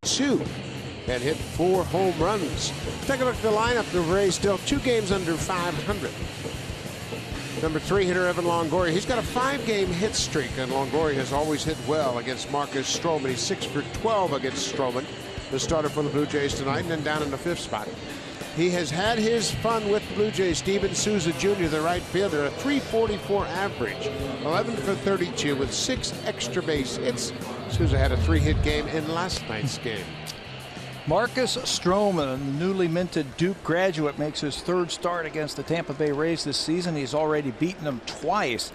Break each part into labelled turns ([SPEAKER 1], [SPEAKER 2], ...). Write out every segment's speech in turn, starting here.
[SPEAKER 1] 2 and hit 4 home runs. Take a look at the lineup. The Rays still 2 games under 500. Number 3 hitter Evan Longoria. He's got a 5-game hit streak, and Longoria has always hit well against Marcus Stroman. He's 6 for 12 against Stroman, the starter for the Blue Jays tonight, and then down in the 5th spot. He has had his fun with the Blue Jays. Steven Souza Jr., the right fielder, a .344 average, 11 for 32 with 6 extra base hits. Souza had a 3-hit game in last night's game.
[SPEAKER 2] Marcus Stroman, the newly minted Duke graduate, makes his 3rd start against the Tampa Bay Rays this season. He's already beaten them twice.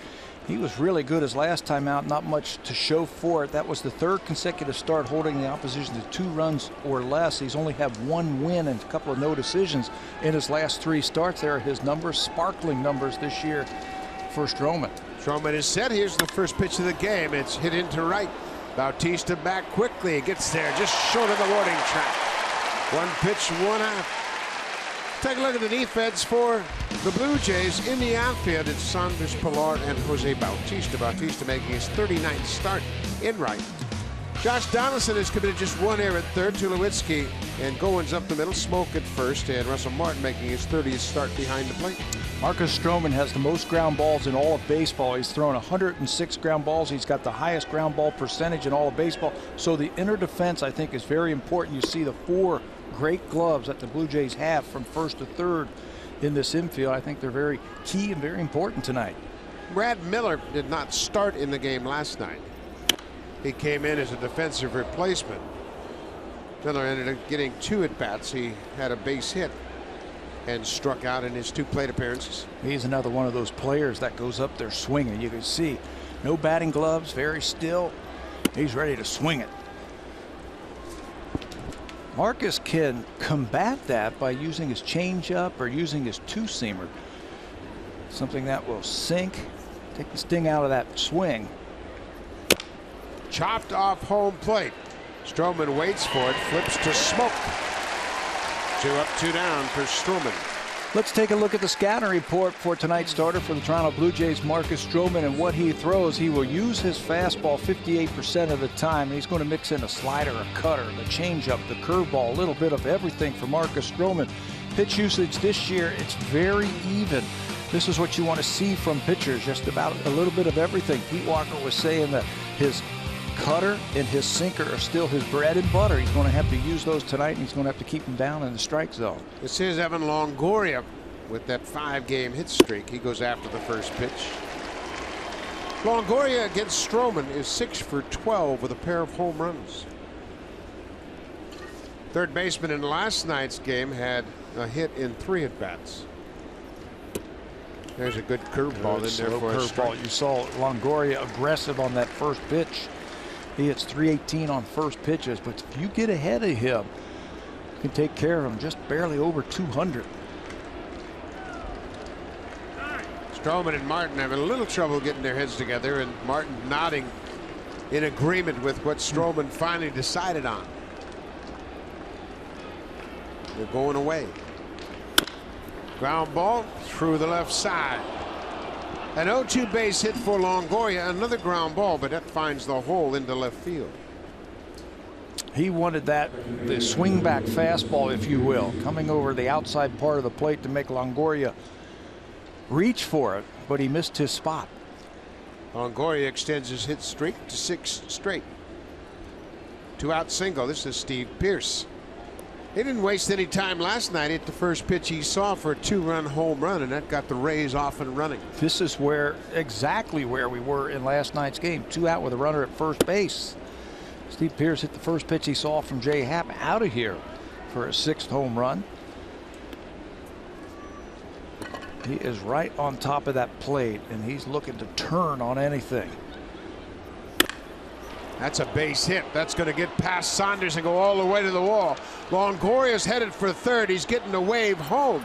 [SPEAKER 2] He was really good his last time out, not much to show for it. That was the 3rd consecutive start holding the opposition to 2 runs or less. He's only had 1 win and a couple of no decisions in his last 3 starts. There are his numbers, sparkling numbers this year for Stroman.
[SPEAKER 1] Stroman is set. Here's the first pitch of the game. It's hit into right. Bautista back quickly. Gets there just short of the warning track. 1 pitch, 1 out. Take a look at the defense for the Blue Jays. In the outfield, it's Saunders, Pilar, and Jose Bautista. Bautista making his 39th start in right. Josh Donaldson has committed just 1 error at 3rd. Tulowitzki and Goins up the middle. Smoke at 1st. And Russell Martin making his 30th start behind the plate.
[SPEAKER 2] Marcus Stroman has the most ground balls in all of baseball. He's thrown 106 ground balls. He's got the highest ground ball percentage in all of baseball. So the inner defense, I think, is very important. You see the 4 great gloves that the Blue Jays have from 1st to 3rd in this infield. I think they're very key and very important tonight.
[SPEAKER 1] Brad Miller did not start in the game last night. He came in as a defensive replacement. Miller ended up getting 2 at-bats. He had a base hit and struck out in his 2 plate appearances.
[SPEAKER 2] He's another one of those players that goes up there swinging. You can see no batting gloves, very still. He's ready to swing it. Marcus can combat that by using his changeup or using his 2-seamer. Something that will sink, take the sting out of that swing.
[SPEAKER 1] Chopped off home plate. Stroman waits for it, flips to Smoke. 2 up, 2 down for Stroman.
[SPEAKER 2] Let's take a look at the scouting report for tonight's starter for the Toronto Blue Jays, Marcus Stroman, and what he throws. He will use his fastball 58% of the time. He's going to mix in a slider, a cutter, the changeup, the curveball, a little bit of everything for Marcus Stroman. Pitch usage this year, it's very even. This is what you want to see from pitchers, just about a little bit of everything. Pete Walker was saying that his cutter and his sinker are still his bread and butter. He's going to have to use those tonight, and he's going to have to keep them down in the strike zone.
[SPEAKER 1] This is Evan Longoria with that 5-game hit streak. He goes after the first pitch. Longoria against Stroman is 6 for 12 with a pair of home runs. 3rd baseman in last night's game had a hit in 3 at-bats. There's a good curveball in there for a strike.
[SPEAKER 2] You saw Longoria aggressive on that first pitch. He hits .318 on first pitches, but if you get ahead of him, you can take care of him just barely over 200.
[SPEAKER 1] Stroman and Martin having a little trouble getting their heads together, and Martin nodding in agreement with what Stroman finally decided on. They're going away. Ground ball through the left side. An 0-2 base hit for Longoria. Another ground ball, but that finds the hole into left field.
[SPEAKER 2] He wanted that, the swing back fastball, if you will, coming over the outside part of the plate to make Longoria reach for it, but he missed his spot.
[SPEAKER 1] Longoria extends his hit streak to 6 straight. 2-out single. This is Steve Pearce. He didn't waste any time last night at the first pitch he saw for a 2-run home run, and that got the Rays off and running.
[SPEAKER 2] This is exactly where we were in last night's game. 2 out with a runner at first base. Steve Pearce hit the first pitch he saw from Jay Happ out of here for a 6th home run. He is right on top of that plate, and he's looking to turn on anything.
[SPEAKER 1] That's a base hit. That's going to get past Saunders and go all the way to the wall. Longoria's headed for 3rd. He's getting the wave home.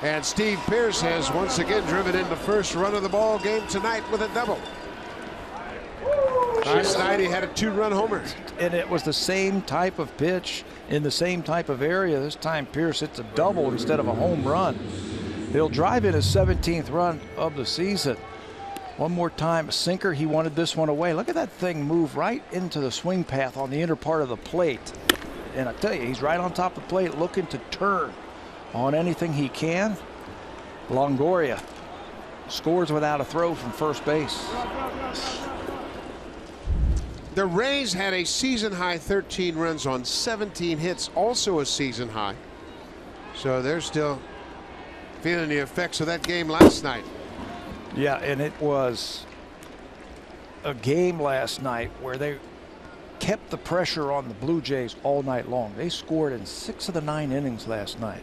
[SPEAKER 1] And Steve Pearce has once again driven in the first run of the ball game tonight with a double. Last night he had a 2-run homer.
[SPEAKER 2] And it was the same type of pitch in the same type of area. This time Pearce hits a double instead of a home run. He'll drive in his 17th run of the season. One more time, a sinker. He wanted this one away. Look at that thing move right into the swing path on the inner part of the plate. And I tell you, he's right on top of the plate looking to turn on anything he can. Longoria scores without a throw from first base.
[SPEAKER 1] The Rays had a season-high 13 runs on 17 hits, also a season high. So they're still feeling the effects of that game last night.
[SPEAKER 2] Yeah, and it was a game last night where they kept the pressure on the Blue Jays all night long. They scored in 6 of the 9 innings last night.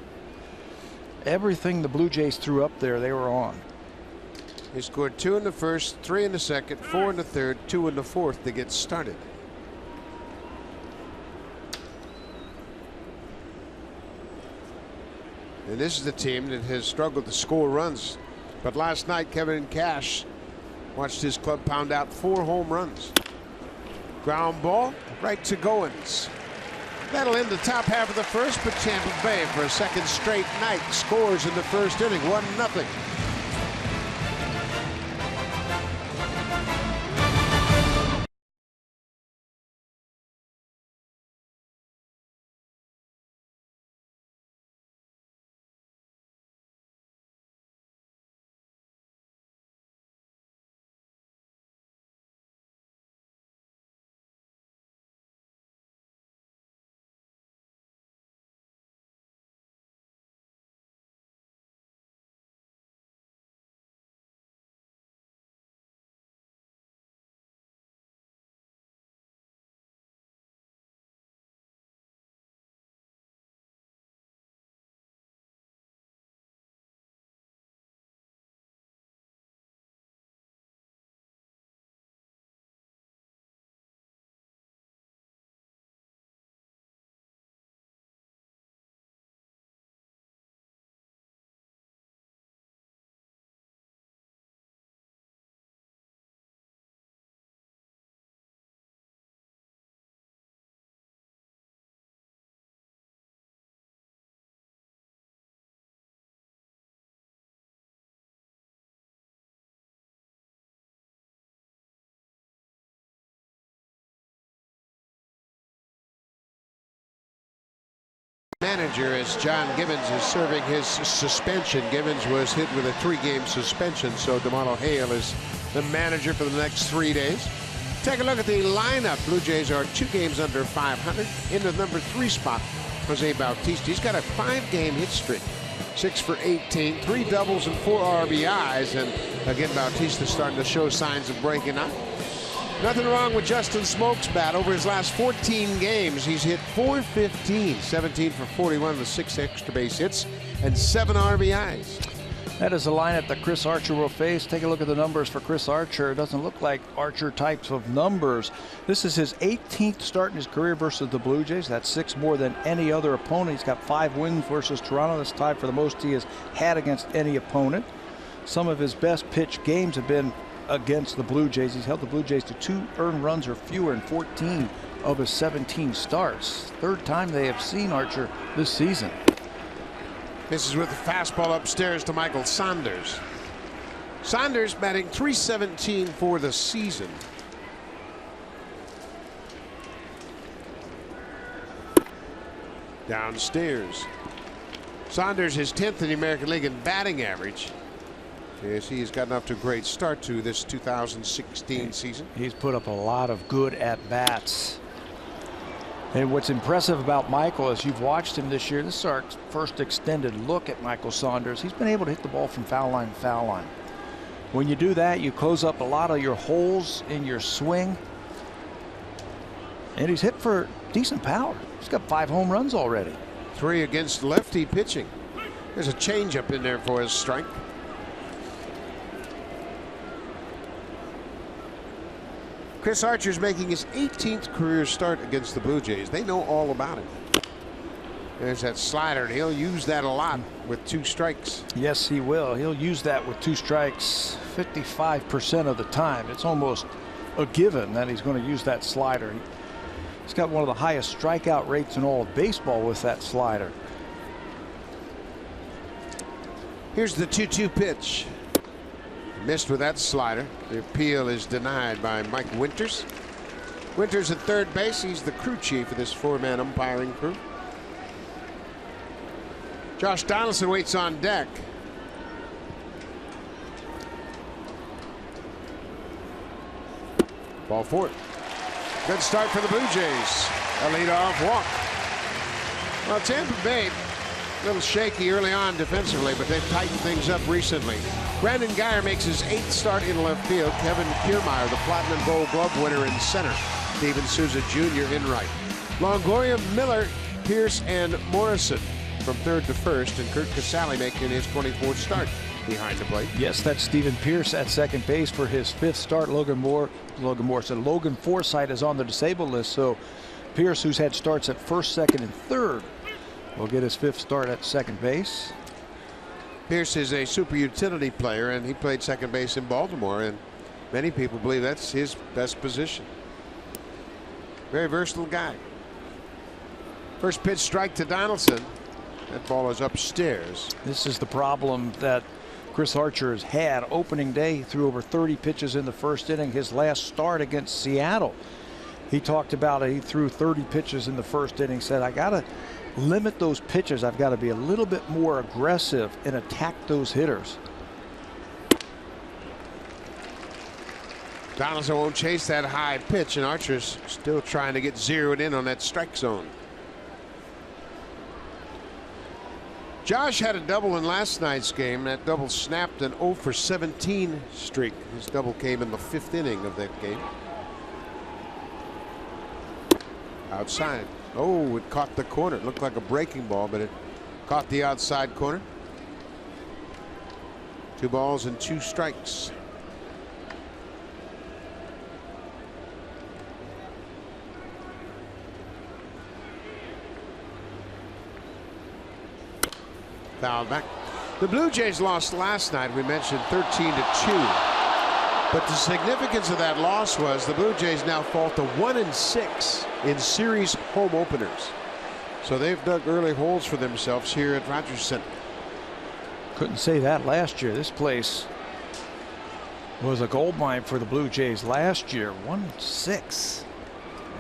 [SPEAKER 2] Everything the Blue Jays threw up there, they were on.
[SPEAKER 1] He scored 2 in the first, 3 in the second, 4 in the third, 2 in the fourth to get started. And this is the team that has struggled to score runs. But last night, Kevin Cash watched his club pound out 4 home runs. Ground ball right to Goins. That'll end the top half of the first, but Tampa Bay for a second straight night scores in the first inning, 1-0. Manager as John Gibbons is serving his suspension. Gibbons was hit with a 3-game suspension, so DeMarlo Hale is the manager for the next 3 days. Take a look at the lineup. Blue Jays are 2 games under 500. In the number 3 spot, Jose Bautista. He's got a 5-game hit streak. 6 for 18, 3 doubles and 4 RBIs. And again, Bautista starting to show signs of breaking out. Nothing wrong with Justin Smoak's bat. Over his last 14 games, he's hit .415, 17 for 41 with 6 extra base hits and 7 RBIs.
[SPEAKER 2] That is a lineup that Chris Archer will face. Take a look at the numbers for Chris Archer. It doesn't look like Archer types of numbers. This is his 18th start in his career versus the Blue Jays. That's 6 more than any other opponent. He's got 5 wins versus Toronto. That's tied for the most he has had against any opponent. Some of his best pitch games have been against the Blue Jays. He's held the Blue Jays to 2 earned runs or fewer in 14 of his 17 starts. 3rd time they have seen Archer this season.
[SPEAKER 1] This is with the fastball upstairs to Michael Saunders. Saunders batting .317 for the season. Downstairs. Saunders is 10th in the American League in batting average. Yes, he's gotten off to a great start to this 2016 season.
[SPEAKER 2] He's put up a lot of good at-bats. And what's impressive about Michael, as you've watched him this year, this is our first extended look at Michael Saunders. He's been able to hit the ball from foul line to foul line. When you do that, you close up a lot of your holes in your swing. And he's hit for decent power. He's got 5 home runs already.
[SPEAKER 1] 3 against lefty pitching. There's a changeup in there for his strike. Chris Archer's making his 18th career start against the Blue Jays. They know all about him. There's that slider, and he'll use that a lot with 2 strikes.
[SPEAKER 2] Yes, he will. He'll use that with 2 strikes 55% of the time. It's almost a given that he's going to use that slider. He's got one of the highest strikeout rates in all of baseball with that slider.
[SPEAKER 1] Here's the 2-2 pitch. Missed with that slider. The appeal is denied by Mike Winters. Winters at third base. He's the crew chief of this 4-man umpiring crew. Josh Donaldson waits on deck. Ball 4. Good start for the Blue Jays. A leadoff walk. Well, Tampa Bay, a little shaky early on defensively, but they've tightened things up recently. Brandon Guyer makes his 8th start in left field. Kevin Kiermaier, the Platinum Gold Glove winner, in center. Steven Souza Jr. in right. Longoria, Miller, Pierce, and Morrison from third to first, and Kurt Casale making his 24th start behind the plate.
[SPEAKER 2] Yes, that's Stephen Pierce at second base for his 5th start. Logan Forsythe is on the disabled list, so Pierce, who's had starts at first, second, and third, will get his 5th start at second base.
[SPEAKER 1] Pierce is a super utility player, and he played second base in Baltimore, and many people believe that's his best position. Very versatile guy. First pitch strike to Donaldson. That ball is upstairs.
[SPEAKER 2] This is the problem that Chris Archer has had. Opening day, he threw over 30 pitches in the first inning. His last start against Seattle, he talked about it. He threw 30 pitches in the first inning. Said, I got to limit those pitches. I've got to be a little bit more aggressive and attack those hitters.
[SPEAKER 1] Donaldson won't chase that high pitch, and Archer's still trying to get zeroed in on that strike zone. Josh had a double in last night's game. That double snapped an 0 for 17 streak. His double came in the 5th inning of that game. Outside. Oh, it caught the corner. It looked like a breaking ball, but it caught the outside corner. 2 balls and 2 strikes. Foul back. The Blue Jays lost last night. We mentioned 13-2. But the significance of that loss was the Blue Jays now fall to 1-6 in series home openers. So they've dug early holes for themselves here at Rogers Center.
[SPEAKER 2] Couldn't say that last year. This place was a gold mine for the Blue Jays last year. 1-6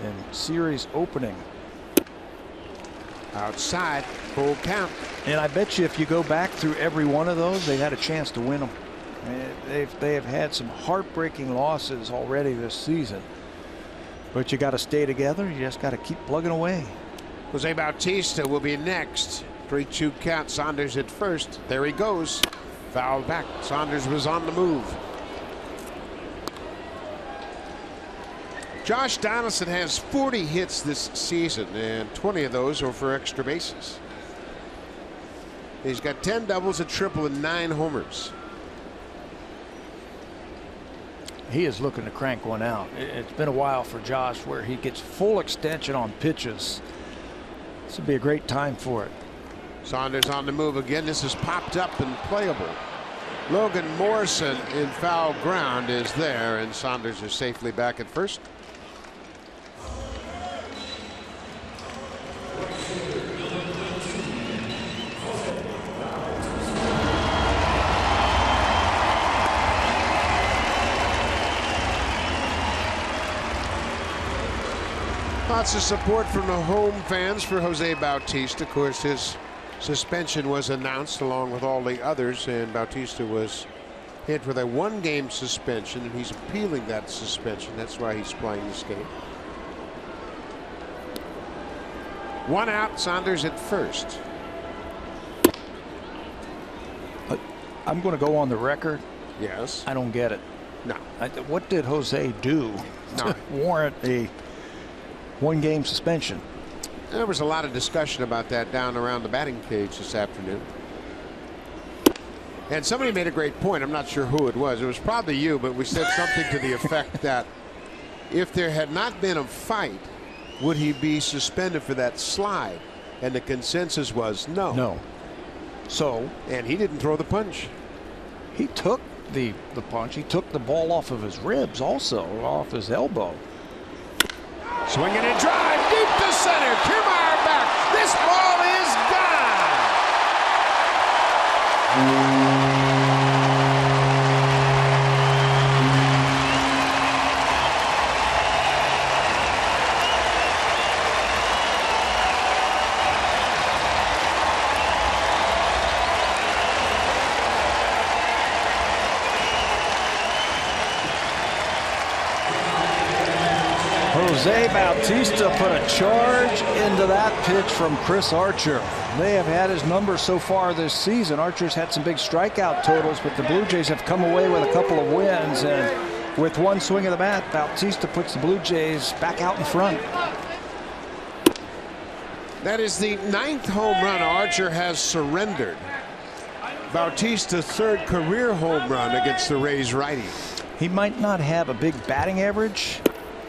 [SPEAKER 2] in series opening.
[SPEAKER 1] Outside, full count.
[SPEAKER 2] And I bet you if you go back through every one of those, they had a chance to win them. They have had some heartbreaking losses already this season. But you got to stay together. You just got to keep plugging away.
[SPEAKER 1] Jose Bautista will be next. 3-2 count. Saunders at first. There he goes. Fouled back. Saunders was on the move. Josh Donaldson has 40 hits this season, and 20 of those are for extra bases. He's got 10 doubles, a triple, and 9 homers.
[SPEAKER 2] He is looking to crank one out. It's been a while for Josh where he gets full extension on pitches. This would be a great time for it.
[SPEAKER 1] Saunders on the move again. This is popped up and playable. Logan Morrison in foul ground is there, and Saunders is safely back at first. Lots of support from the home fans for Jose Bautista. Of course, his suspension was announced along with all the others, and Bautista was hit with a 1-game suspension, and he's appealing that suspension. That's why he's playing this game. 1 out, Saunders at first.
[SPEAKER 2] I'm going to go on the record.
[SPEAKER 1] Yes.
[SPEAKER 2] I don't get it.
[SPEAKER 1] No.
[SPEAKER 2] What did Jose do to warrant a 1-game suspension?
[SPEAKER 1] There was a lot of discussion about that down around the batting cage this afternoon. And somebody made a great point. I'm not sure who it was. It was probably you, but we said something to the effect that if there had not been a fight, would he be suspended for that slide? And the consensus was no.
[SPEAKER 2] No. So.
[SPEAKER 1] And he didn't throw the punch.
[SPEAKER 2] He took the punch. He took the ball off of his ribs also, off his elbow.
[SPEAKER 1] Swinging and drive deep to center. Kiermaier back. This ball is gone.
[SPEAKER 2] Jose Bautista put a charge into that pitch from Chris Archer. They have had his numbers so far this season. Archer's had some big strikeout totals, but the Blue Jays have come away with a couple of wins. And with one swing of the bat, Bautista puts the Blue Jays back out in front.
[SPEAKER 1] That is the 9th home run Archer has surrendered. Bautista's 3rd career home run against the Rays righty.
[SPEAKER 2] He might not have a big batting average,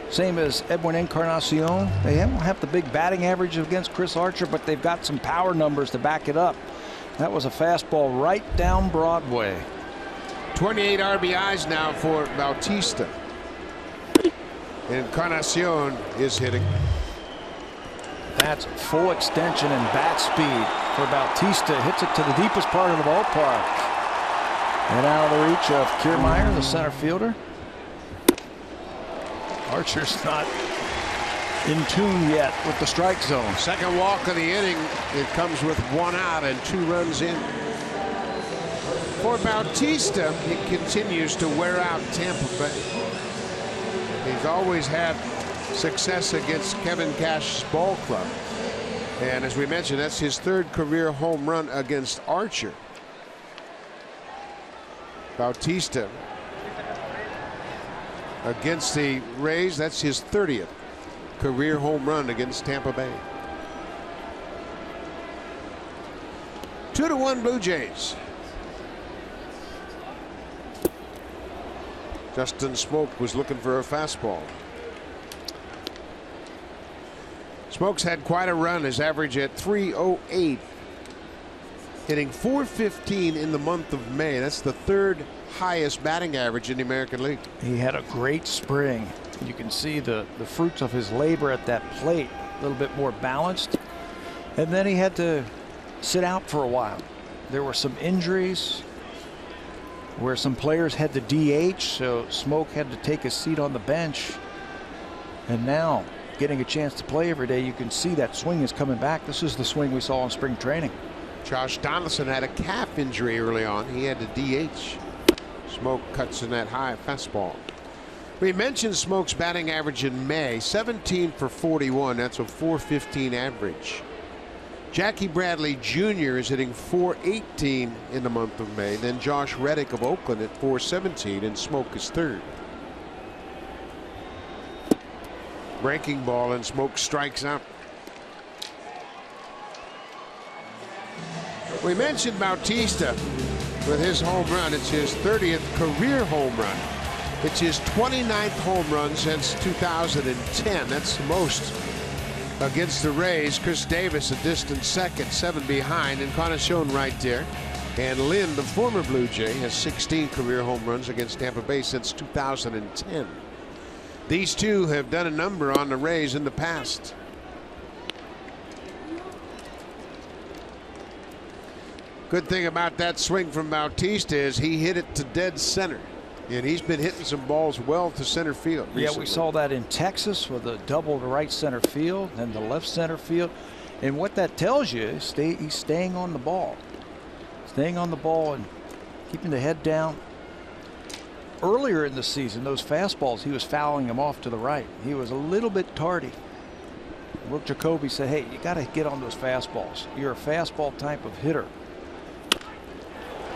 [SPEAKER 2] same as Edwin Encarnacion. They don't have the big batting average against Chris Archer, but they've got some power numbers to back it up. That was a fastball right down Broadway.
[SPEAKER 1] 28 RBIs now for Bautista. Encarnacion is hitting.
[SPEAKER 2] That's full extension and bat speed for Bautista. Hits it to the deepest part of the ballpark. And out of the reach of Kiermaier, the center fielder. Archer's not in tune yet with the strike zone.
[SPEAKER 1] Second walk of the inning. It comes with 1 out and 2 runs in. For Bautista, he continues to wear out Tampa Bay. He's always had success against Kevin Cash's ball club. And as we mentioned, that's his 3rd career home run against Archer. Bautista against the Rays, that's his 30th career home run against Tampa Bay. 2-1 Blue Jays. Justin Smoke was looking for a fastball. Smoke's had quite a run. His average at .308. Hitting .415 in the month of May. That's the 3rd highest batting average in the American League.
[SPEAKER 2] He had a great spring. You can see the fruits of his labor at that plate. A little bit more balanced. And then he had to sit out for a while. There were some injuries where some players had to DH, so Smoke had to take a seat on the bench. And now, getting a chance to play every day, you can see that swing is coming back. This is the swing we saw in spring training.
[SPEAKER 1] Josh Donaldson had a calf injury early on. He had to DH. Smoke cuts in that high fastball. We mentioned Smoke's batting average in May, 17 for 41. That's a .415 average. Jackie Bradley Jr. is hitting .418 in the month of May. Then Josh Reddick of Oakland at .417, and Smoke is 3rd. Breaking ball, and Smoke strikes out. We mentioned Bautista with his home run. It's his 30th career home run. It's his 29th home run since 2010. That's the most against the Rays. Chris Davis a distant second, 7 behind, and Encarnacion right there. And Lynn, the former Blue Jay, has 16 career home runs against Tampa Bay since 2010. These two have done a number on the Rays in the past. Good thing about that swing from Bautista is he hit it to dead center. And he's been hitting some balls well to center field recently.
[SPEAKER 2] Yeah, we saw that in Texas with a double to right center field and the left center field. And what that tells you is he's staying on the ball. Staying on the ball and keeping the head down. Earlier in the season, those fastballs, he was fouling them off to the right. He was a little bit tardy. Will Jacoby said, hey, you got to get on those fastballs. You're a fastball type of hitter.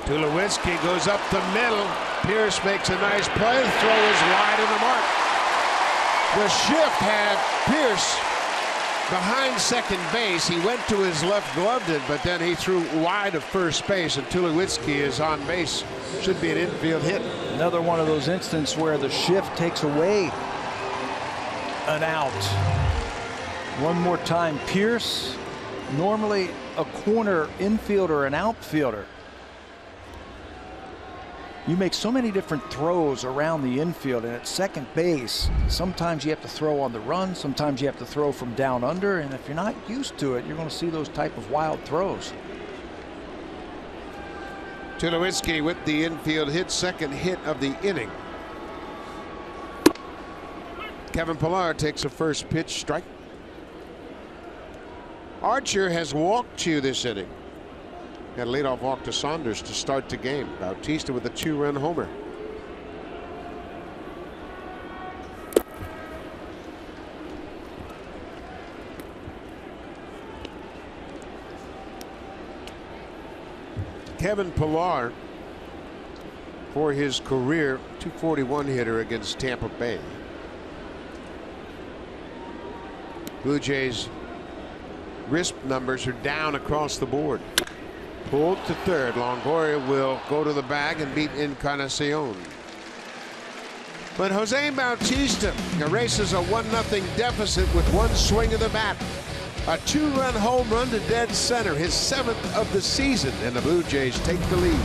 [SPEAKER 1] Tulowitzki goes up the middle. Pierce makes a nice play. The throw is wide of the mark. The shift had Pierce behind second base. He went to his left, gloved it, but then he threw wide of first base, and Tulowitzki is on base. Should be an infield hit.
[SPEAKER 2] Another one of those instances where the shift takes away an out. One more time, Pierce, normally a corner infielder, an outfielder. You make so many different throws around the infield, and at second base, sometimes you have to throw on the run, sometimes you have to throw from down under, and if you're not used to it, you're going to see those type of wild throws.
[SPEAKER 1] Tulowitzki with the infield hit, second hit of the inning. Kevin Pillar takes a first pitch strike. Archer has walked 2 this inning. Got a leadoff walk to Saunders to start the game. Bautista with a 2-run homer. Kevin Pillar for his career .241 hitter against Tampa Bay. Blue Jays wrist numbers are down across the board. Pulled to third. Longoria will go to the bag and beat Encarnacion. But Jose Bautista erases a 1-0 deficit with one swing of the bat. A 2-run home run to dead center, his 7th of the season, and the Blue Jays take the lead.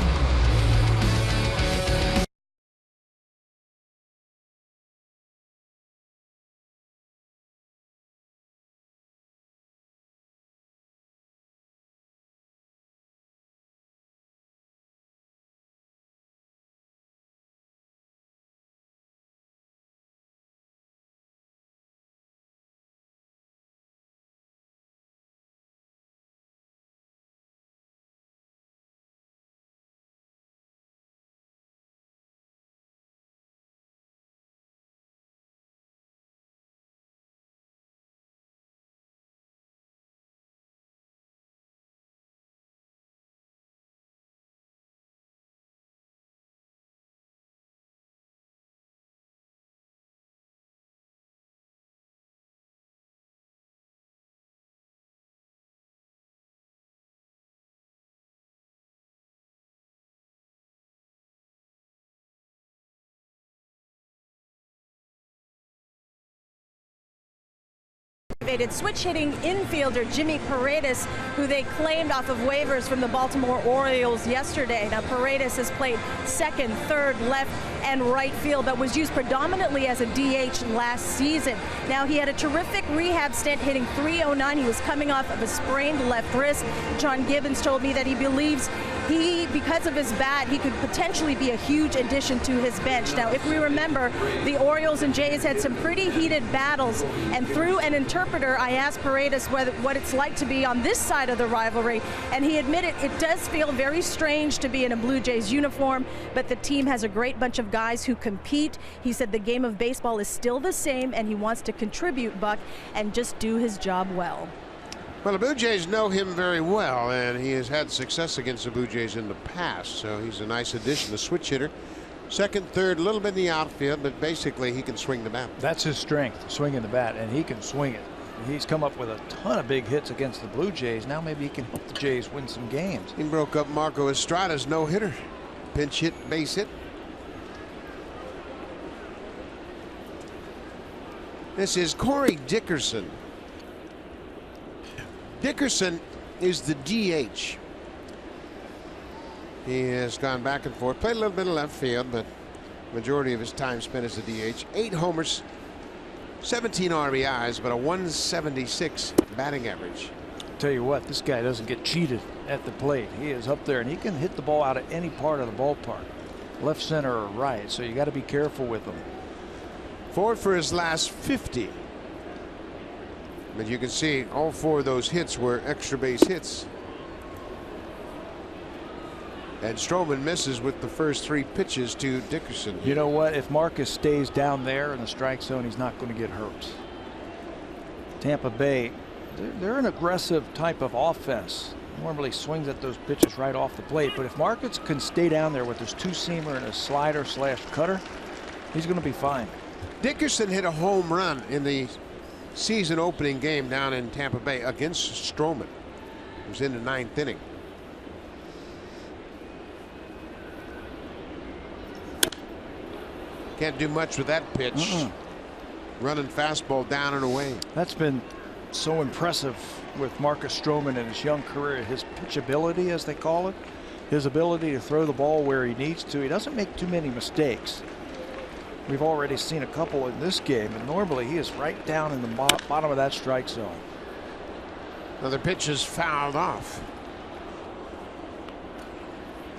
[SPEAKER 3] Switch hitting infielder Jimmy Paredes, who they claimed off of waivers from the Baltimore Orioles yesterday. Now Paredes has played second, third, left, and right field, but was used predominantly as a DH last season. Now he had a terrific rehab stint hitting .309. He was coming off of a sprained left wrist. John Gibbons told me that he believes because of his bat, he could potentially be a huge addition to his bench. Now, if we remember, the Orioles and Jays had some pretty heated battles, and through an interpreter, I asked Paredes what it's like to be on this side of the rivalry, and he admitted it does feel very strange to be in a Blue Jays uniform, but the team has a great bunch of guys who compete. He said the game of baseball is still the same, and he wants to contribute, Buck, and just do his job well.
[SPEAKER 1] Well, the Blue Jays know him very well, and he has had success against the Blue Jays in the past, so he's a nice addition, a switch hitter. Second, third, a little bit in the outfield, but basically he can swing the bat.
[SPEAKER 2] That's his strength, swinging the bat, and he can swing it. He's come up with a ton of big hits against the Blue Jays. Now maybe he can help the Jays win some games.
[SPEAKER 1] He broke up Marco Estrada's no-hitter. Pinch hit, base hit. This is Corey Dickerson. Dickerson is the DH. He has gone back and forth, played a little bit of left field, but majority of his time spent as the DH. 8 homers, 17 RBIs, but a 176 batting average.
[SPEAKER 2] Tell you what, this guy doesn't get cheated at the plate. He is up there, and he can hit the ball out of any part of the ballpark, left, center, or right, so you got to be careful with him.
[SPEAKER 1] 4 for his last 50. But you can see all 4 of those hits were extra base hits. And Stroman misses with the first 3 pitches to Dickerson.
[SPEAKER 2] You know what? If Marcus stays down there in the strike zone, he's not going to get hurt. Tampa Bay, they're an aggressive type of offense. Normally swings at those pitches right off the plate. But if Marcus can stay down there with his 2-seamer and his slider/cutter, he's going to be fine.
[SPEAKER 1] Dickerson hit a home run in the season opening game down in Tampa Bay against Stroman. It was in the 9th inning. Can't do much with that pitch. Running fastball down and away.
[SPEAKER 2] That's been so impressive with Marcus Stroman in his young career. His pitchability, as they call it, his ability to throw the ball where he needs to. He doesn't make too many mistakes. We've already seen a couple in this game, and normally he is right down in the bottom of that strike zone.
[SPEAKER 1] Another pitch is fouled off.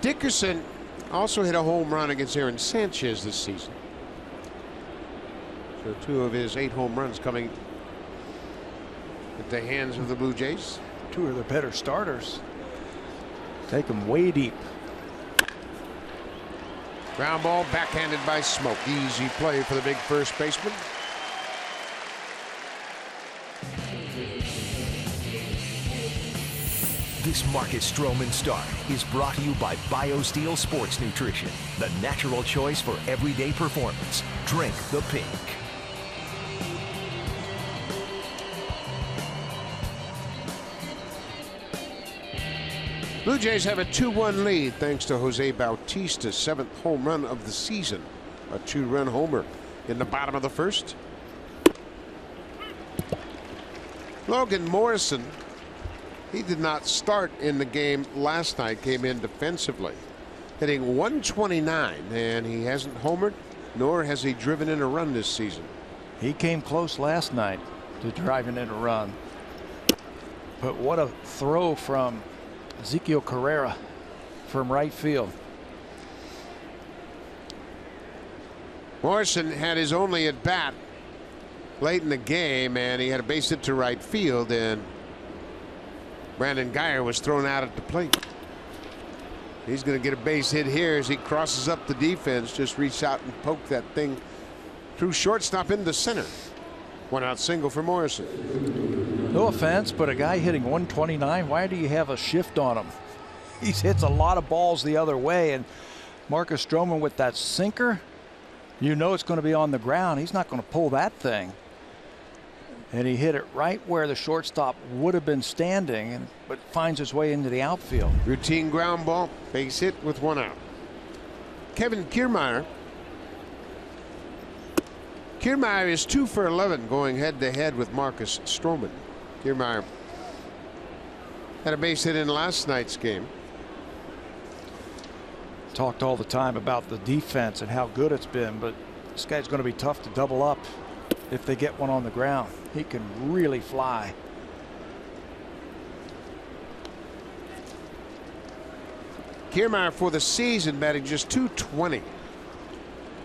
[SPEAKER 1] Dickerson also hit a home run against Aaron Sanchez this season. So 2 of his 8 home runs coming at the hands of the Blue Jays.
[SPEAKER 2] 2 of their better starters. Take them way deep.
[SPEAKER 1] Ground ball backhanded by Smoke. Easy play for the big first baseman.
[SPEAKER 4] This Marcus Stroman start is brought to you by BioSteel Sports Nutrition, the natural choice for everyday performance. Drink the pink.
[SPEAKER 1] Blue Jays have a 2-1 lead thanks to Jose Bautista's 7th home run of the season. A 2-run homer in the bottom of the first. Logan Morrison, he did not start in the game last night, came in defensively, hitting 129, and he hasn't homered, nor has he driven in a run this season.
[SPEAKER 2] He came close last night to driving in a run. But what a throw from Ezequiel Carrera from right field.
[SPEAKER 1] Morrison had his only at bat late in the game, and he had a base hit to right field, and Brandon Guyer was thrown out at the plate. He's going to get a base hit here as he crosses up the defense. Just reach out and poke that thing through shortstop into center. 1-out single for Morrison.
[SPEAKER 2] No offense, but a guy hitting 129, why do you have a shift on him? He hits a lot of balls the other way, and Marcus Stroman with that sinker, you know it's going to be on the ground. He's not going to pull that thing. And he hit it right where the shortstop would have been standing, but finds his way into the outfield.
[SPEAKER 1] Routine ground ball, base hit with 1 out. Kevin Kiermaier. Kiermaier is 2 for 11 going head to head with Marcus Stroman. Kiermaier had a base hit in last night's game.
[SPEAKER 2] Talked all the time about the defense and how good it's been, but this guy's going to be tough to double up if they get one on the ground. He can really fly.
[SPEAKER 1] Kiermaier for the season batting just .220,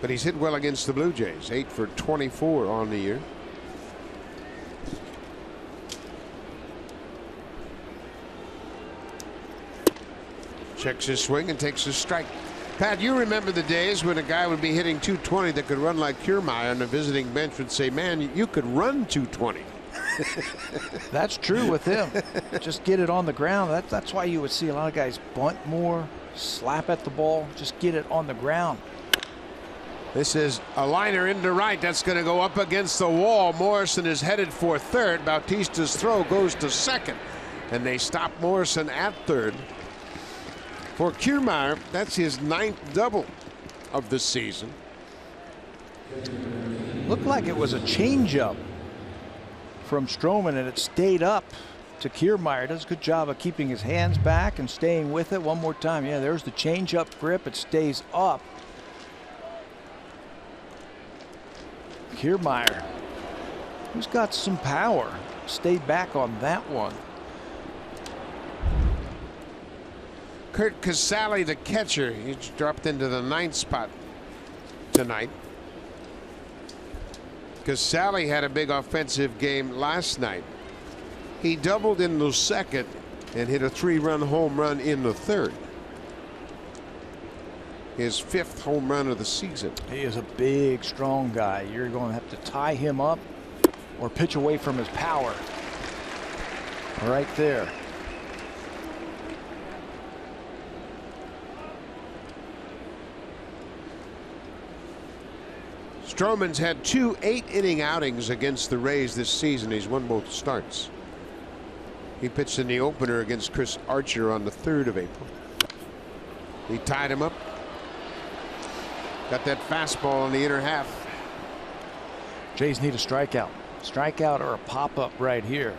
[SPEAKER 1] but he's hit well against the Blue Jays. 8 for 24 on the year. Checks his swing and takes a strike. Pat, you remember the days when a guy would be hitting .220 that could run like Kiermaier, and the visiting bench would say, man, you could run .220.
[SPEAKER 2] That's true with him. Just get it on the ground. That's why you would see a lot of guys bunt more, slap at the ball, just get it on the ground.
[SPEAKER 1] This is a liner into right. That's going to go up against the wall. Morrison is headed for third. Bautista's throw goes to second, and they stop Morrison at third. For Kiermaier, that's his 9th double of the season.
[SPEAKER 2] Looked like it was a changeup from Stroman, and it stayed up to Kiermaier. Does a good job of keeping his hands back and staying with it. One more time. Yeah, there's the changeup grip. It stays up. Kiermaier, who's got some power, stayed back on that one.
[SPEAKER 1] Curt Casali, the catcher, he's dropped into the 9th spot tonight. Casali had a big offensive game last night. He doubled in the second and hit a 3-run home run in the third. His 5th home run of the season.
[SPEAKER 2] He is a big, strong guy. You're going to have to tie him up or pitch away from his power. Right there.
[SPEAKER 1] Stroman's had 2 8-inning outings against the Rays this season. He's won both starts. He pitched in the opener against Chris Archer on the 3rd of April. He tied him up. Got that fastball in the inner half.
[SPEAKER 2] Jays need a strikeout. Strikeout or a pop-up right here.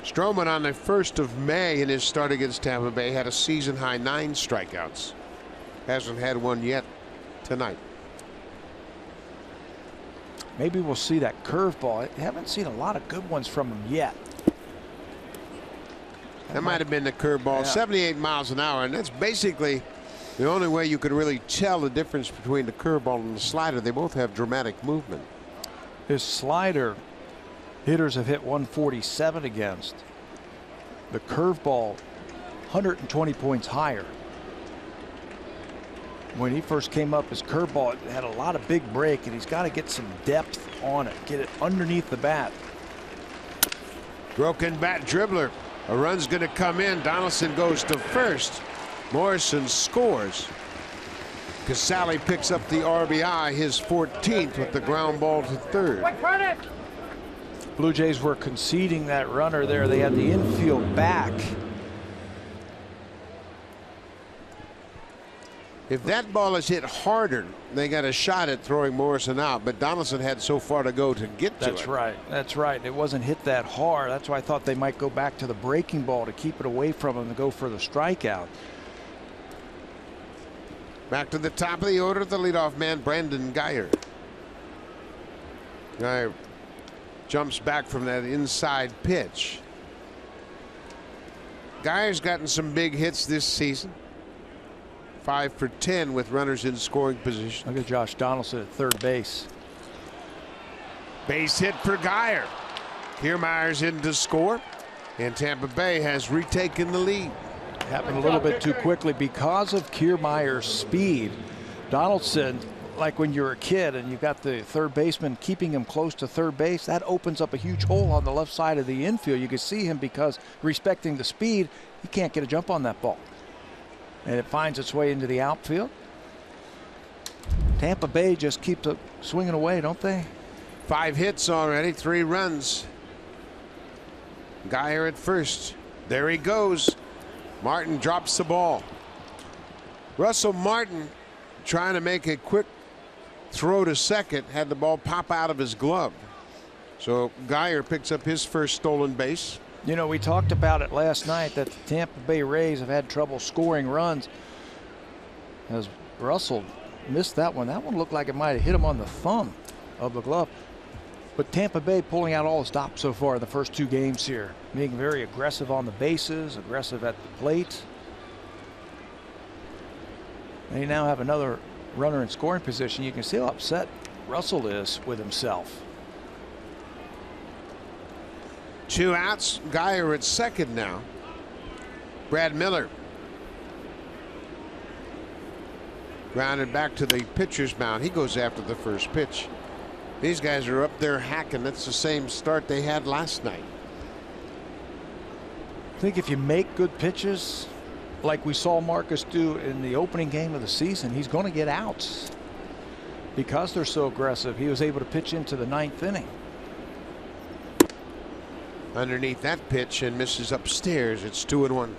[SPEAKER 1] Stroman on the 1st of May in his start against Tampa Bay had a season-high 9 strikeouts. Hasn't had one yet tonight.
[SPEAKER 2] Maybe we'll see that curveball. I haven't seen a lot of good ones from him yet.
[SPEAKER 1] That might have been the curveball. Yeah. 78 miles an hour, and that's basically the only way you could really tell the difference between the curveball and the slider. They both have dramatic movement.
[SPEAKER 2] His slider, hitters have hit 147 against. The curveball, 120 points higher. When he first came up, his curveball had a lot of big break, and he's got to get some depth on it, get it underneath the bat.
[SPEAKER 1] Broken bat dribbler A run's going to come in. Donaldson goes to first. Morrison scores. Casale picks up the RBI, his 14th, with the ground ball to third.
[SPEAKER 2] Blue Jays were conceding that runner there. They had the infield back.
[SPEAKER 1] If that ball is hit harder, they got a shot at throwing Morrison out, but Donaldson had so far to go to get to it.
[SPEAKER 2] That's right. That's right. It wasn't hit that hard. That's why I thought they might go back to the breaking ball to keep it away from him to go for the strikeout.
[SPEAKER 1] Back to the top of the order, the leadoff man, Brandon Guyer. Guyer jumps back from that inside pitch. Guyer's gotten some big hits this season. 5 for 10 with runners in scoring position.
[SPEAKER 2] Look at Josh Donaldson at third base.
[SPEAKER 1] Base hit for Guyer. Kiermaier's in to score, and Tampa Bay has retaken the lead.
[SPEAKER 2] Happened a little bit too quickly because of Kiermaier's speed. Donaldson, like when you're a kid and you've got the third baseman keeping him close to third base, that opens up a huge hole on the left side of the infield. You can see him because respecting the speed, he can't get a jump on that ball. And it finds its way into the outfield. Tampa Bay just keeps swinging away, don't they?
[SPEAKER 1] 5 hits already, 3 runs. Guyer at first. There he goes. Martin drops the ball. Russell Martin trying to make a quick throw to second, had the ball pop out of his glove. So Guyer picks up his first stolen base.
[SPEAKER 2] You know, we talked about it last night that the Tampa Bay Rays have had trouble scoring runs. As Russell missed that one. That one looked like it might have hit him on the thumb of the glove. But Tampa Bay pulling out all the stops so far in the first 2 games here. Being very aggressive on the bases, aggressive at the plate. They now have another runner in scoring position. You can see how upset Russell is with himself.
[SPEAKER 1] 2 outs. Guyer at second now. Brad Miller grounded back to the pitcher's mound. He goes after the first pitch. These guys are up there hacking. That's the same start they had last night.
[SPEAKER 2] I think if you make good pitches like we saw Marcus do in the opening game of the season, he's going to get outs because they're so aggressive. He was able to pitch into the 9th inning.
[SPEAKER 1] Underneath that pitch and misses upstairs. It's 2-1.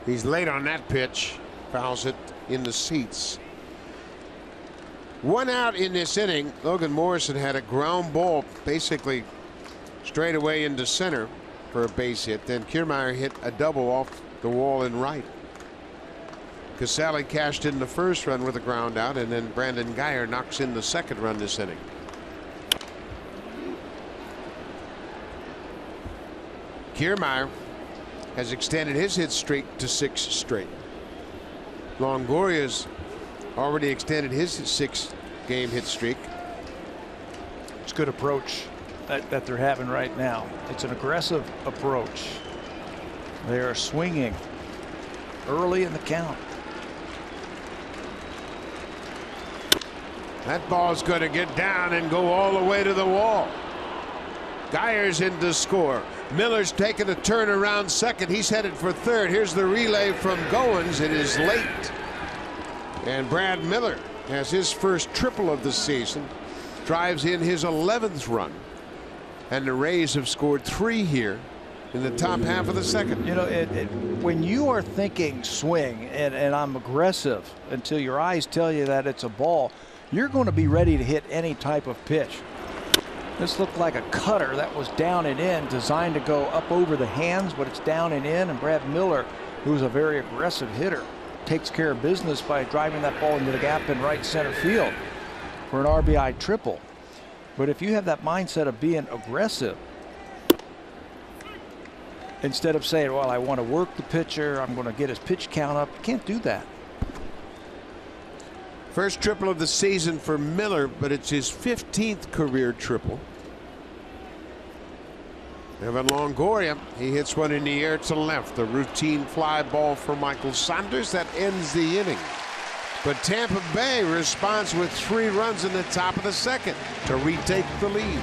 [SPEAKER 1] He's late on that pitch. Fouls it in the seats. 1 out in this inning. Logan Morrison had a ground ball basically straight away into center for a base hit. Then Kiermaier hit a double off the wall in right. Casale cashed in the first run with a ground out, and then Brandon Guyer knocks in the second run this inning. Kiermaier has extended his hit streak to 6 straight. Longoria's already extended his 6-game hit streak.
[SPEAKER 2] It's a good approach that they're having right now. It's an aggressive approach. They are swinging early in the count.
[SPEAKER 1] That ball's going to get down and go all the way to the wall. Guyer's in to score. Miller's taking a turn around second. He's headed for third. Here's the relay from Goins. It is late. And Brad Miller has his first triple of the season. Drives in his 11th run. And the Rays have scored 3 here in the top half of the second.
[SPEAKER 2] You know, when you are thinking swing and I'm aggressive until your eyes tell you that it's a ball, you're going to be ready to hit any type of pitch. This looked like a cutter that was down and in, designed to go up over the hands, but it's down and in. And Brad Miller, who's a very aggressive hitter, takes care of business by driving that ball into the gap in right center field for an RBI triple. But if you have that mindset of being aggressive, instead of saying, well, I want to work the pitcher, I'm going to get his pitch count up, you can't do that.
[SPEAKER 1] First triple of the season for Miller, but it's his 15th career triple. Evan Longoria, he hits one in the air to left. A routine fly ball for Michael Saunders that ends the inning. But Tampa Bay responds with 3 runs in the top of the second to retake the lead.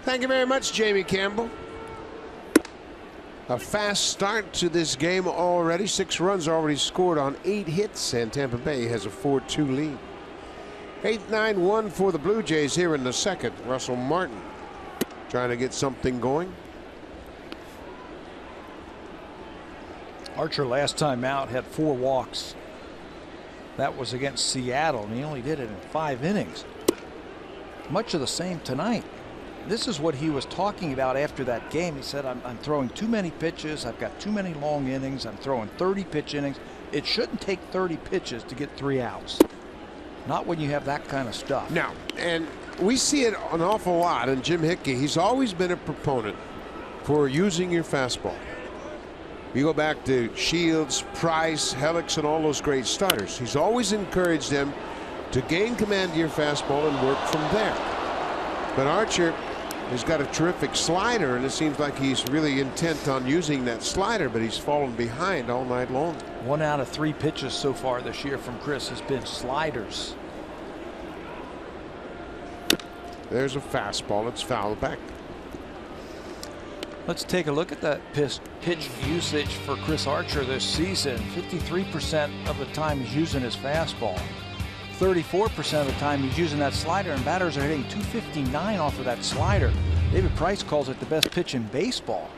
[SPEAKER 1] Thank you very much, Jamie Campbell. A fast start to this game already. 6 runs already scored on 8 hits, and Tampa Bay has a 4-2 lead. 8-9-1 for the Blue Jays here in the second. Russell Martin trying to get something going.
[SPEAKER 2] Archer last time out had 4 walks. That was against Seattle, and he only did it in 5 innings. Much of the same tonight. This is what he was talking about after that game. He said, I'm throwing too many pitches. I've got too many long innings. I'm throwing 30 pitch innings. It shouldn't take 30 pitches to get 3 outs. Not when you have that kind of stuff.
[SPEAKER 1] No, and we see it an awful lot. And Jim Hickey, he's always been a proponent for using your fastball. You go back to Shields, Price, Helix, and all those great starters. He's always encouraged them to gain command of your fastball and work from there. But Archer has got a terrific slider, and it seems like he's really intent on using that slider, but he's fallen behind all night long.
[SPEAKER 2] 1 out of 3 pitches so far this year from Chris has been sliders.
[SPEAKER 1] There's a fastball. It's fouled back.
[SPEAKER 2] Let's take a look at that pitch usage for Chris Archer this season. 53% of the time he's using his fastball. 34% of the time he's using that slider, and batters are hitting .259 off of that slider. David Price calls it the best pitch in baseball,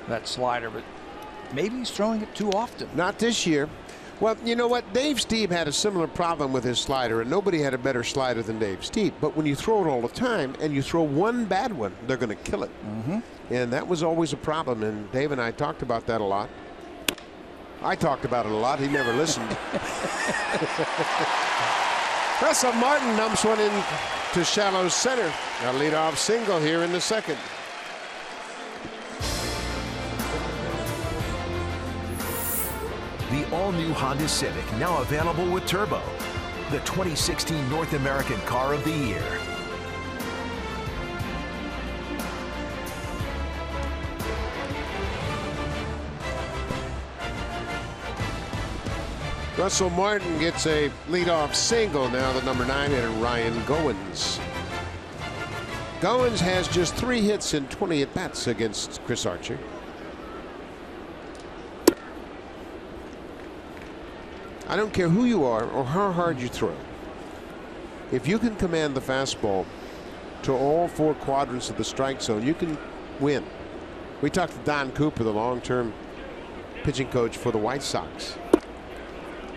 [SPEAKER 2] that slider, but maybe he's throwing it too often.
[SPEAKER 1] Not this year. Well, you know what? Dave Stieb had a similar problem with his slider, and nobody had a better slider than Dave Stieb. But when you throw it all the time and you throw one bad one, they're going to kill it. And that was always a problem, and Dave and I talked about that a lot. I talked about it a lot. He never listened. Russell Martin dumps one in to shallow center. A leadoff single here in the second.
[SPEAKER 4] The all-new Honda Civic, now available with Turbo, the 2016 North American Car of the Year.
[SPEAKER 1] Russell Martin gets a leadoff single. Now the number 9 hitter, Ryan Goins. Goins has just 3 hits in 20 at-bats against Chris Archer. I don't care who you are or how hard you throw. If you can command the fastball to all 4 quadrants of the strike zone, you can win. We talked to Don Cooper, the long-term pitching coach for the White Sox.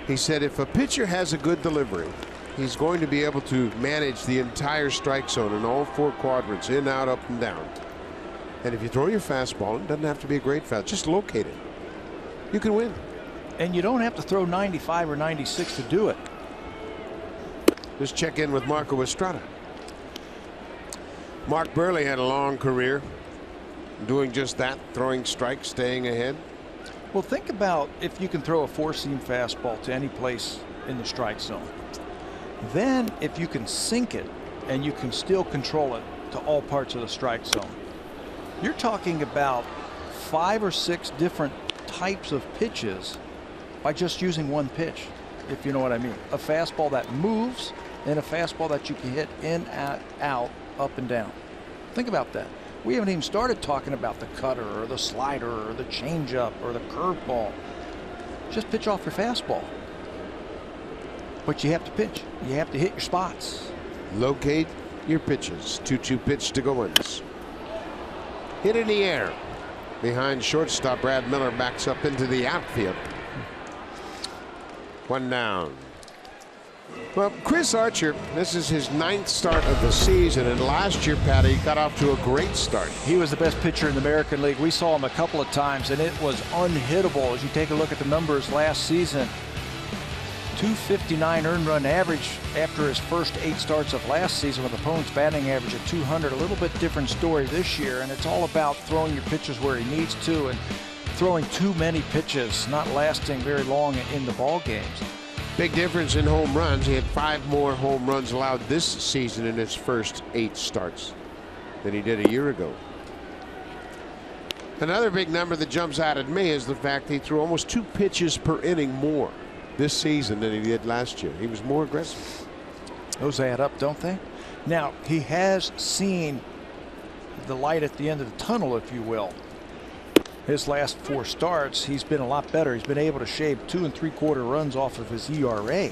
[SPEAKER 1] He said if a pitcher has a good delivery, he's going to be able to manage the entire strike zone in all 4 quadrants, in, out, up, and down. And if you throw your fastball, it doesn't have to be a great fastball, just locate it. You can win.
[SPEAKER 2] And you don't have to throw 95 or 96 to do it.
[SPEAKER 1] Just check in with Marco Estrada. Mark Burley had a long career doing just that, throwing strikes, staying ahead.
[SPEAKER 2] Well, think about if you can throw a 4-seam fastball to any place in the strike zone. Then if you can sink it and you can still control it to all parts of the strike zone, you're talking about 5 or 6 different types of pitches by just using one pitch, if you know what I mean. A fastball that moves and a fastball that you can hit in, out, up and down. Think about that. We haven't even started talking about the cutter or the slider or the changeup or the curveball. Just pitch off your fastball. But you have to pitch. You have to hit your spots.
[SPEAKER 1] Locate your pitches. 2-2 pitch to Goins. Hit in the air. Behind shortstop, Brad Miller backs up into the outfield. 1 down. Well, Chris Archer, this is his 9th start of the season, and last year, Patty, got off to a great start.
[SPEAKER 2] He was the best pitcher in the American League. We saw him a couple of times, and it was unhittable. As you take a look at the numbers last season, 259 earned run average after his first 8 starts of last season, with opponents batting average at 200. A little bit different story this year, and it's all about throwing your pitches where he needs to and throwing too many pitches, not lasting very long in the ball games.
[SPEAKER 1] Big difference in home runs. He had 5 more home runs allowed this season in his first 8 starts than he did a year ago. Another big number that jumps out at me is the fact he threw almost 2 pitches per inning more this season than he did last year. He was more aggressive.
[SPEAKER 2] Those add up, don't they? Now, he has seen the light at the end of the tunnel, if you will. His last 4 starts, he's been a lot better. He's been able to shave 2 3/4 runs off of his ERA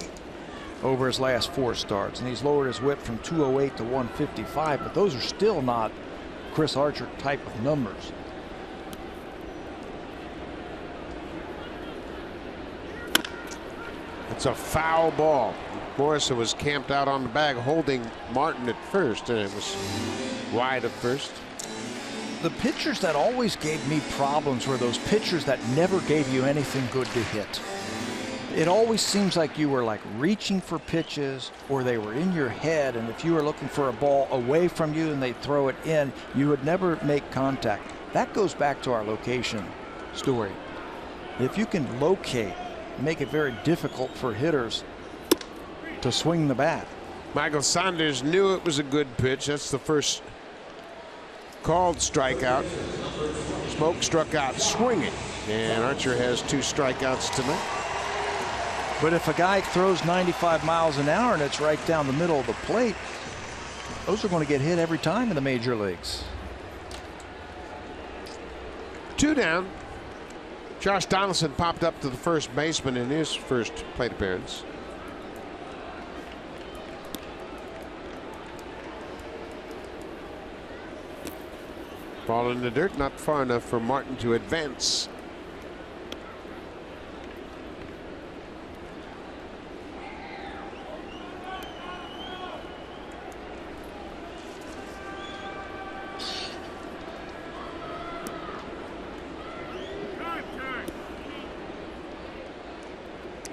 [SPEAKER 2] over his last 4 starts, and he's lowered his WHIP from 208 to 155. But those are still not Chris Archer type of numbers.
[SPEAKER 1] It's a foul ball. Morrison was camped out on the bag holding Martin at first, and it was wide at first.
[SPEAKER 2] The pitchers that always gave me problems were those pitchers that never gave you anything good to hit. It always seems like you were like reaching for pitches, or they were in your head, and if you were looking for a ball away from you and they throw it in, you would never make contact. That goes back to our location story. If you can locate, make it very difficult for hitters to swing the bat.
[SPEAKER 1] Michael Saunders knew it was a good pitch. That's the first called strikeout. Smoke struck out swinging, and Archer has 2 strikeouts tonight.
[SPEAKER 2] But if a guy throws 95 miles an hour and it's right down the middle of the plate, those are going to get hit every time in the major leagues.
[SPEAKER 1] 2 down. Josh Donaldson popped up to the first baseman in his first plate appearance. Ball in the dirt, not far enough for Martin to advance.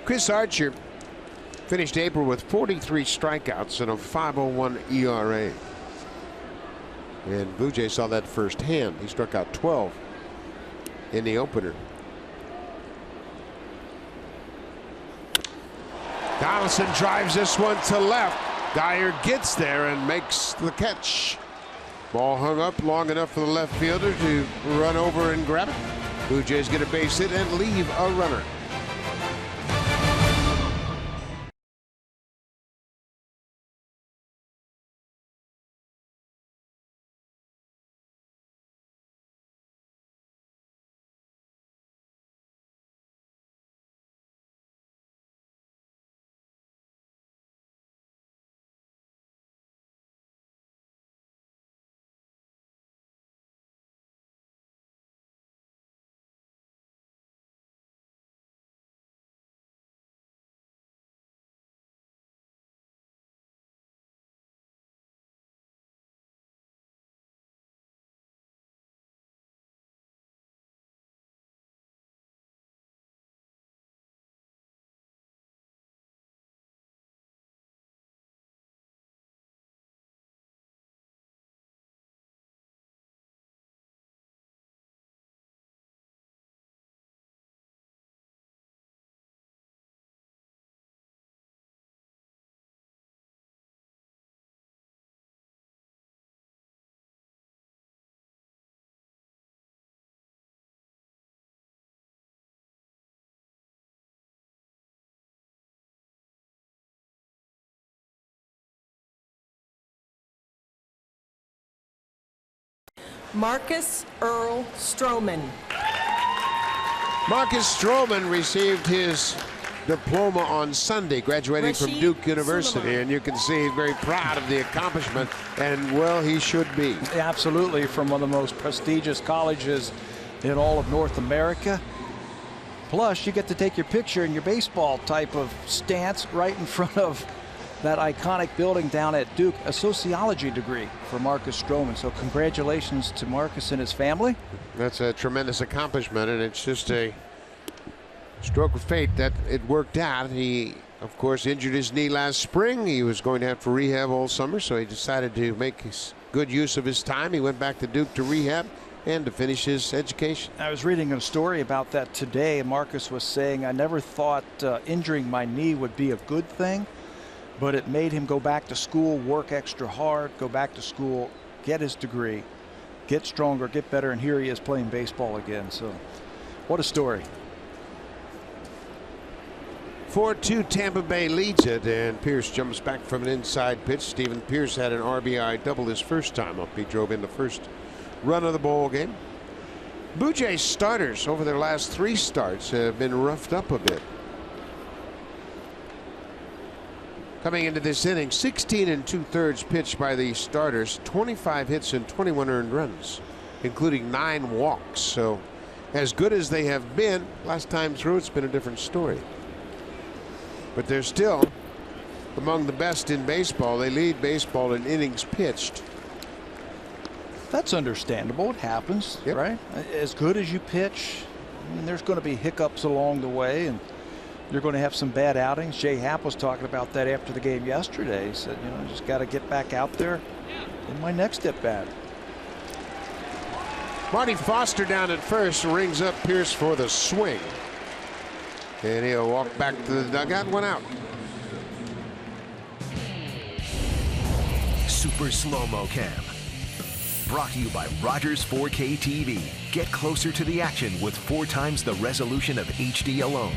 [SPEAKER 1] Chris Archer finished April with 43 strikeouts and a 5.01 ERA. And Blue Jays saw that firsthand. He struck out 12 in the opener. Donaldson drives this one to left. Dyer gets there and makes the catch. Ball hung up long enough for the left fielder to run over and grab it. Blue Jays get a base hit and leave a runner.
[SPEAKER 5] Marcus Earl Stroman.
[SPEAKER 1] Marcus Stroman received his diploma on Sunday, graduating from Duke University, and you can see he's very proud of the accomplishment, and well, he should be.
[SPEAKER 2] Absolutely, from one of the most prestigious colleges in all of North America. Plus, you get to take your picture in your baseball type of stance right in front of that iconic building down at Duke, a sociology degree for Marcus Stroman. So congratulations to Marcus and his family.
[SPEAKER 1] That's a tremendous accomplishment, and it's just a stroke of fate that it worked out. He, of course, injured his knee last spring. He was going to have to rehab all summer, so he decided to make good use of his time. He went back to Duke to rehab and to finish his education.
[SPEAKER 2] I was reading a story about that today, and Marcus was saying, I never thought injuring my knee would be a good thing, but it made him go back to school, work extra hard, go back to school, get his degree, get stronger, get better, and here he is playing baseball again. So what a story.
[SPEAKER 1] 4-2, Tampa Bay leads it, and Pierce jumps back from an inside pitch. Steven Pierce had an RBI double his first time up. He drove in the first run of the ball game. Blue Jays starters over their last 3 starts have been roughed up a bit. Coming into this inning, 16 2/3 pitched by the starters, 25 hits and 21 earned runs, including 9 walks. So as good as they have been, last time through it's been a different story. But they're still among the best in baseball. They lead baseball in innings pitched.
[SPEAKER 2] That's understandable. It happens, right? As good as you pitch, I mean, there's going to be hiccups along the way, and you're going to have some bad outings. Jay Happ was talking about that after the game yesterday. He said, you know, just got to get back out there in my next at bat.
[SPEAKER 1] Marty Foster down at first rings up Pierce for the swing. And he'll walk back to the dugout, 1 out.
[SPEAKER 4] Super Slow-Mo Cam. Brought to you by Rogers 4K TV. Get closer to the action with 4 times the resolution of HD alone.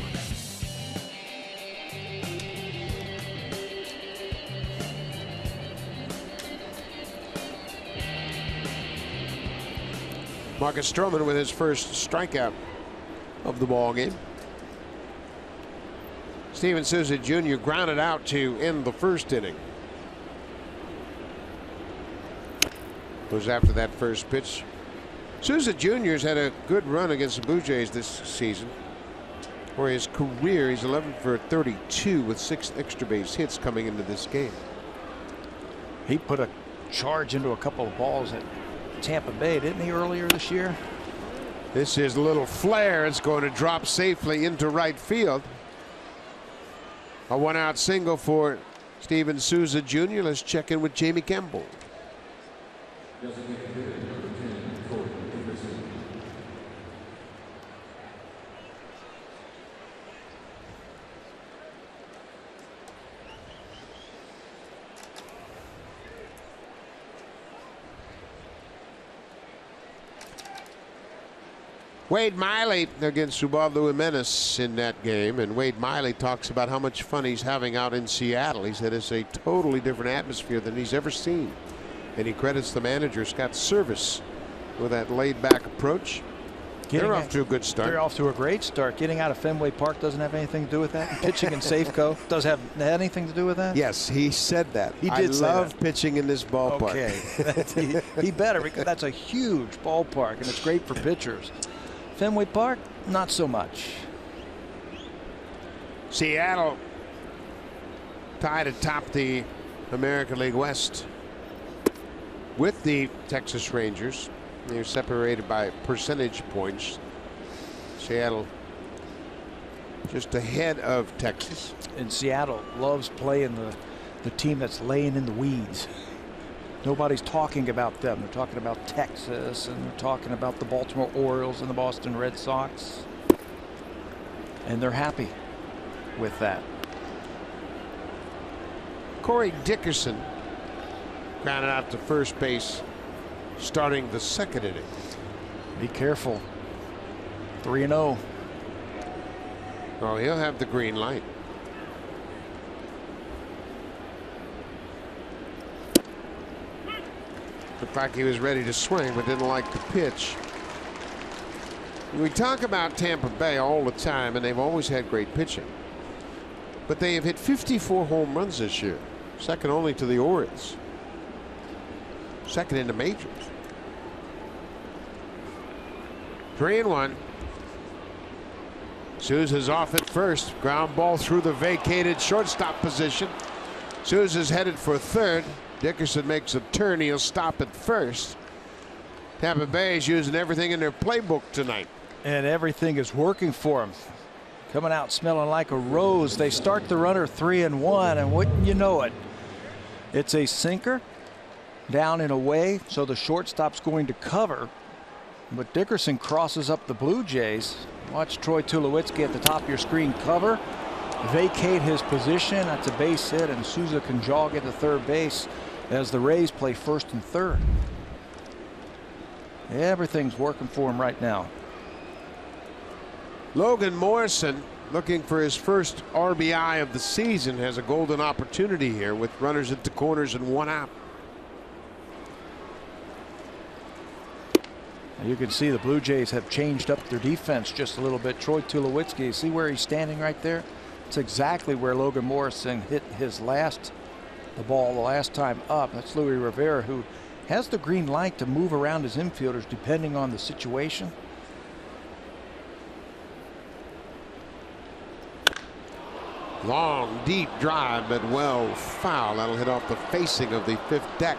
[SPEAKER 1] Marcus Stroman with his first strikeout of the ball game. Steven Souza Jr. grounded out to end the first inning. Was after that first pitch. Souza Jr.'s had a good run against the Blue Jays this season. For his career, he's 11 for 32 with 6 extra base hits coming into this game.
[SPEAKER 2] He put a charge into a couple of balls at Tampa Bay, didn't he, earlier this year?
[SPEAKER 1] This is a little flare. It's going to drop safely into right field. A 1-out single for Steven Souza Jr. Let's check in with Jamie Campbell. Wade Miley against Ubaldo Jimenez in that game, and Wade Miley talks about how much fun he's having out in Seattle. He said it's a totally different atmosphere than he's ever seen, and he credits the manager Scott Service with that laid-back approach. They're off to a good start.
[SPEAKER 2] They're off to a great start. Getting out of Fenway Park doesn't have anything to do with that. Pitching in Safeco does have anything to do with that.
[SPEAKER 1] Yes, he said that.
[SPEAKER 2] He did say
[SPEAKER 1] love
[SPEAKER 2] that.
[SPEAKER 1] Pitching in this ballpark.
[SPEAKER 2] Okay, he better, because that's a huge ballpark and it's great for pitchers. Fenway Park, not so much.
[SPEAKER 1] Seattle tied atop the American League West with the Texas Rangers. They're separated by percentage points. Seattle just ahead of Texas.
[SPEAKER 2] And Seattle loves playing the team that's laying in the weeds. Nobody's talking about them. They're talking about Texas, and they're talking about the Baltimore Orioles and the Boston Red Sox. And they're happy with that.
[SPEAKER 1] Corey Dickerson grounded out to first base starting the second inning.
[SPEAKER 2] Be careful. 3-0.
[SPEAKER 1] Oh, he'll have the green light. Looked like he was ready to swing, but didn't like the pitch. We talk about Tampa Bay all the time, and they've always had great pitching. But they have hit 54 home runs this year, second only to the Orioles. Second in the majors. 3-1. Souza's off at first. Ground ball through the vacated shortstop position. Souza's headed for third. Dickerson makes a turn. He'll stop at first. Tampa Bay is using everything in their playbook tonight.
[SPEAKER 2] And everything is working for them. Coming out smelling like a rose. They start the runner 3-1, and wouldn't you know it, it's a sinker down and away, so the shortstop's going to cover. But Dickerson crosses up the Blue Jays. Watch Troy Tulowitzki at the top of your screen cover, vacate his position. That's a base hit, and Souza can jog into third base as the Rays play first and third. Everything's working for him right now.
[SPEAKER 1] Logan Morrison, looking for his first RBI of the season, has a golden opportunity here with runners at the corners and one out.
[SPEAKER 2] You can see the Blue Jays have changed up their defense just a little bit. Troy Tulowitzki, see where he's standing right there? It's exactly where Logan Morrison hit the ball the last time up. That's Louis Rivera, who has the green light to move around his infielders depending on the situation.
[SPEAKER 1] Long, deep drive, but well foul. That'll hit off the facing of the fifth deck.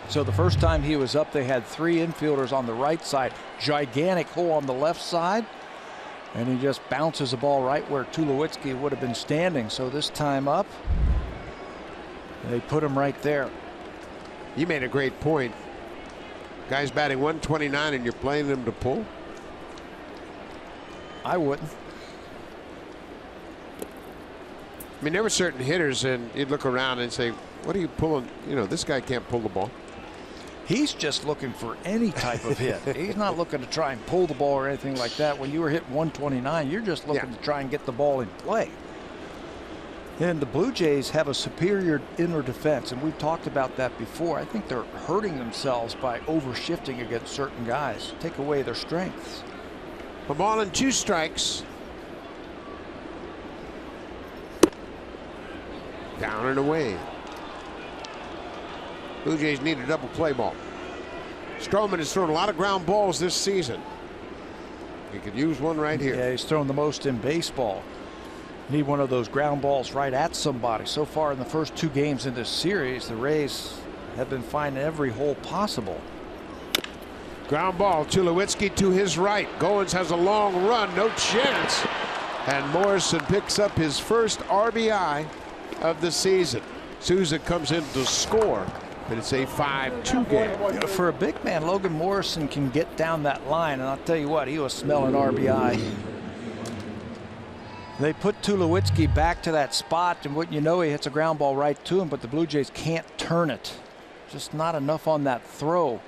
[SPEAKER 2] So the first time he was up, they had three infielders on the right side. Gigantic hole on the left side. And he just bounces the ball right where Tulowitzki would have been standing. So this time up, they put him right there.
[SPEAKER 1] You made a great point. Guy's batting 129 and you're playing him to pull?
[SPEAKER 2] I wouldn't.
[SPEAKER 1] I mean, there were certain hitters, and you'd look around and say, what are you pulling? You know, this guy can't pull the ball.
[SPEAKER 2] He's just looking for any type of hit. He's not looking to try and pull the ball or anything like that. When you were hitting 129, you're just looking to try and get the ball in play. And the Blue Jays have a superior inner defense, and we've talked about that before. I think they're hurting themselves by overshifting against certain guys. Take away their strengths.
[SPEAKER 1] A ball and 2 strikes. Down and away. Blue Jays need a double play ball. Stroman has thrown a lot of ground balls this season. He could use one right here.
[SPEAKER 2] Yeah, he's thrown the most in baseball. Need one of those ground balls right at somebody. So far in the first 2 games in this series, the Rays have been finding every hole possible.
[SPEAKER 1] Ground ball, Tulowitzki to his right. Goins has a long run, no chance. And Morrison picks up his first RBI of the season. Souza comes in to score, but it's a 5-2 game.
[SPEAKER 2] For a big man, Logan Morrison can get down that line, and I'll tell you what, he was smelling RBI. They put Tulowitzki back to that spot, and wouldn't you know, he hits a ground ball right to him, but the Blue Jays can't turn it. Just not enough on that throw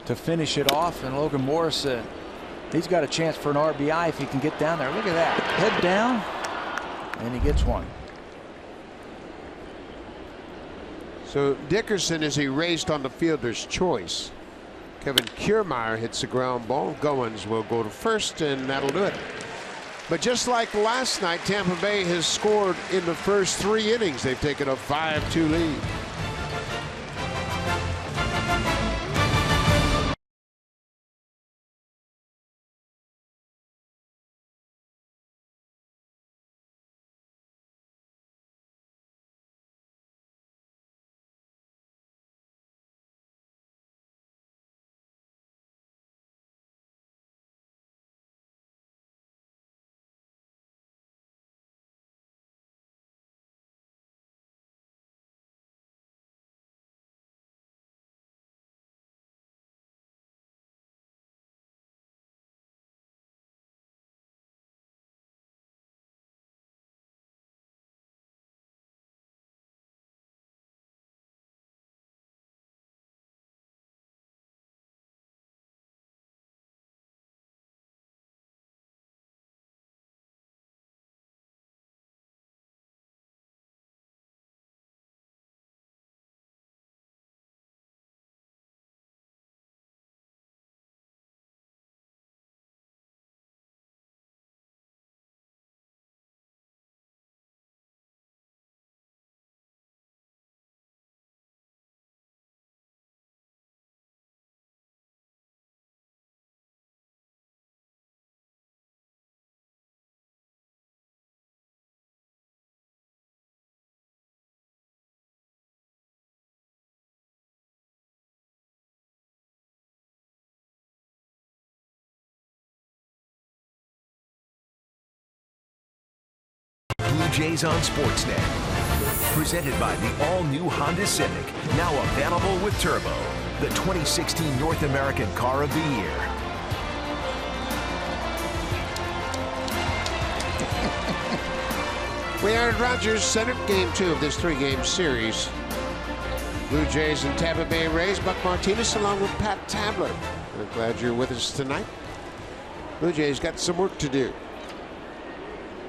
[SPEAKER 2] to finish it off. And Logan Morrison, he's got a chance for an RBI if he can get down there. Look at that, head down, and he gets one.
[SPEAKER 1] So Dickerson is erased on the fielder's choice. Kevin Kiermaier hits the ground ball. Goins will go to first, and that'll do it. But just like last night, Tampa Bay has scored in the first 3 innings. They've taken a 5-2 lead.
[SPEAKER 4] Jays on Sportsnet. Presented by the all-new Honda Civic, now available with Turbo, the 2016 North American Car of the Year.
[SPEAKER 1] We are at Rogers Center, game 2 of this 3-game series. Blue Jays and Tampa Bay Rays. Buck Martinez along with Pat Tabler. I'm glad you're with us tonight. Blue Jays got some work to do.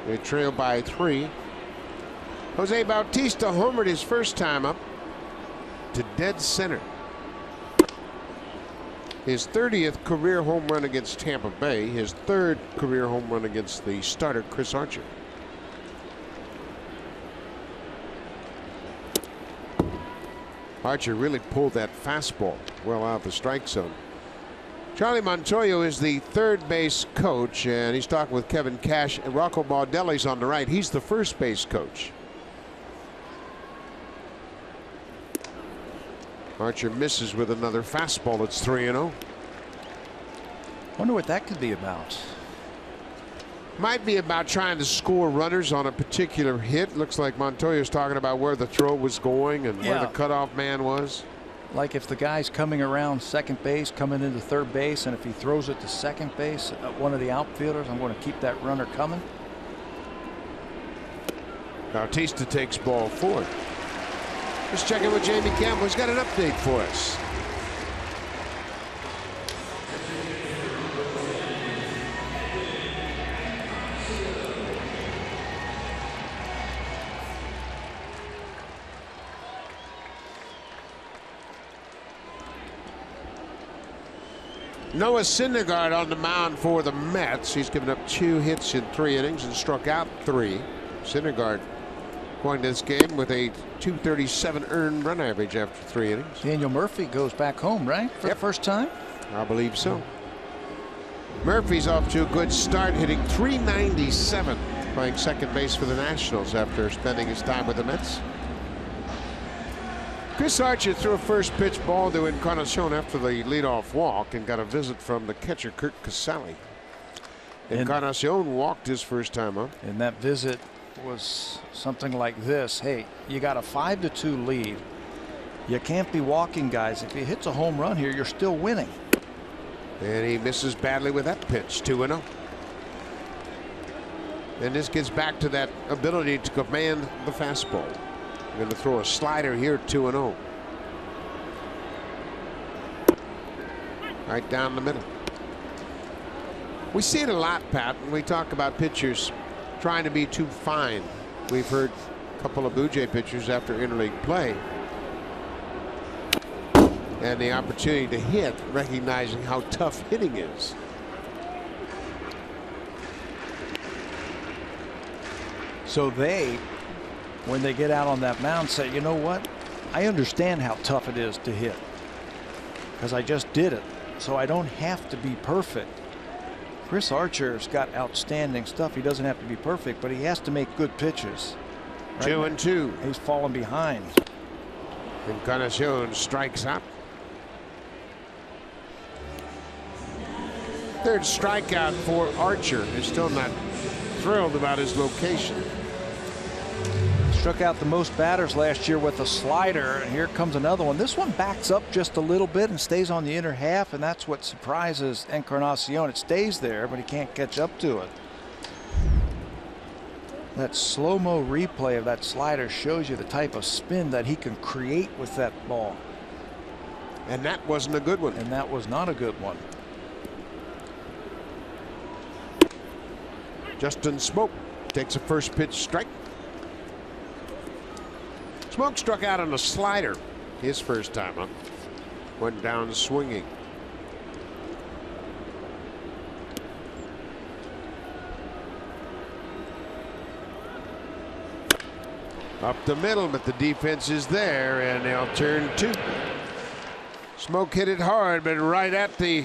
[SPEAKER 1] They trail by 3. Jose Bautista homered his first time up to dead center. His 30th career home run against Tampa Bay. His 3rd career home run against the starter, Chris Archer. Archer really pulled that fastball well out of the strike zone. Charlie Montoyo is the third base coach, and he's talking with Kevin Cash, and Rocco Baldelli's on the right. He's the first base coach. Archer misses with another fastball. It's 3-0.
[SPEAKER 2] Wonder what that could be about.
[SPEAKER 1] Might be about trying to score runners on a particular hit. Looks like Montoya's talking about where the throw was going and where the cutoff man was.
[SPEAKER 2] Like if the guy's coming around second base, coming into third base, and if he throws it to second base, one of the outfielders, I'm going to keep that runner coming.
[SPEAKER 1] Bautista takes ball 4. Let's check in with Jamie Campbell. He's got an update for us. Noah Syndergaard on the mound for the Mets. He's given up 2 hits in 3 innings and struck out 3. Syndergaard going to this game with a .237 earned run average after 3 innings.
[SPEAKER 2] Daniel Murphy goes back home, right? For the first time?
[SPEAKER 1] I believe so. Murphy's off to a good start, hitting .397, playing second base for the Nationals after spending his time with the Mets. Chris Archer threw a first pitch ball to Encarnacion after the leadoff walk and got a visit from the catcher, Kurt Casale. Encarnacion walked his first time up.
[SPEAKER 2] And that visit was something like this. Hey, you got a 5-2 lead. You can't be walking guys. If he hits a home run here, you're still winning.
[SPEAKER 1] And he misses badly with that pitch. 2-0. And this gets back to that ability to command the fastball. Going to throw a slider here, 2-0. Right down the middle. We see it a lot, Pat, when we talk about pitchers trying to be too fine. We've heard a couple of Blue Jay pitchers after interleague play. And the opportunity to hit, recognizing how tough hitting is.
[SPEAKER 2] So they, when they get out on that mound, say, you know what? I understand how tough it is to hit because I just did it. So I don't have to be perfect. Chris Archer's got outstanding stuff. He doesn't have to be perfect, but he has to make good pitches. Right
[SPEAKER 1] 2-2.
[SPEAKER 2] He's falling behind.
[SPEAKER 1] Encarnacion strikes out. Third strikeout for Archer. He's still not thrilled about his location.
[SPEAKER 2] Struck out the most batters last year with a slider, and here comes another one. This one backs up just a little bit and stays on the inner half, and that's what surprises Encarnacion. It stays there, but he can't catch up to it. That slow-mo replay of that slider shows you the type of spin that he can create with that ball.
[SPEAKER 1] And that wasn't a good one.
[SPEAKER 2] And that was not a good one.
[SPEAKER 1] Justin Smoak takes a first pitch strike. Smoak struck out on a slider his first time up. Went down swinging. Up the middle, but the defense is there, and they'll turn 2. Smoak hit it hard, but right at the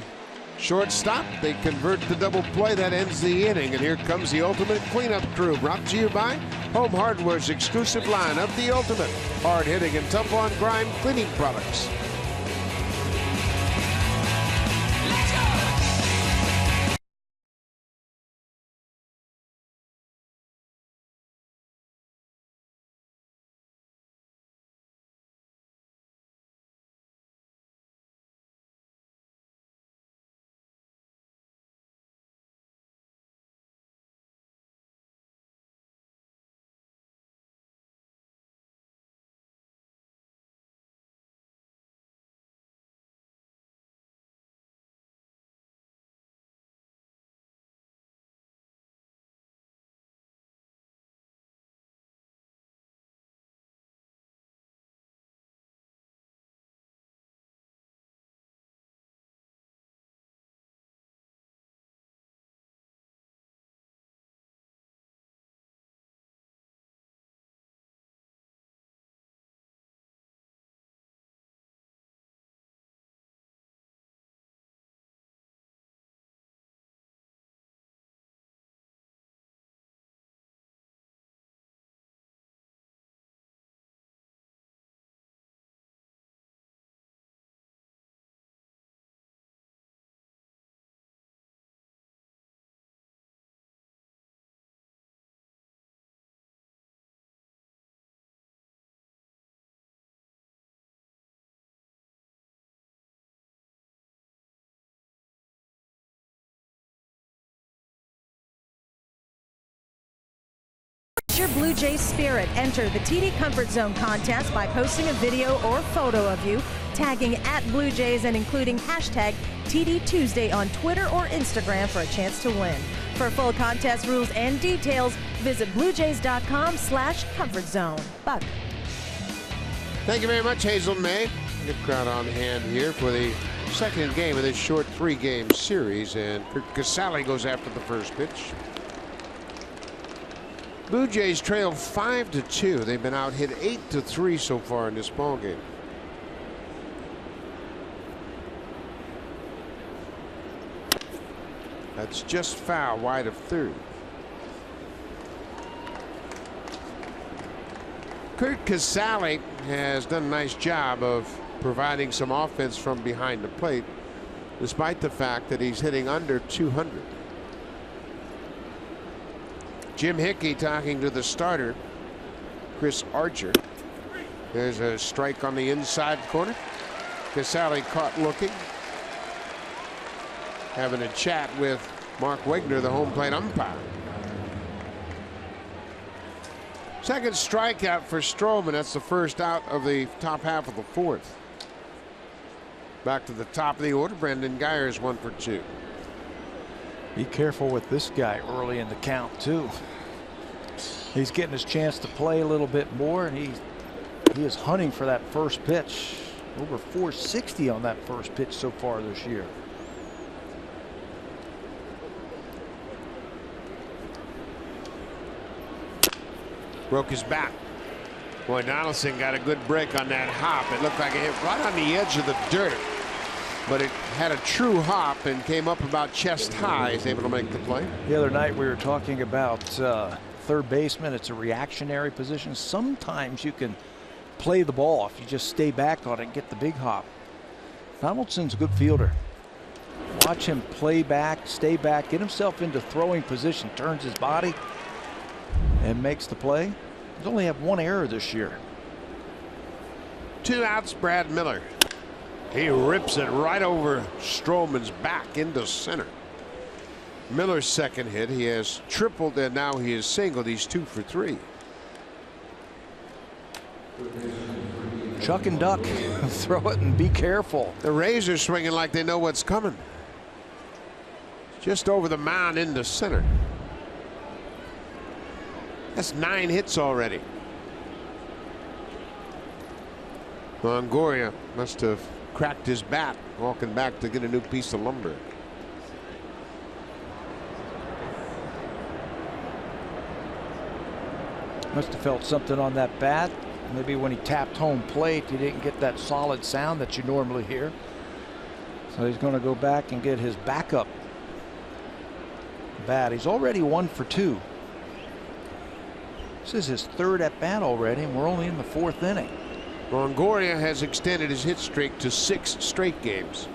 [SPEAKER 1] shortstop. They convert the double play that ends the inning, and here comes the ultimate cleanup crew. Brought to you by Home Hardware's exclusive line of the ultimate hard hitting and tough on crime cleaning products.
[SPEAKER 3] Your Blue Jays spirit. Enter the TD Comfort Zone contest by posting a video or photo of you, tagging @Blue Jays and including hashtag TD Tuesday on Twitter or Instagram for a chance to win. For full contest rules and details, visit bluejays.com/comfort zone. Buck.
[SPEAKER 1] Thank you very much, Hazel May. Good crowd on hand here for the second game of this short 3-game series, and Casale goes after the first pitch. Blue Jays trail 5-2. They've been out hit 8-3 so far in this ball game. That's just foul, wide of third. Curt Casale has done a nice job of providing some offense from behind the plate, despite the fact that he's hitting under 200. Jim Hickey talking to the starter, Chris Archer. There's a strike on the inside corner. Casale caught looking, having a chat with Mark Wegner, the home plate umpire. Second strikeout for Stroman. That's the first out of the top half of the fourth. Back to the top of the order. Brendan Guyer 1 for 2.
[SPEAKER 2] Be careful with this guy early in the count too. He's getting his chance to play a little bit more, and he is hunting for that first pitch. Over 460 on that first pitch so far this year.
[SPEAKER 1] Broke his bat. Boy, Donaldson got a good break on that hop. It looked like it hit right on the edge of the dirt, but it had a true hop and came up about chest high. He's able to make the play.
[SPEAKER 2] The other night we were talking about third baseman. It's a reactionary position. Sometimes you can play the ball if you just stay back on it and get the big hop. Donaldson's a good fielder. Watch him play back, stay back, get himself into throwing position, turns his body and makes the play. He's only had one error this year.
[SPEAKER 1] 2 outs, Brad Miller. He rips it right over Stroman's back into center. Miller's second hit. He has tripled and now he is singled. He's 2 for 3.
[SPEAKER 2] Chuck and duck. Throw it and be careful.
[SPEAKER 1] The Rays are swinging like they know what's coming. Just over the mound into center. That's 9 hits already. Longoria must have cracked his bat walking back to get a new piece of lumber.
[SPEAKER 2] Must have felt something on that bat. Maybe when he tapped home plate, he didn't get that solid sound that you normally hear. So he's going to go back and get his backup bat. He's already 1 for 2. This is his third at bat already, and we're only in the 4th inning.
[SPEAKER 1] Longoria has extended his hit streak to 6 straight games.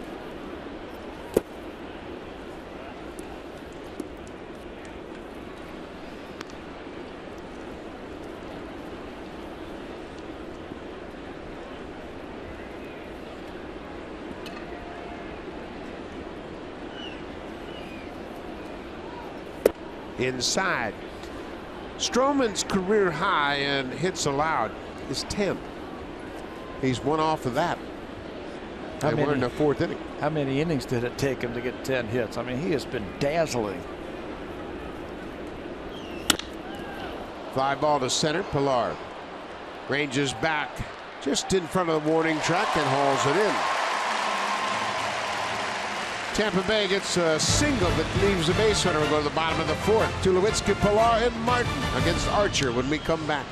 [SPEAKER 1] Inside. Stroman's career high in hits allowed is 10. He's 1 off of that. And we're in the 4th inning.
[SPEAKER 2] How many innings did it take him to get 10 hits? I mean, he has been dazzling.
[SPEAKER 1] Fly ball to center. Pilar ranges back just in front of the warning track and hauls it in. Tampa Bay gets a single that leaves the base runner. We'll go to the bottom of the 4th. Tulowitzki, Pilar, and Martin against Archer when we come back.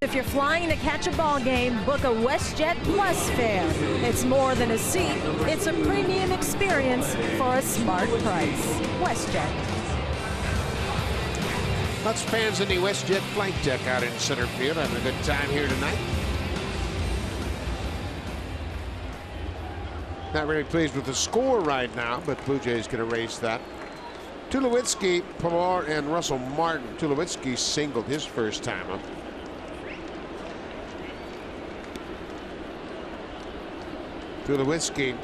[SPEAKER 3] If you're flying to catch a ball game, book a WestJet Plus fare. It's more than a seat. It's a premium experience for a smart price. WestJet.
[SPEAKER 1] Lots of fans in the WestJet flight deck out in center field having a good time here tonight. Not really pleased with the score right now, but Blue Jays going to raise that. Tulowitzki, Pilar, and Russell Martin. Tulowitzki singled his first time up. Tulowitzki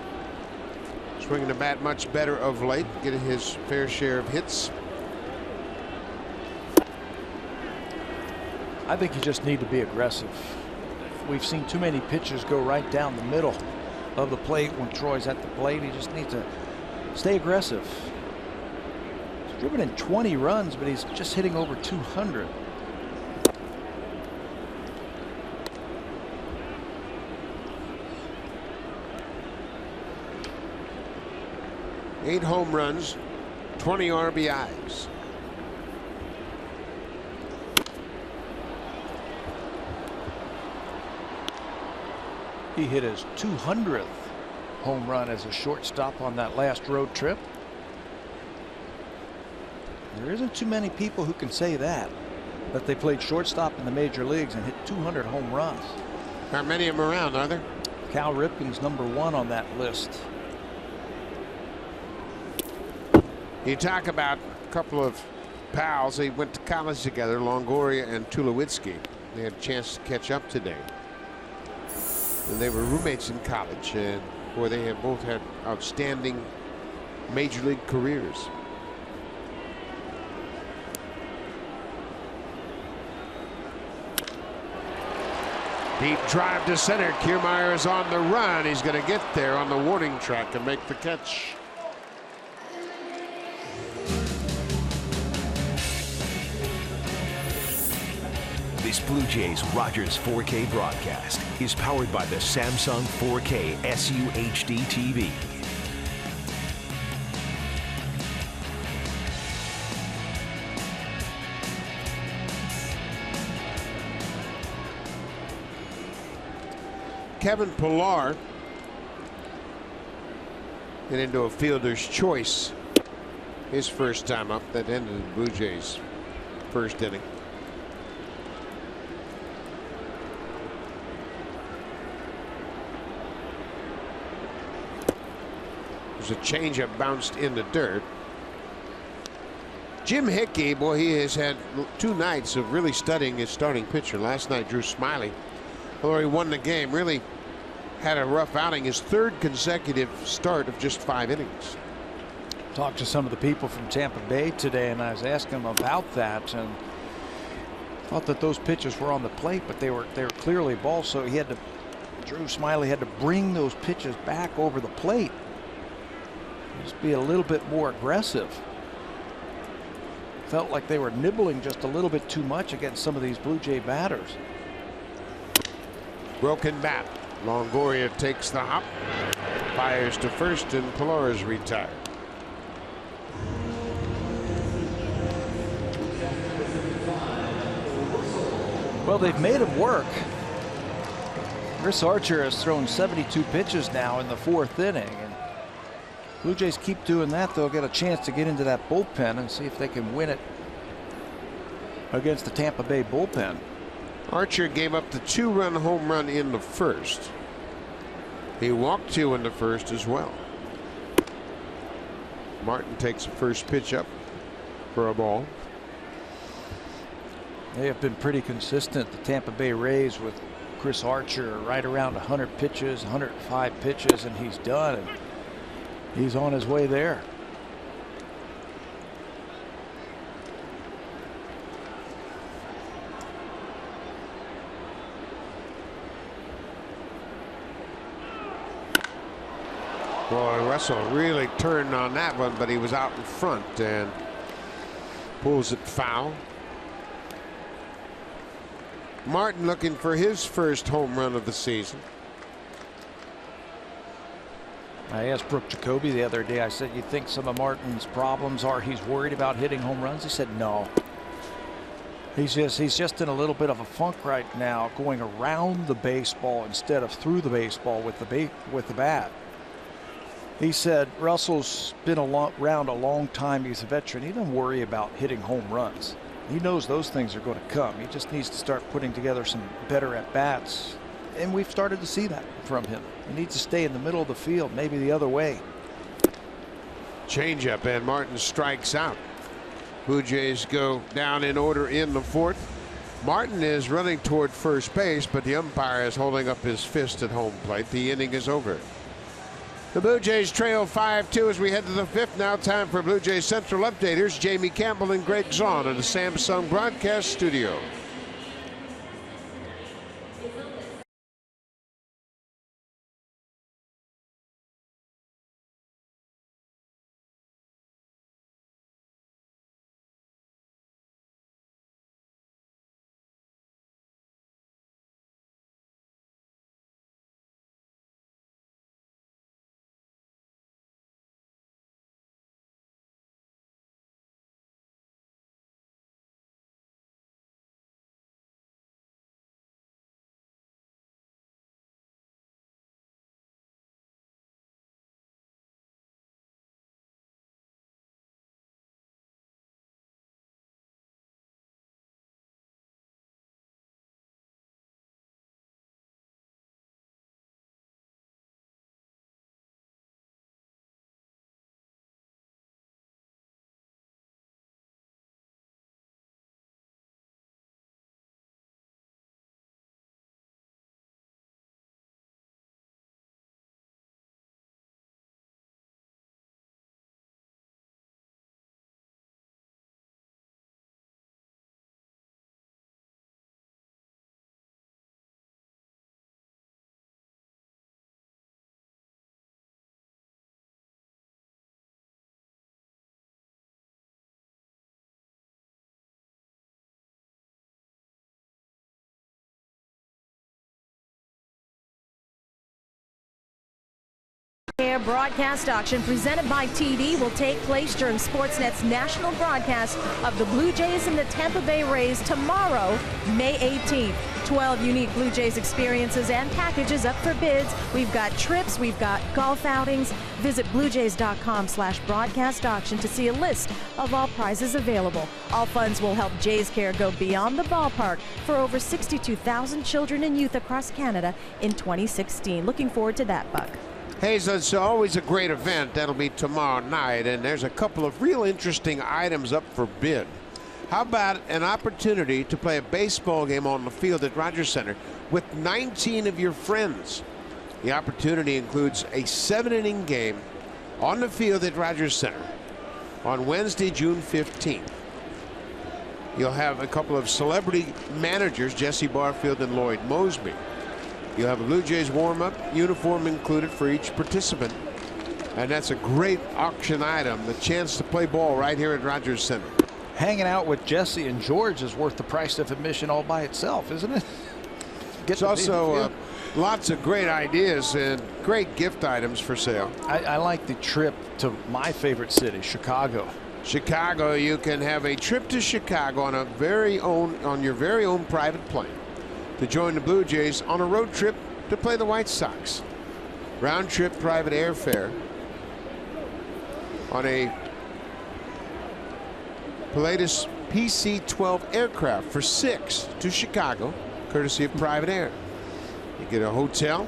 [SPEAKER 1] swinging the bat much better of late, getting his fair share of hits.
[SPEAKER 2] I think you just need to be aggressive. We've seen too many pitches go right down the middle of the plate when Troy's at the plate. He just needs to stay aggressive. He's driven in 20 runs, but he's just hitting over 200.
[SPEAKER 1] Eight home runs, 20 RBIs.
[SPEAKER 2] He hit his 200th home run as a shortstop on that last road trip. There isn't too many people who can say that they played shortstop in the major leagues and hit 200 home runs.
[SPEAKER 1] Not many of them around, are there?
[SPEAKER 2] Cal Ripken's #1 on that list.
[SPEAKER 1] You talk about a couple of pals. They went to college together, Longoria and Tulowitzki. They had a chance to catch up today. And they were roommates in college, and boy, they have both had outstanding major league careers. Deep drive to center. Kiermaier is on the run. He's going to get there on the warning track and make the catch.
[SPEAKER 4] This Blue Jays Rogers 4K broadcast is powered by the Samsung 4K SUHD TV.
[SPEAKER 1] Kevin Pillar get into a fielder's choice his first time up. That ended the Blue Jays' first inning. A changeup bounced in the dirt. Jim Hickey, boy, he has had 2 nights of really studying his starting pitcher. Last night, Drew Smiley, although he won the game, really had a rough outing. His 3rd consecutive start of just 5 innings.
[SPEAKER 2] Talked to some of the people from Tampa Bay today, and I was asking them about that, and thought that those pitches were on the plate, but they were clearly balls. So Drew Smiley had to bring those pitches back over the plate. Just be a little bit more aggressive. Felt like they were nibbling just a little bit too much against some of these Blue Jay batters.
[SPEAKER 1] Broken bat. Longoria takes the hop, fires to first, and Pilar is retired.
[SPEAKER 2] Well, they've made him work. Chris Archer has thrown 72 pitches now in the 4th inning. Blue Jays keep doing that, they'll get a chance to get into that bullpen and see if they can win it against the Tampa Bay bullpen.
[SPEAKER 1] Archer gave up the 2-run home run in the first. He walked 2 in the first as well. Martin takes the first pitch up for a ball.
[SPEAKER 2] They have been pretty consistent, the Tampa Bay Rays, with Chris Archer right around 100 pitches, 105 pitches, and he's done. And he's on his way there.
[SPEAKER 1] Boy, Russell really turned on that one, but he was out in front and pulls it foul. Martin looking for his first home run of the season.
[SPEAKER 2] I asked Brooke Jacoby the other day, I said, you think some of Martin's problems are he's worried about hitting home runs? He said no. He's just in a little bit of a funk right now, going around the baseball instead of through the baseball with the bat. He said Russell's been around a long time. He's a veteran. He doesn't worry about hitting home runs. He knows those things are going to come. He just needs to start putting together some better at-bats. And we've started to see that from him. He needs to stay in the middle of the field, maybe the other way.
[SPEAKER 1] Changeup, and Martin strikes out. Blue Jays go down in order in the fourth. Martin is running toward first base, but the umpire is holding up his fist at home plate. The inning is over. The Blue Jays trail 5-2 as we head to the fifth. Now time for Blue Jays Central Update. Here's Jamie Campbell and Greg Zahn in the Samsung broadcast studio.
[SPEAKER 3] Air broadcast auction presented by TD will take place during Sportsnet's national broadcast of the Blue Jays and the Tampa Bay Rays tomorrow, May 18th. 12 unique Blue Jays experiences and packages up for bids. We've got trips, we've got golf outings. Visit bluejays.com/broadcast auction to see a list of all prizes available. All funds will help Jays Care go beyond the ballpark for over 62,000 children and youth across Canada in 2016. Looking forward to that, Buck.
[SPEAKER 1] Hey, so it's always a great event. That'll be tomorrow night, and there's a couple of real interesting items up for bid. How about an opportunity to play a baseball game on the field at Rogers Center with 19 of your friends? The opportunity includes a 7-inning game on the field at Rogers Center on Wednesday, June 15th. You'll have a couple of celebrity managers, Jesse Barfield and Lloyd Mosby. You'll have a Blue Jays warm-up, uniform included for each participant. And that's a great auction item, the chance to play ball right here at Rogers Center.
[SPEAKER 2] Hanging out with Jesse and George is worth the price of admission all by itself, isn't it?
[SPEAKER 1] It's also lots of great ideas and great gift items for sale.
[SPEAKER 2] I like the trip to my favorite city, Chicago.
[SPEAKER 1] Chicago, you can have a trip to Chicago on your very own private plane to join the Blue Jays on a road trip to play the White Sox. Round trip private airfare on a Pilatus PC-12 aircraft for 6 to Chicago, courtesy of Private Air. You get a hotel,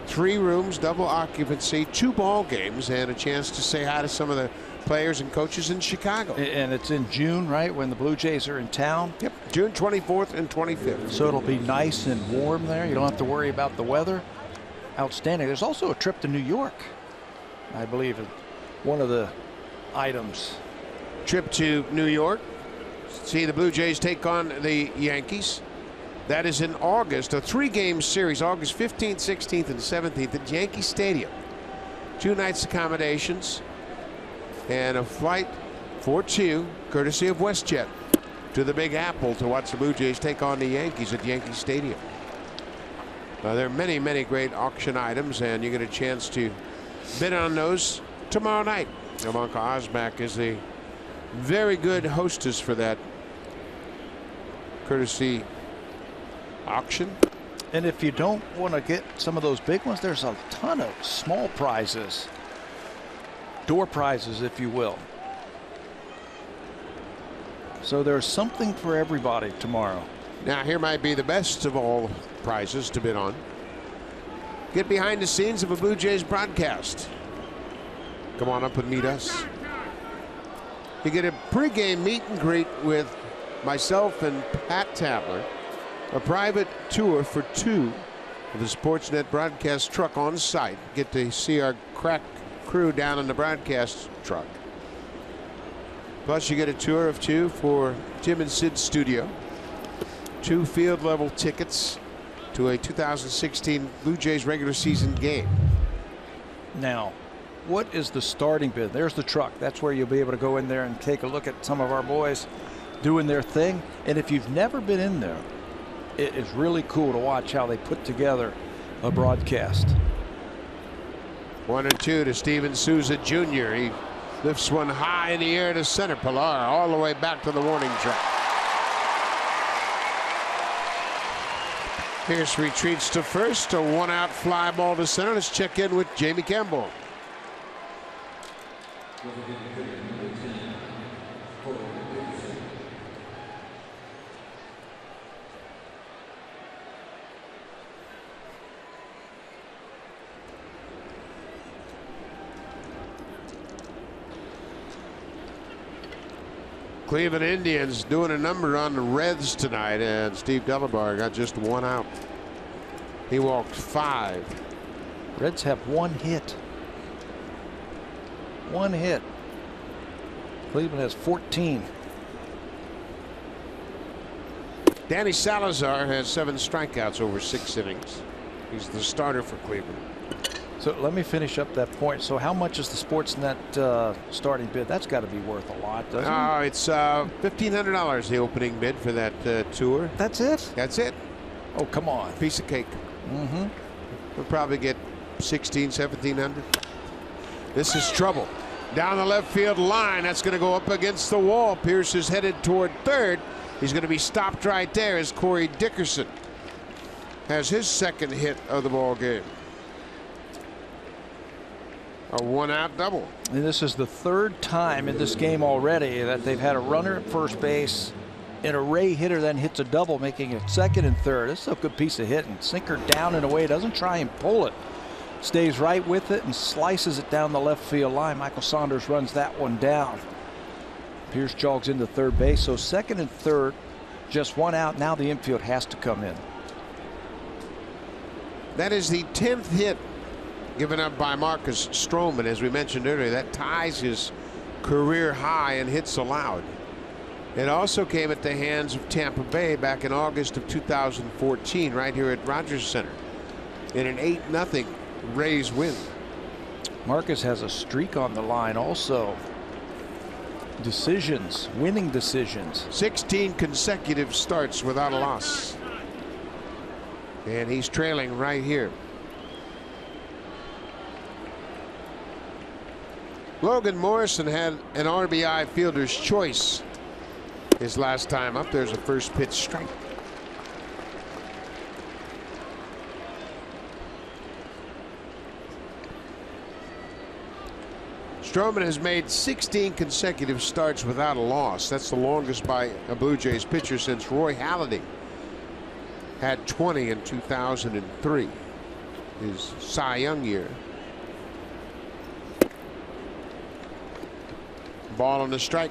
[SPEAKER 1] 3 rooms, double occupancy, 2 ball games, and a chance to say hi to some of the players and coaches in Chicago.
[SPEAKER 2] And it's in June, right, when the Blue Jays are in town?
[SPEAKER 1] Yep, June 24th and 25th.
[SPEAKER 2] So it'll be nice and warm there. You don't have to worry about the weather. Outstanding. There's also a trip to New York, I believe, one of the items.
[SPEAKER 1] Trip to New York. See the Blue Jays take on the Yankees. That is in August, a 3-game series, August 15th, 16th, and 17th at Yankee Stadium. 2 nights accommodations and a flight for 2, courtesy of WestJet, to the Big Apple to watch the Blue Jays take on the Yankees at Yankee Stadium. There are many, many great auction items, and you get a chance to bid on those tomorrow night. Ivanka Osback is the very good hostess for that courtesy auction.
[SPEAKER 2] And if you don't want to get some of those big ones, there's a ton of small prizes, door prizes, if you will. So there's something for everybody tomorrow.
[SPEAKER 1] Now here might be the best of all prizes to bid on. Get behind the scenes of a Blue Jays broadcast. Come on up and meet us. You get a pregame meet and greet with myself and Pat Tabler. A private tour for 2 of the Sportsnet broadcast truck on site. Get to see our crack crew down in the broadcast truck. Plus you get a tour of 2 for Jim and Sid's studio. 2 field level tickets to a 2016 Blue Jays regular season game.
[SPEAKER 2] Now, what is the starting bid? There's the truck. That's where you'll be able to go in there and take a look at some of our boys doing their thing. And if you've never been in there, it is really cool to watch how they put together a broadcast.
[SPEAKER 1] 1-2 to Steven Souza Jr. He lifts one high in the air to center. Pilar all the way back to the warning track. Pierce retreats to first. A 1-out fly ball to center. Let's check in with Jamie Campbell. Cleveland Indians doing a number on the Reds tonight, and Steve Delabar got just 1 out. He walked 5.
[SPEAKER 2] Reds have 1 hit. 1 hit. Cleveland has 14.
[SPEAKER 1] Danny Salazar has 7 strikeouts over 6 innings. He's the starter for Cleveland.
[SPEAKER 2] So let me finish up that point. So how much is the Sportsnet starting bid? That's got to be worth a lot, doesn't it?
[SPEAKER 1] It's $1,500 the opening bid for that tour.
[SPEAKER 2] That's it?
[SPEAKER 1] That's it.
[SPEAKER 2] Oh, come on.
[SPEAKER 1] Piece of cake. We'll probably get $1,600, $1,700. This is trouble. Down the left field line. That's going to go up against the wall. Pierce is headed toward third. He's going to be stopped right there as Corey Dickerson has his 2nd hit of the ball game. A 1-out double.
[SPEAKER 2] And this is the 3rd time in this game already that they've had a runner at first base and a Ray hitter then hits a double, making it 2nd and 3rd. This is a good piece of hitting. Sinker down and away, doesn't try and pull it. Stays right with it and slices it down the left field line. Michael Saunders runs that one down. Pierce jogs into third base. So 2nd and 3rd, just 1 out. Now the infield has to come in.
[SPEAKER 1] That is the 10th hit given up by Marcus Stroman. As we mentioned earlier, that ties his career high in hits allowed. It also came at the hands of Tampa Bay back in August of 2014 right here at Rogers Center in an 8-0 Rays win.
[SPEAKER 2] Marcus has a streak on the line also. Decisions, winning decisions.
[SPEAKER 1] 16 consecutive starts without a loss. And he's trailing right here. Logan Morrison had an RBI fielder's choice his last time up. There's a first pitch strike. Stroman has made 16 consecutive starts without a loss. That's the longest by a Blue Jays pitcher since Roy Halladay had 20 in 2003, his Cy Young year. Ball on the strike.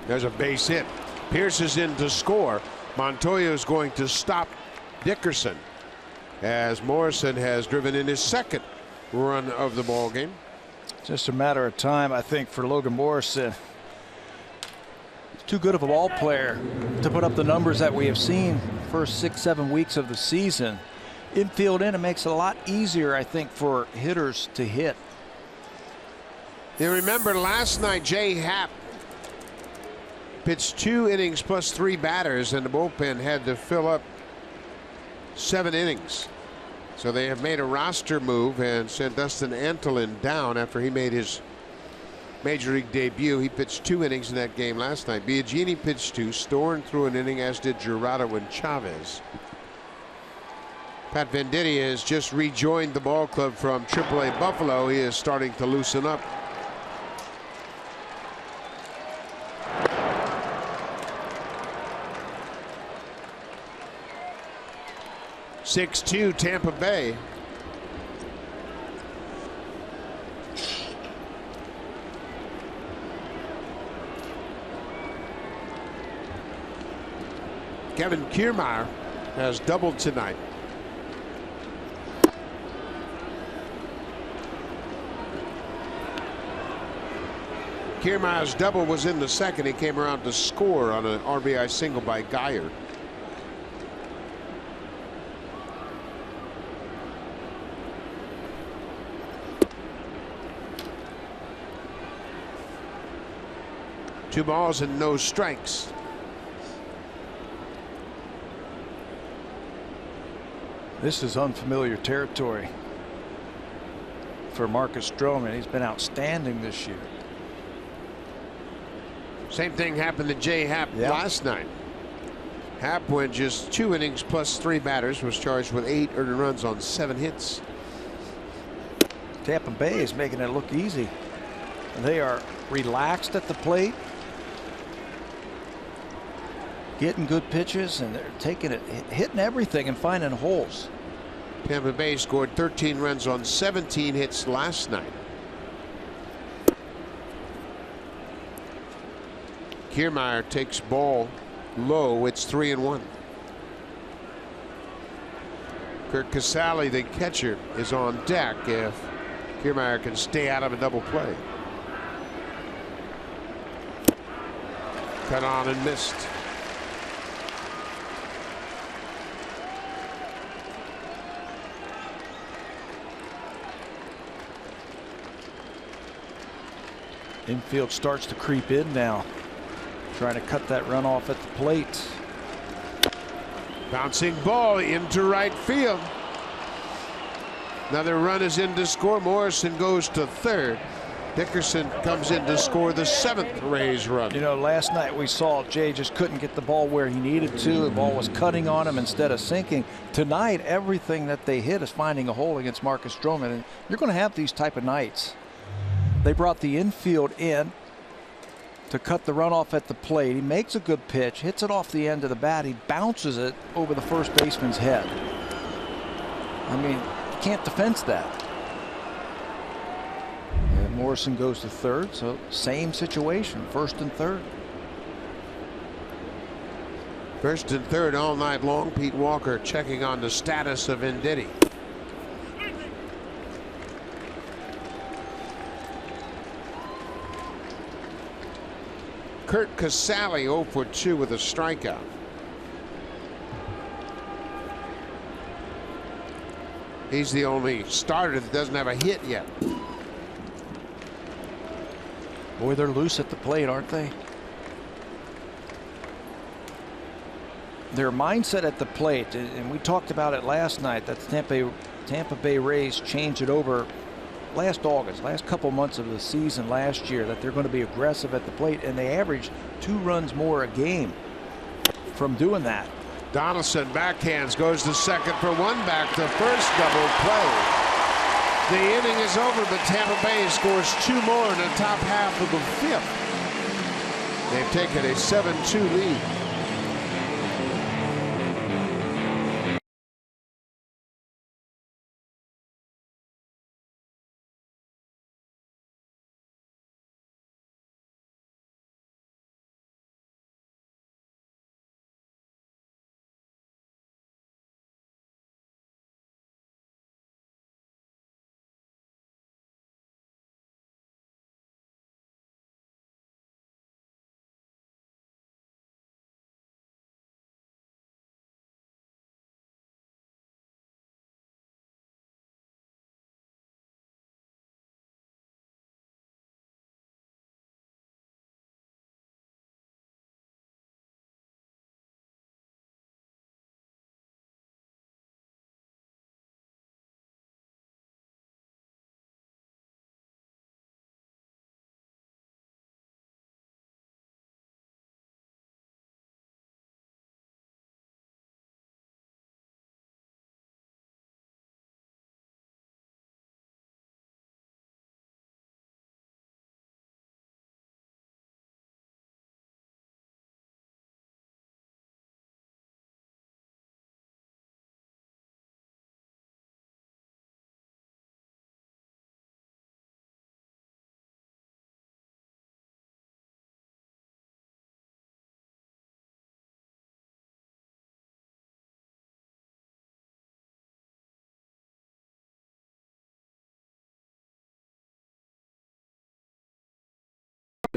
[SPEAKER 1] There's a base hit. Pierce is in to score. Montoya is going to stop Dickerson as Morrison has driven in his 2nd run of the ball game.
[SPEAKER 2] Just a matter of time, I think, for Logan Morrison. He's too good of a ball player to put up the numbers that we have seen first 6-7 weeks of the season. Infield in, it makes it a lot easier, I think, for hitters to hit.
[SPEAKER 1] You remember last night, Jay Happ pitched 2 innings plus 3 batters, and the bullpen had to fill up 7 innings. So they have made a roster move and sent Dustin Antolin down after he made his major league debut. He pitched 2 innings in that game last night. Biagini pitched 2. Storen threw an inning, as did Jurado and Chavez. Pat Venditti has just rejoined the ball club from AAA Buffalo. He is starting to loosen up. (6-2) Tampa Bay. Kevin Kiermaier has doubled tonight. Kiermaier's double was in the second. He came around to score on an RBI single by Geyer. Two balls and no strikes.
[SPEAKER 2] This is unfamiliar territory for Marcus Stroman. He's been outstanding this year.
[SPEAKER 1] Same thing happened to Jay Happ last night. Happ went just 2 innings plus 3 batters, was charged with 8 earned runs on 7 hits.
[SPEAKER 2] Tampa Bay is making it look easy. They are relaxed at the plate, getting good pitches, and they're taking it, hitting everything and finding holes.
[SPEAKER 1] Tampa Bay scored 13 runs on 17 hits last night. Kiermaier takes ball low. It's 3-1. Kurt Casale, the catcher, is on deck if Kiermaier can stay out of a double play. Cut on and missed.
[SPEAKER 2] Infield starts to creep in now, trying to cut that run off at the plate.
[SPEAKER 1] Bouncing ball into right field. Another run is in to score. Morrison goes to third. Dickerson comes in to score the 7th Rays run.
[SPEAKER 2] You know, last night we saw Jay just couldn't get the ball where he needed to. The ball was cutting on him instead of sinking. Tonight, everything that they hit is finding a hole against Marcus Stroman, and you're going to have these type of nights. They brought the infield in to cut the runoff at the plate. He makes a good pitch, hits it off the end of the bat. He bounces it over the first baseman's head. I mean, you can't defend that. And Morrison goes to third, so same situation, first and third.
[SPEAKER 1] First and third all night long. Pete Walker checking on the status of Venditti. Kurt Casale 0 for 2 with a strikeout. He's the only starter that doesn't have a hit yet.
[SPEAKER 2] Boy, they're loose at the plate, aren't they? Their mindset at the plate, and we talked about it last night, that the Tampa Bay Rays changed it over last August, last couple months of the season last year, that they're going to be aggressive at the plate, and they averaged 2 runs more a game from doing that.
[SPEAKER 1] Donaldson backhands, goes to second for 1, back to first, double play. The inning is over, but Tampa Bay scores 2 more in the top half of the 5th. They've taken a 7-2 lead.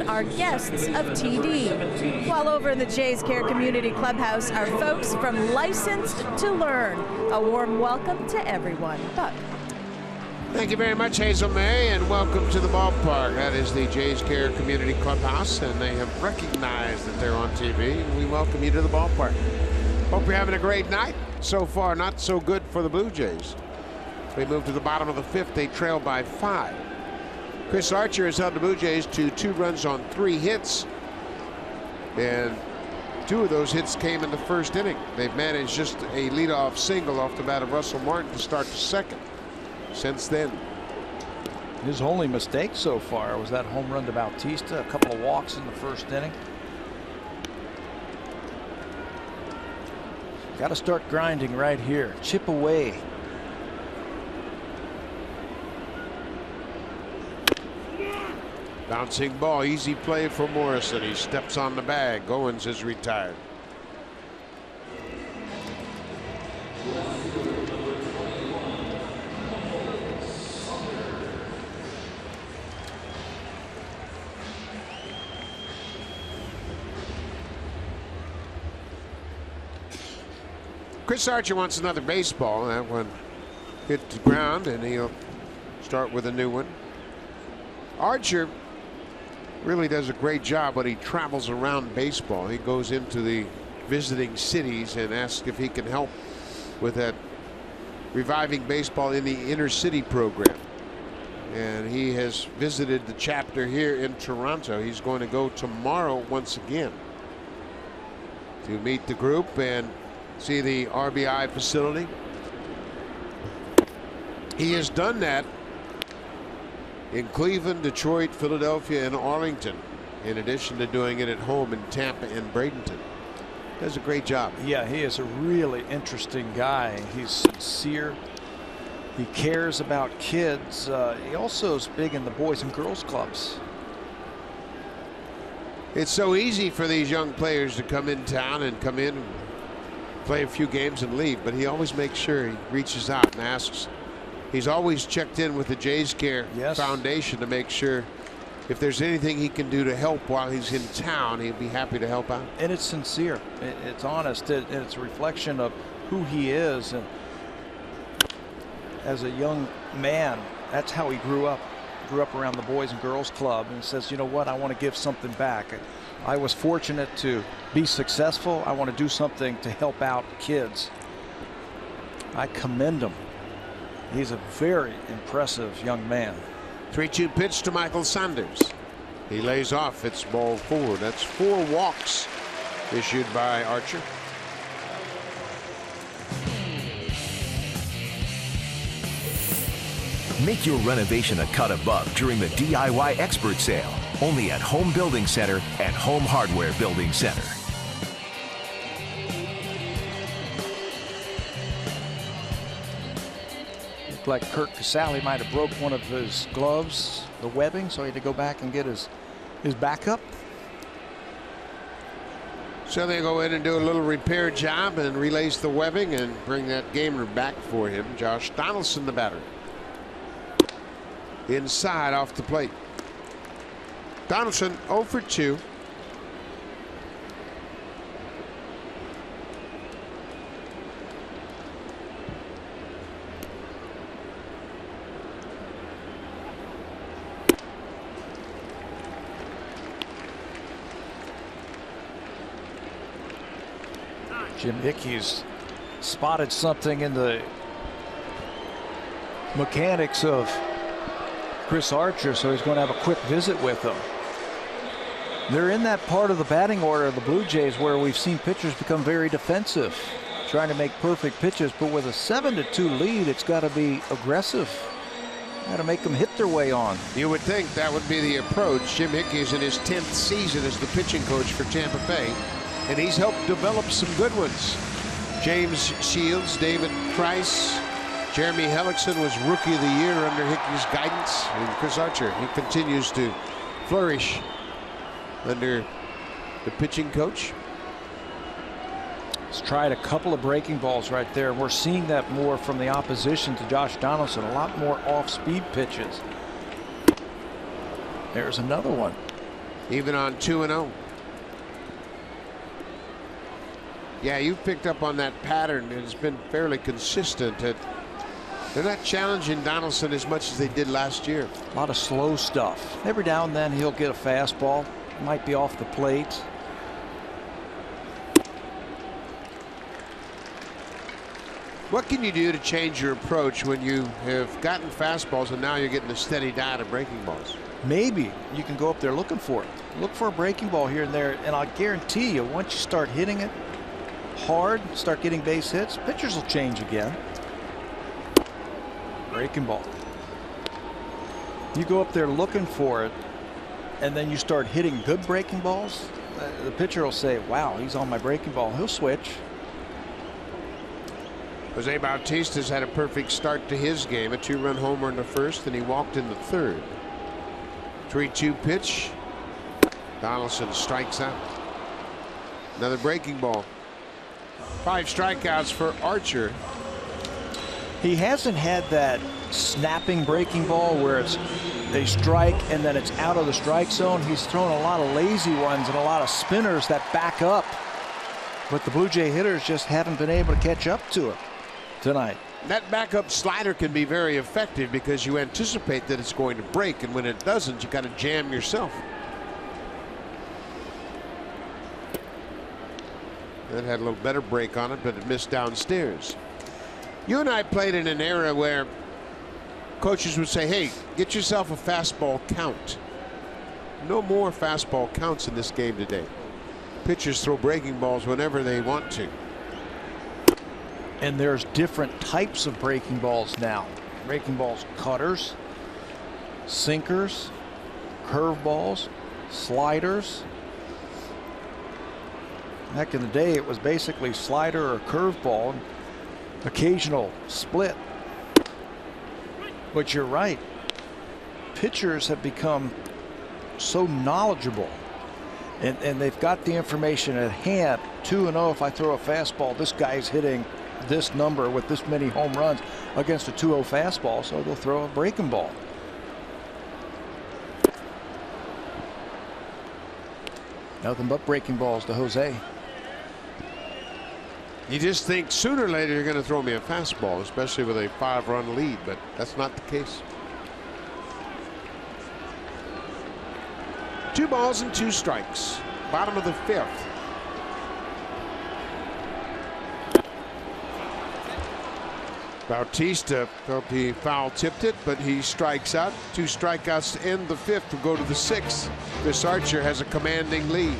[SPEAKER 3] Our guests of TD. While over in the Jays Care Community Clubhouse are folks from Licensed to Learn. A warm welcome to everyone. Buck.
[SPEAKER 1] Thank you very much, Hazel May, and welcome to the ballpark. That is the Jays Care Community Clubhouse, and they have recognized that they're on TV. We welcome you to the ballpark. Hope you're having a great night. So far, not so good for the Blue Jays. They move to the bottom of the fifth. They trail by 5. Chris Archer has held the Blue Jays to 2 runs on 3 hits, and 2 of those hits came in the first inning. They've managed just a leadoff single off the bat of Russell Martin to start the second. Since then,
[SPEAKER 2] his only mistake so far was that home run to Bautista, a couple of walks in the first inning. Got to start grinding right here. Chip away.
[SPEAKER 1] Bouncing ball, easy play for Morrison. He steps on the bag. Goins is retired. Chris Archer wants another baseball. That one hit the ground, and he'll start with a new one. Archer really does a great job when he travels around baseball. He goes into the visiting cities and asks if he can help with that reviving baseball in the inner city program. And he has visited the chapter here in Toronto. He's going to go tomorrow once again to meet the group and see the RBI facility. He has done that in Cleveland, Detroit, Philadelphia, and Arlington, in addition to doing it at home in Tampa and Bradenton. Does a great job.
[SPEAKER 2] Yeah, he is a really interesting guy. He's sincere. He cares about kids. He also is big in the boys and girls clubs.
[SPEAKER 1] It's so easy for these young players to come in town and come in and play a few games and leave, but he always makes sure he reaches out and asks. He's always checked in with the Jays Care Foundation to make sure if there's anything he can do to help while he's in town, he'd be happy to help out.
[SPEAKER 2] And it's sincere. It's honest. And it's a reflection of who he is. And as a young man, that's how he grew up. Grew up around the Boys and Girls Club, and says, you know what, I want to give something back. I was fortunate to be successful. I want to do something to help out kids. I commend him. He's a very impressive young man.
[SPEAKER 1] 3-2 pitch to Michael Sanders. He lays off. It's ball 4. That's 4 walks issued by Archer.
[SPEAKER 4] Make your renovation a cut above during the DIY expert sale. Only at Home Building Center and Home Hardware Building Center.
[SPEAKER 2] Like Kurt Casale might have broke one of his gloves, the webbing, so he had to go back and get his backup.
[SPEAKER 1] So they go in and do a little repair job and relace the webbing and bring that gamer back for him. Josh Donaldson, the batter. Inside off the plate. Donaldson 0 for 2.
[SPEAKER 2] Jim Hickey's spotted something in the mechanics of Chris Archer, so he's going to have a quick visit with him. They're in that part of the batting order of the Blue Jays where we've seen pitchers become very defensive, trying to make perfect pitches, but with a 7-2 lead, it's got to be aggressive. Got to make them hit their way on.
[SPEAKER 1] You would think that would be the approach. Jim Hickey is in his 10th season as the pitching coach for Tampa Bay, and he's helped develop some good ones. James Shields, David Price, Jeremy Hellickson was Rookie of the Year under Hickey's guidance. And Chris Archer, he continues to flourish under the pitching coach.
[SPEAKER 2] He's tried a couple of breaking balls right there. We're seeing that more from the opposition to Josh Donaldson. A lot more off-speed pitches. There's another one.
[SPEAKER 1] even on 2-0. Yeah, you've picked up on that pattern. It's been fairly consistent. They're not challenging Donaldson as much as they did last year.
[SPEAKER 2] A lot of slow stuff. Every now and then he'll get a fastball. Might be off the plate.
[SPEAKER 1] What can you do to change your approach when you have gotten fastballs and now you're getting a steady diet of breaking balls?
[SPEAKER 2] Maybe you can go up there looking for it. Look for a breaking ball here and there, and I'll guarantee you, once you start hitting it hard, start getting base hits, pitchers will change again. Breaking ball. You go up there looking for it, and then you start hitting good breaking balls, the pitcher will say, wow, he's on my breaking ball. He'll switch.
[SPEAKER 1] Jose Bautista's had a perfect start to his game. A 2-run homer in the first, and he walked in the third. 3-2 pitch. Donaldson strikes out. Another breaking ball. 5 strikeouts for Archer.
[SPEAKER 2] He hasn't had that snapping breaking ball where they strike and then it's out of the strike zone. He's thrown a lot of lazy ones and a lot of spinners that back up. But the Blue Jay hitters just haven't been able to catch up to him tonight.
[SPEAKER 1] That backup slider can be very effective because you anticipate that it's going to break, and when it doesn't, you got to jam yourself. That had a little better break on it, but it missed downstairs. You and I played in an era where coaches would say, hey, get yourself a fastball count. No more fastball counts in this game today. Pitchers throw breaking balls whenever they want to.
[SPEAKER 2] And there's different types of breaking balls now. Breaking balls, cutters, sinkers, curveballs, sliders. Back in the day, it was basically slider or curveball, and occasional split. But you're right. Pitchers have become so knowledgeable, and they've got the information at hand. 2-0, if I throw a fastball, this guy's hitting this number with this many home runs against a 2-0 fastball, so they'll throw a breaking ball. Nothing but breaking balls to Jose.
[SPEAKER 1] You just think sooner or later you're going to throw me a fastball, especially with a 5-run lead, but that's not the case. 2 balls and 2 strikes. Bottom of the 5th. Bautista felt he foul tipped it, but he strikes out. 2 strikeouts to end the 5th to go to the 6th. Chris Archer has a commanding lead.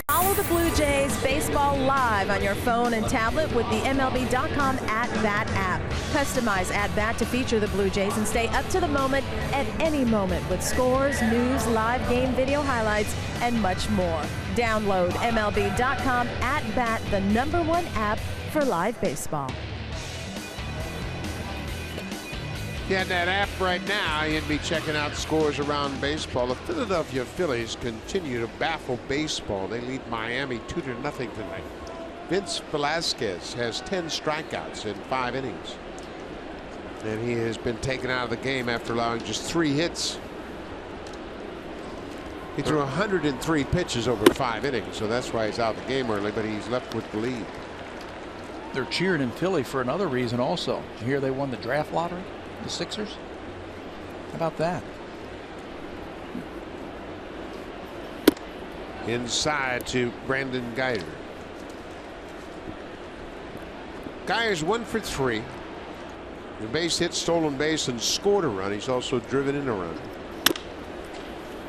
[SPEAKER 3] Follow the Blue Jays baseball live on your phone and tablet with the MLB.com At-Bat app. Customize At-Bat to feature the Blue Jays and stay up to the moment at any moment with scores, news, live game video highlights, and much more. Download MLB.com At-Bat, the #1 app for live baseball.
[SPEAKER 1] You had that app right now, you'd be checking out scores around baseball. The Philadelphia Phillies continue to baffle baseball. They lead Miami 2-0 tonight. Vince Velasquez has 10 strikeouts in 5 innings. And he has been taken out of the game after allowing just 3 hits. He threw 103 pitches over 5 innings, so that's why he's out of the game early, but he's left with the lead.
[SPEAKER 2] They're cheering in Philly for another reason also. Did you hear they won the draft lottery? The Sixers? How about that?
[SPEAKER 1] Inside to Brandon Guyer. Guyer's 1 for 3. The base hit, stolen base, and scored a run. He's also driven in a run.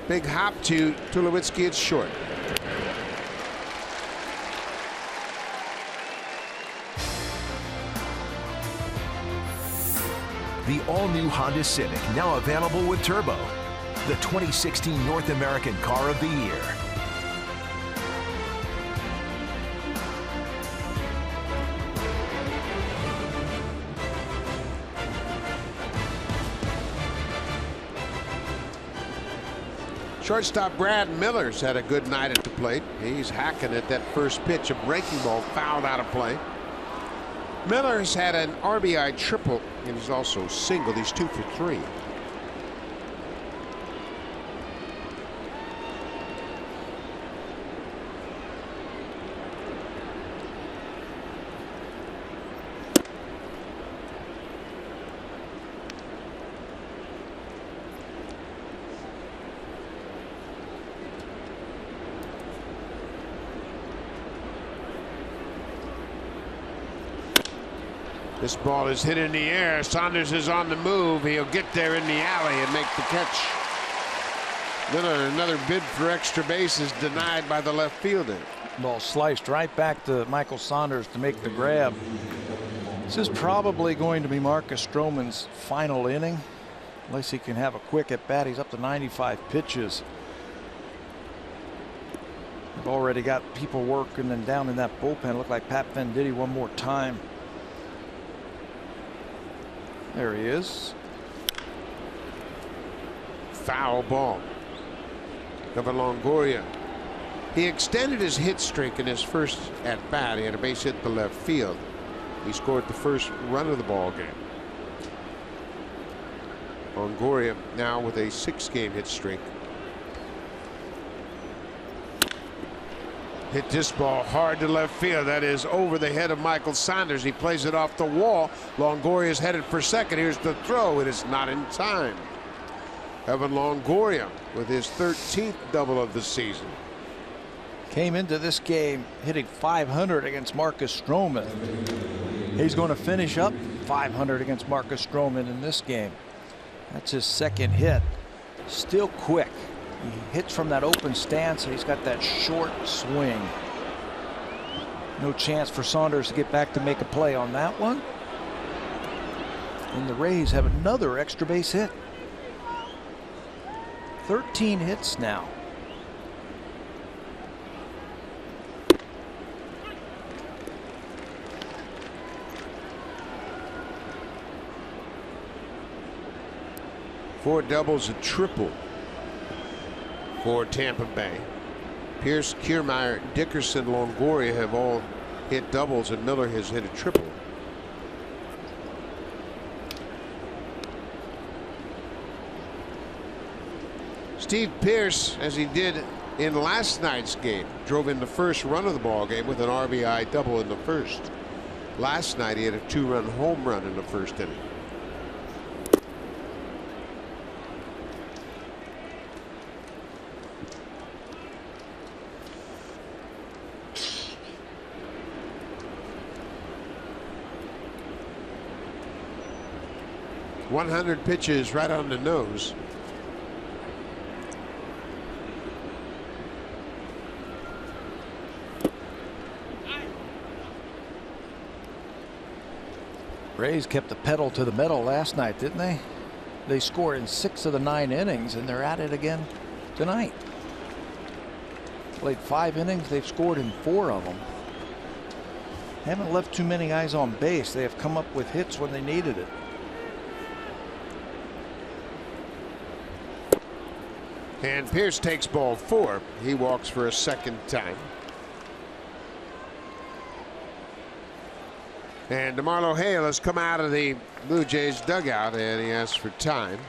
[SPEAKER 1] Big hop to Tulowitzki at short.
[SPEAKER 4] The all-new Honda Civic, now available with Turbo, the 2016 North American Car of the Year.
[SPEAKER 1] Shortstop Brad Miller's had a good night at the plate. He's hacking at that first pitch. A breaking ball fouled out of play. Miller's had an RBI triple, and he's also singled. He's 2 for 3. This ball is hit in the air. Saunders is on the move. He'll get there in the alley and make the catch. Miller, another bid for extra bases denied by the left fielder.
[SPEAKER 2] Ball sliced right back to Michael Saunders to make the grab. This is probably going to be Marcus Stroman's final inning, unless he can have a quick at bat. He's up to 95 pitches. They've already got people working and down in that bullpen. Look like Pat Venditti one more time. There he is.
[SPEAKER 1] Foul ball. Evan Longoria. He extended his hit streak in his first at bat. He had a base hit to left field. He scored the first run of the ball game. Longoria now with a 6-game hit streak. Hit this ball hard to left field. That is over the head of Michael Saunders. He plays it off the wall. Longoria is headed for second. Here's the throw. It is not in time. Evan Longoria with his 13th double of the season.
[SPEAKER 2] Came into this game hitting .500 against Marcus Stroman. He's going to finish up .500 against Marcus Stroman in this game. That's his second hit. Still quick. He hits from that open stance, and he's got that short swing. No chance for Saunders to get back to make a play on that one. And the Rays have another extra base hit. 13 hits now.
[SPEAKER 1] Four doubles, a triple for Tampa Bay. Pierce, Kiermaier, Dickerson, Longoria have all hit doubles, and Miller has hit a triple. Steve Pearce, as he did in last night's game, drove in the first run of the ball game with an RBI double in the first. Last night he had a 2-run home run in the first inning. .100 pitches right on the nose.
[SPEAKER 2] Rays kept the pedal to the metal last night, didn't they? They scored in 6 of the 9 innings, and they're at it again tonight. Played 5 innings. They've scored in 4 of them. Haven't left too many guys on base. They have come up with hits when they needed it.
[SPEAKER 1] And Pierce takes ball 4. He walks for a second time. And DeMarlo Hale has come out of the Blue Jays dugout, and he asks for time.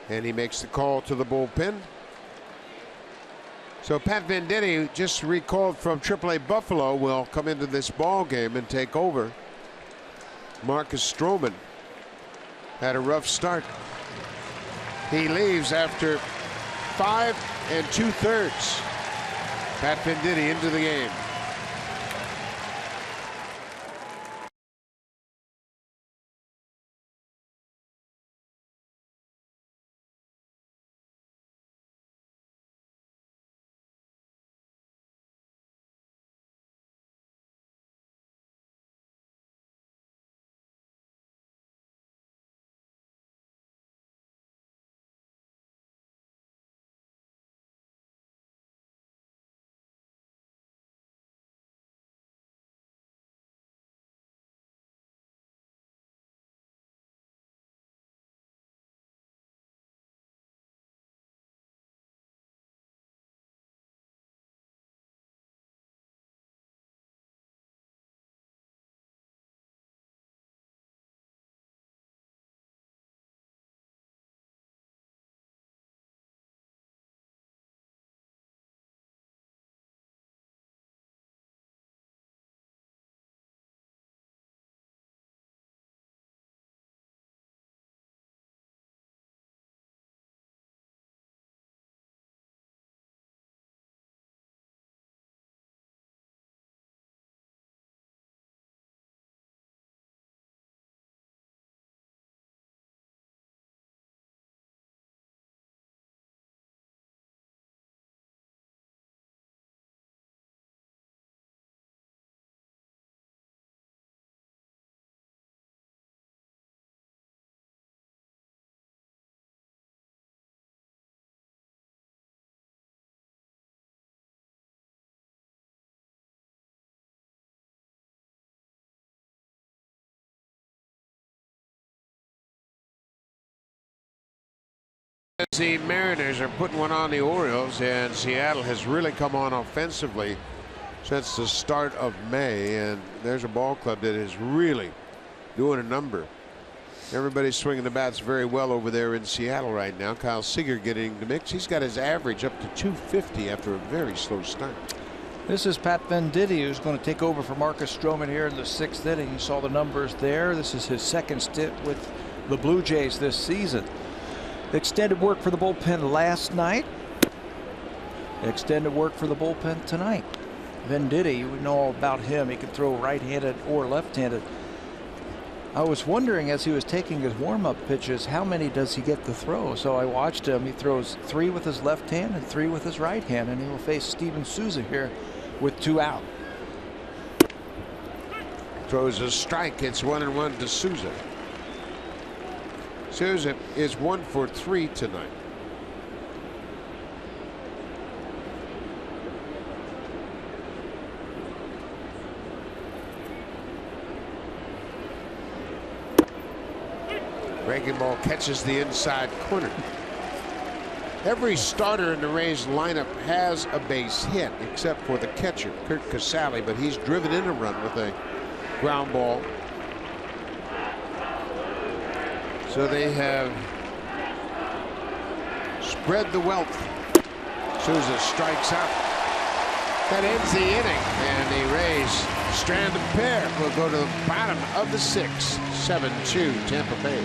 [SPEAKER 1] And he makes the call to the bullpen. So Pat Venditti, just recalled from AAA Buffalo, will come into this ball game and take over. Marcus Stroman had a rough start. He leaves after 5 2/3. Pat Venditti into the game. The Mariners are putting one on the Orioles, and Seattle has really come on offensively since the start of May, and there's a ball club that is really doing a number. Everybody's swinging the bats very well over there in Seattle right now. Kyle Seager getting the mix. He's got his average up to 250 after a very slow start.
[SPEAKER 2] This is Pat Venditti, who's going to take over for Marcus Stroman here in the 6th inning. You saw the numbers there. This is his second stint with the Blue Jays this season. Extended work for the bullpen last night. Extended work for the bullpen tonight. Venditti, we know all about him. He can throw right-handed or left-handed. I was wondering as he was taking his warm-up pitches, how many does he get to throw? So I watched him. He throws 3 with his left hand and 3 with his right hand, and he will face Steven Souza here with 2 out.
[SPEAKER 1] Throws a strike. It's 1-1 to Souza. Souza is 1 for 3 tonight. Breaking ball catches the inside corner. Every starter in the Rays lineup has a base hit except for the catcher, Kurt Casale, but he's driven in a run with a ground ball. So they have spread the wealth. Souza strikes out. That ends the inning, and the Rays strand a pair. Will go to the bottom of the 6th. 7-2 Tampa Bay.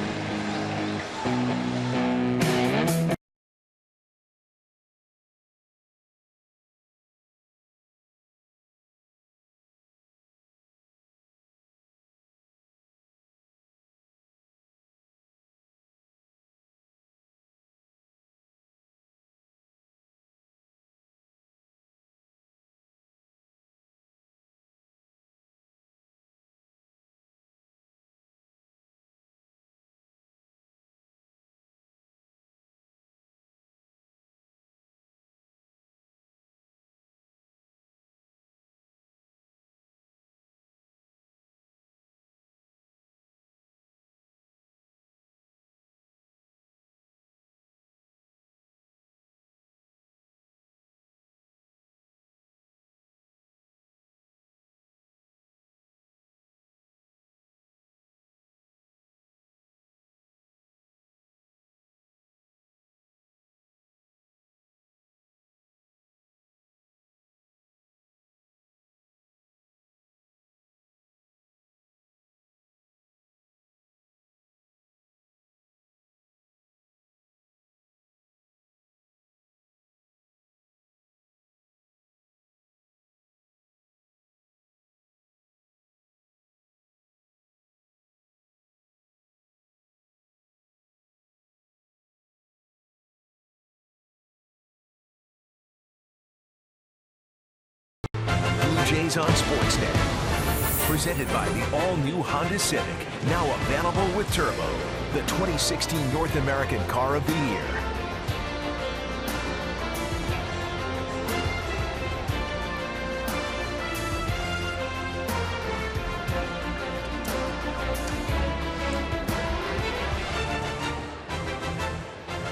[SPEAKER 4] Jays on Sportsnet. Presented by the all-new Honda Civic, now available with Turbo, the 2016 North American Car of the Year.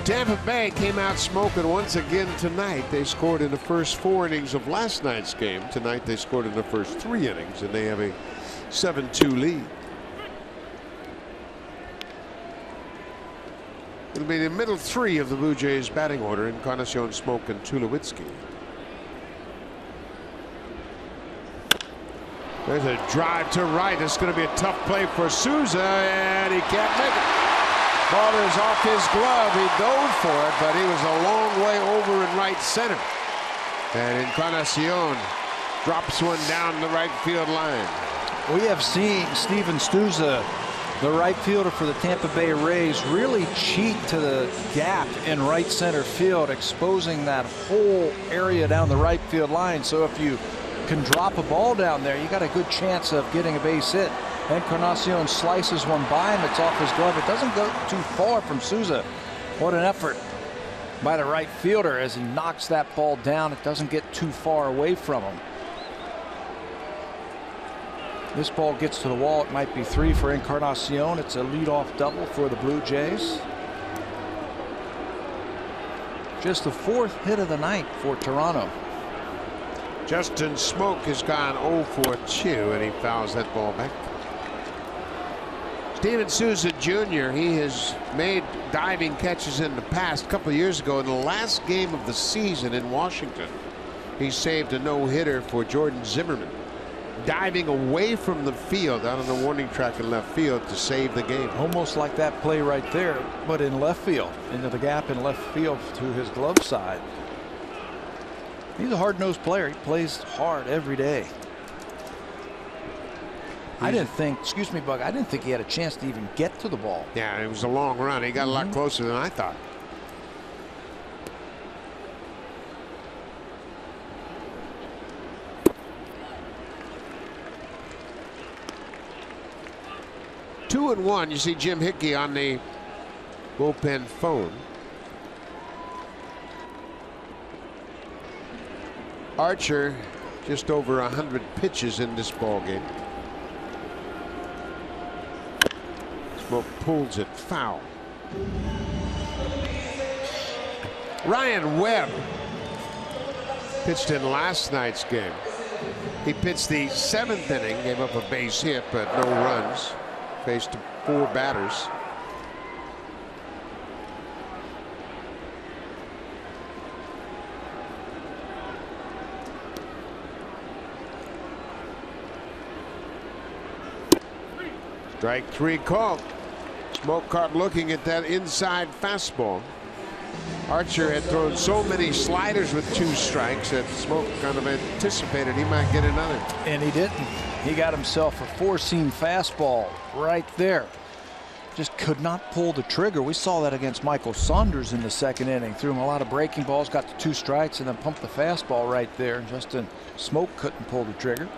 [SPEAKER 1] Tampa Bay came out smoking once again tonight. They scored in the first 4 innings of last night's game. Tonight they scored in the first 3 innings, and they have a 7-2 lead. It'll be the middle 3 of the Blue Jays batting order: Encarnacion, Smoke, and Tulowitzki. There's a drive to right. It's going to be a tough play for Souza, and he can't make it. Ball is off his glove. He dove for it, but he was a long way over in right center. And Encarnacion drops one down the right field line.
[SPEAKER 2] We have seen Steven Souza, the right fielder for the Tampa Bay Rays, really cheat to the gap in right center field, exposing that whole area down the right field line. So if you can drop a ball down there, you got a good chance of getting a base hit. Encarnacion slices one by him. It's off his glove. It doesn't go too far from Souza. What an effort by the right fielder as he knocks that ball down. It doesn't get too far away from him. This ball gets to the wall. It might be 3 for Encarnacion. It's a leadoff double for the Blue Jays. Just the 4th hit of the night for Toronto.
[SPEAKER 1] Justin Smoke has gone 0 for 2, and he fouls that ball back. Steven Souza Jr., he has made diving catches in the past. A couple of years ago, in the last game of the season in Washington, he saved a no-hitter for Jordan Zimmerman, diving away from the field out on the warning track in left field to save the game.
[SPEAKER 2] Almost like that play right there, but in left field, into the gap in left field to his glove side. He's a hard-nosed player. He plays hard every day. I didn't think, excuse me, Bug, I didn't think he had a chance to even get to the ball.
[SPEAKER 1] Yeah, it was a long run. He got a lot closer than I thought. Two and one. You see Jim Hickey on the bullpen phone. Archer just over 100 pitches in this ball game. Smoke pulls it foul. Ryan Webb pitched in last night's game. He pitched the 7th inning, gave up a base hit, but no runs. Faced 4 batters. Strike 3 called. Smoke caught looking at that inside fastball. Archer had thrown so many sliders with 2 strikes that Smoke kind of anticipated he might get another.
[SPEAKER 2] And he didn't. He got himself a 4-seam fastball right there. Just could not pull the trigger. We saw that against Michael Saunders in the 2nd inning. Threw him a lot of breaking balls, got the 2 strikes, and then pumped the fastball right there. Justin Smoke couldn't pull the trigger.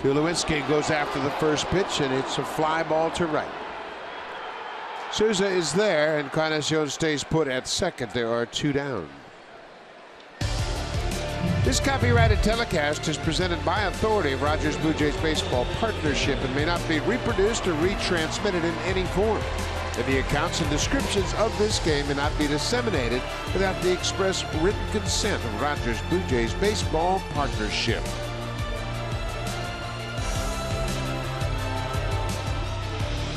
[SPEAKER 1] Tulowitzki goes after the first pitch, and it's a fly ball to right. Souza is there, and Encarnacion stays put at second. There are 2 down. This copyrighted telecast is presented by authority of Rogers Blue Jays Baseball Partnership and may not be reproduced or retransmitted in any form. And the accounts and descriptions of this game may not be disseminated without the express written consent of Rogers Blue Jays Baseball Partnership.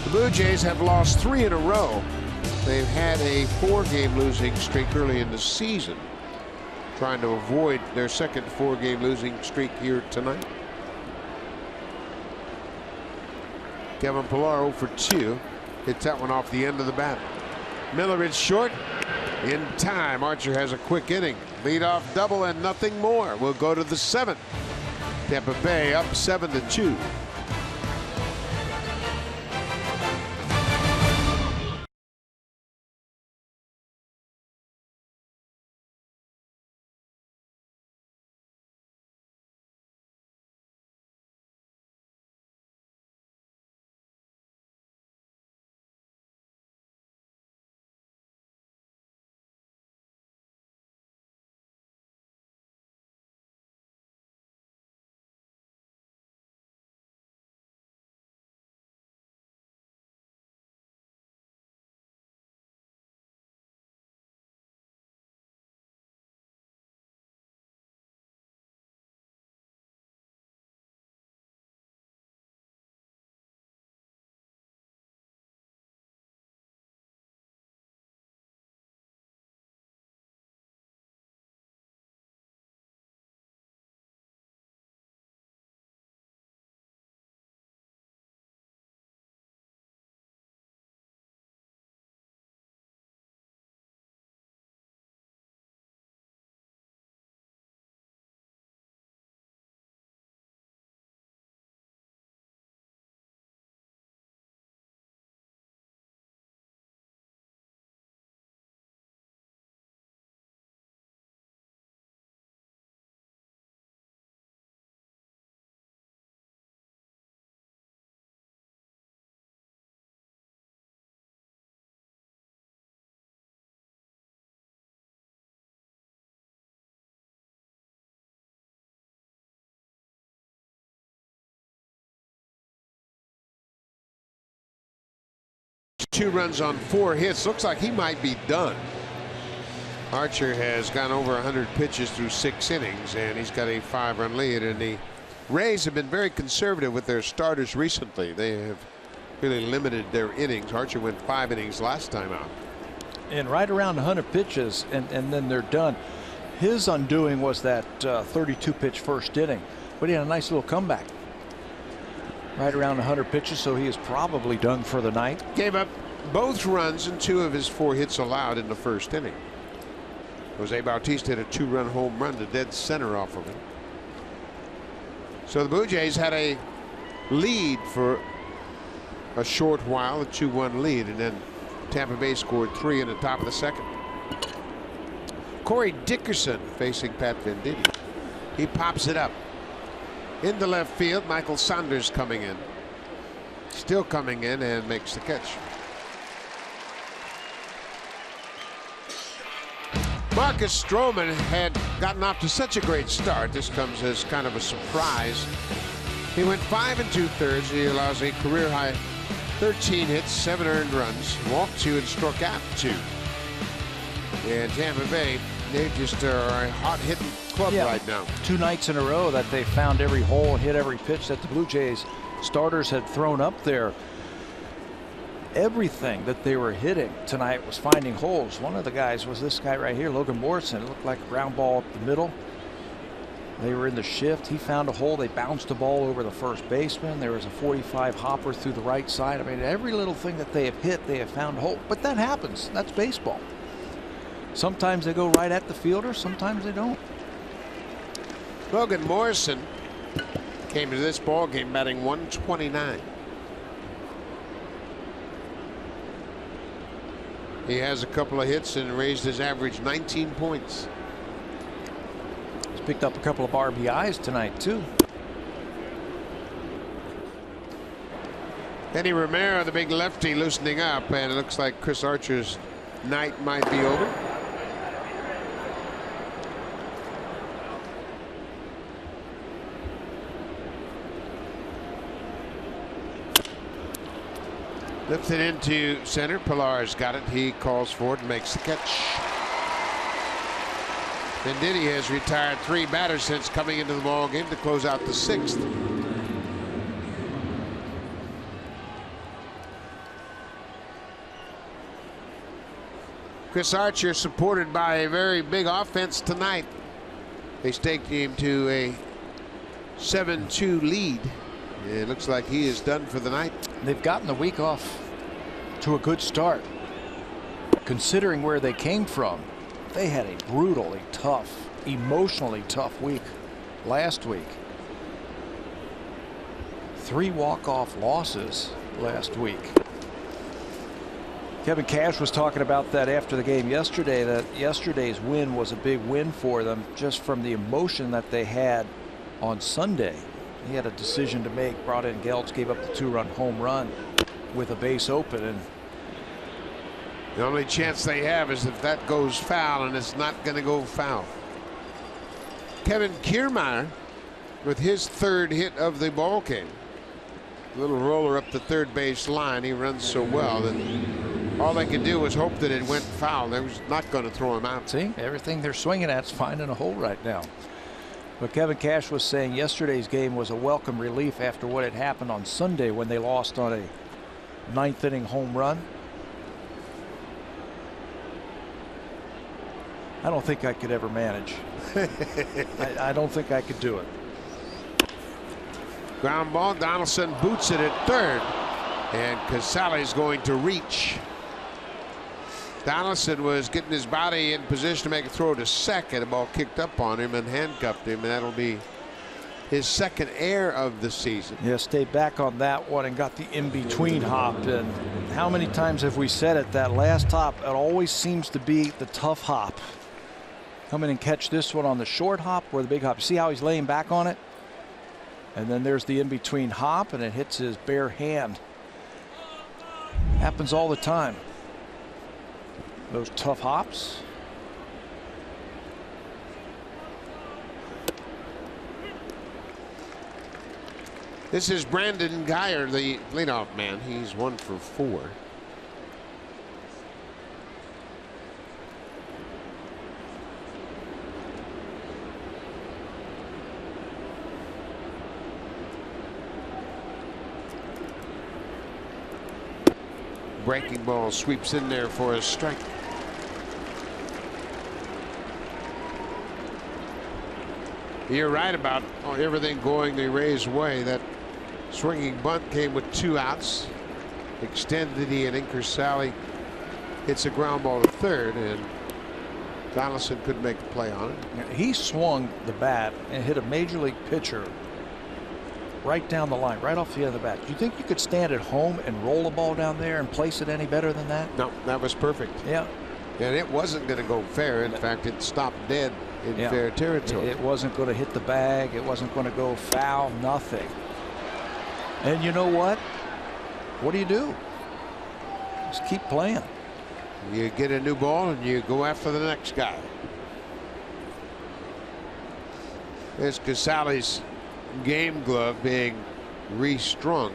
[SPEAKER 1] The Blue Jays have lost 3 in a row. They've had a 4-game losing streak early in the season, trying to avoid their second 4-game losing streak here tonight. Kevin Pillar 0 for 2. Hits that one off the end of the bat. Miller is short. In time, Archer has a quick inning. Leadoff double and nothing more. We'll go to the 7th. Tampa Bay up 7-2. 2 runs on 4 hits. Looks like he might be done. Archer has gone over 100 pitches through 6 innings, and he's got a 5-run lead. And the Rays have been very conservative with their starters recently. They have really limited their innings. Archer went 5 innings last time out.
[SPEAKER 2] And right around 100 pitches, and then they're done. His undoing was that 32-pitch first inning, but he had a nice little comeback. Right around 100 pitches, so he is probably done for the night.
[SPEAKER 1] Gave up both runs and 2 of his 4 hits allowed in the first inning. Jose Bautista hit a 2-run home run to dead center off of him. So the Blue Jays had a lead for a short while, a 2-1 lead, and then Tampa Bay scored 3 in the top of the second. Corey Dickerson facing Pat Venditti. He pops it up into left field. Michael Saunders coming in, still coming in, and makes the catch. Marcus Stroman had gotten off to such a great start. This comes as kind of a surprise. He went 5 2/3. He allows a career high 13 hits, 7 earned runs, walked 2 and struck out 2. And Tampa Bay, they just are a hot hitting club right now.
[SPEAKER 2] 2 nights in a row that they found every hole and hit every pitch that the Blue Jays starters had thrown up there. Everything that they were hitting tonight was finding holes. One of the guys was this guy right here, Logan Morrison. It looked like a ground ball up the middle. They were in the shift. He found a hole. They bounced the ball over the first baseman. There was a 45 hopper through the right side. I mean, every little thing that they have hit, they have found a hole. But that happens. That's baseball. Sometimes they go right at the fielder. Sometimes they don't.
[SPEAKER 1] Logan Morrison came to this ball game batting .129. He has a couple of hits and raised his average 19 points.
[SPEAKER 2] He's picked up a couple of RBIs tonight too.
[SPEAKER 1] Eddie Romero, the big lefty, loosening up, and it looks like Chris Archer's night might be over. Lifted into center. Pilar's got it. He calls for it and makes the catch. Venditti has retired 3 batters since coming into the ball game to close out the 6th. Chris Archer supported by a very big offense tonight. They staked him to a 7-2 lead. It looks like he is done for the night.
[SPEAKER 2] They've gotten the week off to a good start. Considering where they came from, they had a brutally tough, emotionally tough week last week. 3 walk-off losses last week. Kevin Cash was talking about that after the game yesterday, that yesterday's win was a big win for them just from the emotion that they had on Sunday. He had a decision to make, brought in Geltz, gave up the 2-run home run with a base open, and
[SPEAKER 1] the only chance they have is if that goes foul, and it's not going to go foul. Kevin Kiermaier with his 3rd hit of the ball game. Little roller up the third base line. He runs so well that all they could do was hope that it went foul. They was not going to throw him out.
[SPEAKER 2] See, everything they're swinging at's finding a hole right now. But Kevin Cash was saying yesterday's game was a welcome relief after what had happened on Sunday when they lost on a 9th inning home run. I don't think I could ever manage. I don't think I could do it.
[SPEAKER 1] Ground ball. Donaldson boots it at 3rd, and Casale's going to reach. Donaldson was getting his body in position to make a throw to second. The ball kicked up on him and handcuffed him, and that'll be his 2nd error of the season.
[SPEAKER 2] Yeah, stayed back on that one and got the in-between hop. And how many times have we said it? That last hop, it always seems to be the tough hop. Come in and catch this one on the short hop or the big hop. See how he's laying back on it? And then there's the in-between hop, and it hits his bare hand. Happens all the time. Those tough hops.
[SPEAKER 1] This is Brandon Guyer, the leadoff man. He's 1 for 4. breaking ball sweeps in there for a strike. You're right about everything going the Rays' way. That swinging bunt came with 2 outs. Extended the inning. Casale hits a ground ball to third, and Donaldson couldn't make the play on it.
[SPEAKER 2] He swung the bat and hit a major league pitcher right down the line, right off the end of the bat. Do you think you could stand at home and roll the ball down there and place it any better than that?
[SPEAKER 1] No, that was perfect.
[SPEAKER 2] Yeah.
[SPEAKER 1] And it wasn't going to go fair. In fact, it stopped dead in fair territory.
[SPEAKER 2] It wasn't going to hit the bag. It wasn't going to go foul. Nothing. And you know what? What do? Just keep playing.
[SPEAKER 1] You get a new ball and you go after the next guy. There's Casale's game glove being restrung,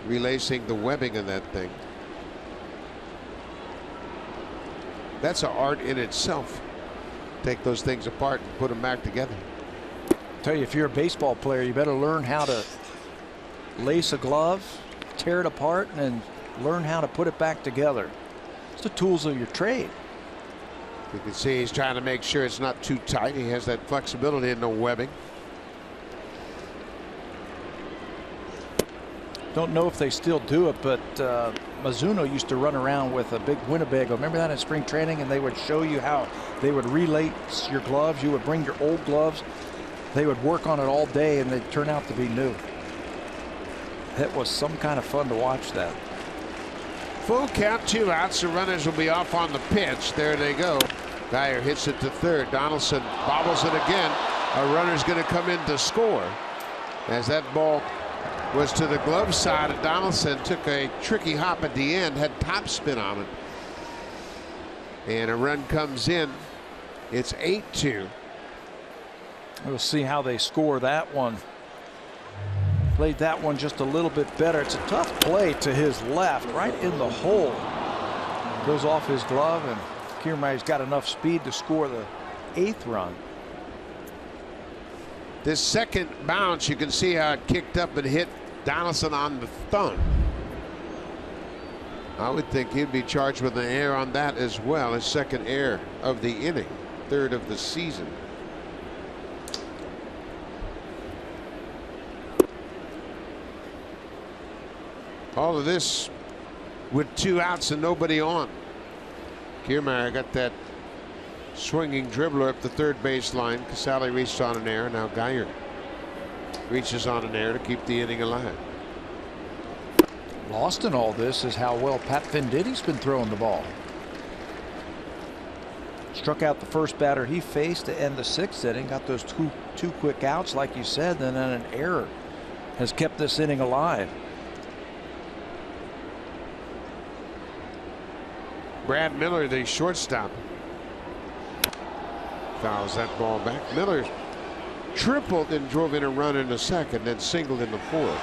[SPEAKER 1] relacing the webbing of that thing. That's an art in itself. Take those things apart and put them back together.
[SPEAKER 2] I tell you, if you're a baseball player, you better learn how to lace a glove, tear it apart, and learn how to put it back together. It's the tools of your trade.
[SPEAKER 1] You can see he's trying to make sure it's not too tight. He has that flexibility and no webbing.
[SPEAKER 2] Don't know if they still do it, but Mizuno used to run around with a big Winnebago. Remember that in spring training? And they would show you how they would relace your gloves. You would bring your old gloves. They would work on it all day, and they'd turn out to be new. That was some kind of fun to watch that.
[SPEAKER 1] Full count, 2 outs. The runners will be off on the pitch. There they go. Dyer hits it to third. Donaldson bobbles it again. A runner's going to come in to score. As that ball was to the glove side, Donaldson took a tricky hop at the end, had topspin on it. And a run comes in. It's 8-2.
[SPEAKER 2] We'll see how they score that one. Played that one just a little bit better. It's a tough play to his left, right in the hole. Goes off his glove, and Kiermaier's got enough speed to score the 8th run.
[SPEAKER 1] This second bounce, you can see how it kicked up and hit Donaldson on the thumb. I would think he'd be charged with an error on that as well. His second error of the inning, 3rd of the season. All of this with 2 outs and nobody on. Kiermaier got that swinging dribbler up the third baseline. Casale reached on an error. Now Geyer reaches on an error to keep the inning alive.
[SPEAKER 2] Lost in all this is how well Pat Venditti's been throwing the ball. Struck out the first batter he faced to end the 6th inning. Got those two quick outs, like you said, and then an error has kept this inning alive.
[SPEAKER 1] Brad Miller, the shortstop, fouls that ball back. Miller tripled and drove in a run in the 2nd, then singled in the 4th.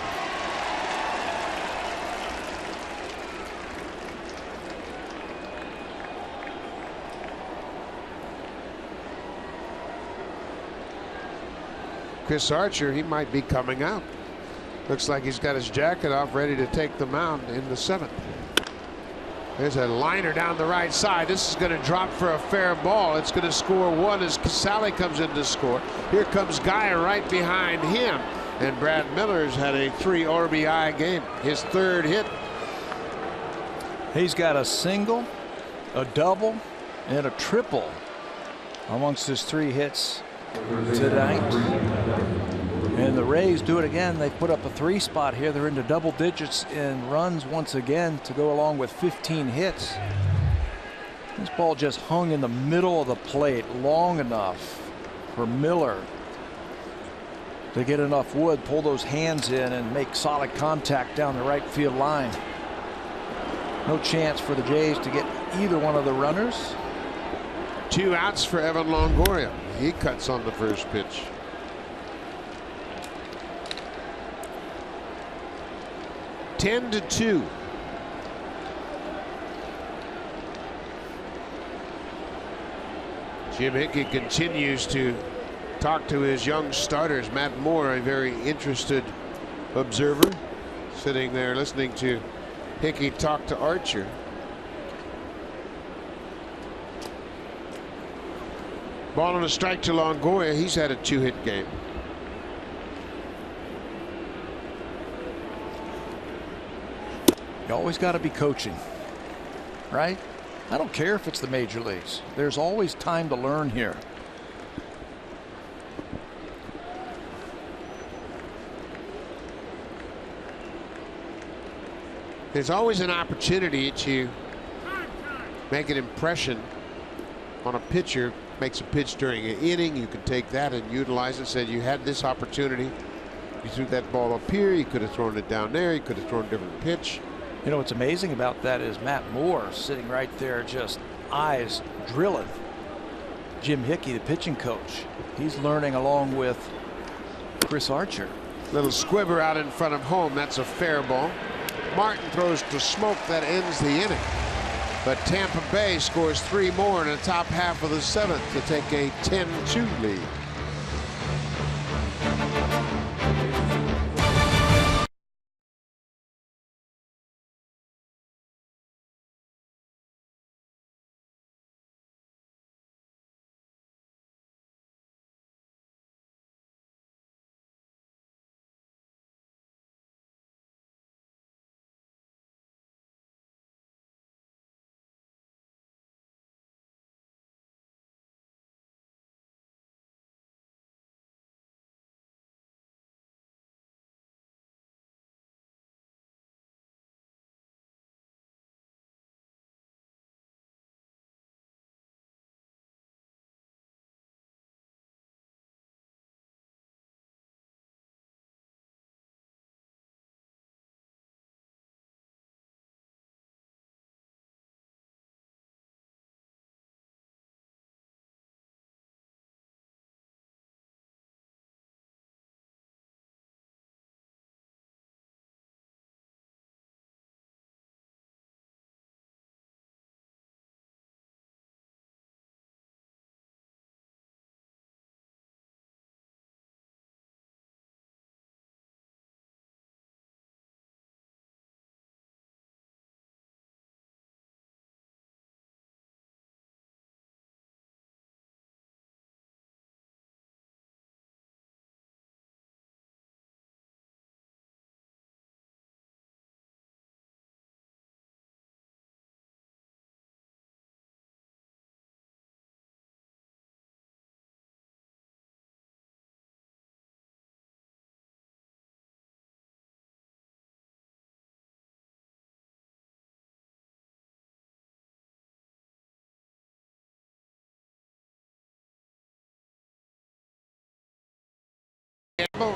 [SPEAKER 1] Chris Archer, he might be coming out. Looks like he's got his jacket off, ready to take the mound in the 7th. There's a liner down the right side. This is going to drop for a fair ball. It's going to score 1 as Casale comes in to score. Here comes Geyer right behind him. And Brad Miller's had a 3 RBI game, his 3rd hit.
[SPEAKER 2] He's got a single, a double, and a triple amongst his 3 hits tonight. And the Rays do it again. They put up a 3 spot here. They're into double digits in runs once again to go along with 15 hits. This ball just hung in the middle of the plate long enough for Miller to get enough wood, pull those hands in, and make solid contact down the right field line. No chance for the Jays to get either one of the runners.
[SPEAKER 1] 2 outs for Evan Longoria. He cuts on the first pitch. Ten to 2. Jim Hickey continues to talk to his young starters. Matt Moore, a very interested observer, sitting there listening to Hickey talked to Archer. Ball and a strike to Longoria. He's had a 2-hit game.
[SPEAKER 2] You always got to be coaching, right? I don't care if it's the major leagues. There's always time to learn here.
[SPEAKER 1] There's always an opportunity to make an impression on a pitcher. Makes a pitch during an inning. You can take that and utilize it. Said you had this opportunity. You threw that ball up here. You could have thrown it down there. You could have thrown a different pitch.
[SPEAKER 2] You know what's amazing about that is Matt Moore sitting right there, just eyes drilling. Jim Hickey, the pitching coach, he's learning along with Chris Archer.
[SPEAKER 1] Little squibber out in front of home. That's a fair ball. Martin throws to Smoke. That ends the inning. But Tampa Bay scores 3 more in the top half of the 7th to take a 10-2 lead.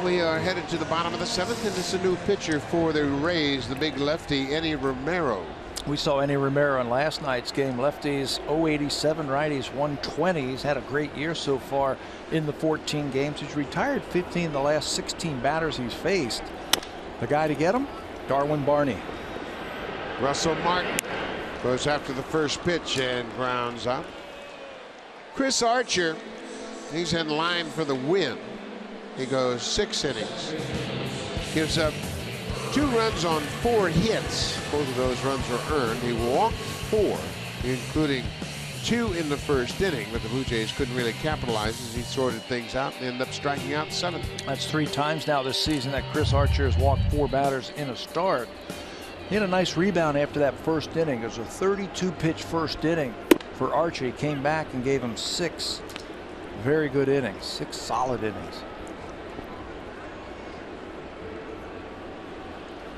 [SPEAKER 1] We are headed to the bottom of the 7th, and it's a new pitcher for the Rays, the big lefty, Eddie Romero.
[SPEAKER 2] We saw Eddie Romero in last night's game. Lefties 087, righties 120. He's had a great year so far in the 14 games. He's retired 15 of the last 16 batters he's faced. The guy to get him, Darwin Barney.
[SPEAKER 1] Russell Martin goes after the first pitch and grounds out. Chris Archer, he's in line for the win. He goes 6 innings, gives up 2 runs on 4 hits. Both of those runs were earned. He walked 4, including 2 in the first inning, but the Blue Jays couldn't really capitalize as he sorted things out and ended up striking out 7.
[SPEAKER 2] That's 3 times now this season that Chris Archer has walked 4 batters in a start. He had a nice rebound after that first inning. It was a 32-pitch first inning for Archer. He came back and gave him 6 very good innings, 6 solid innings.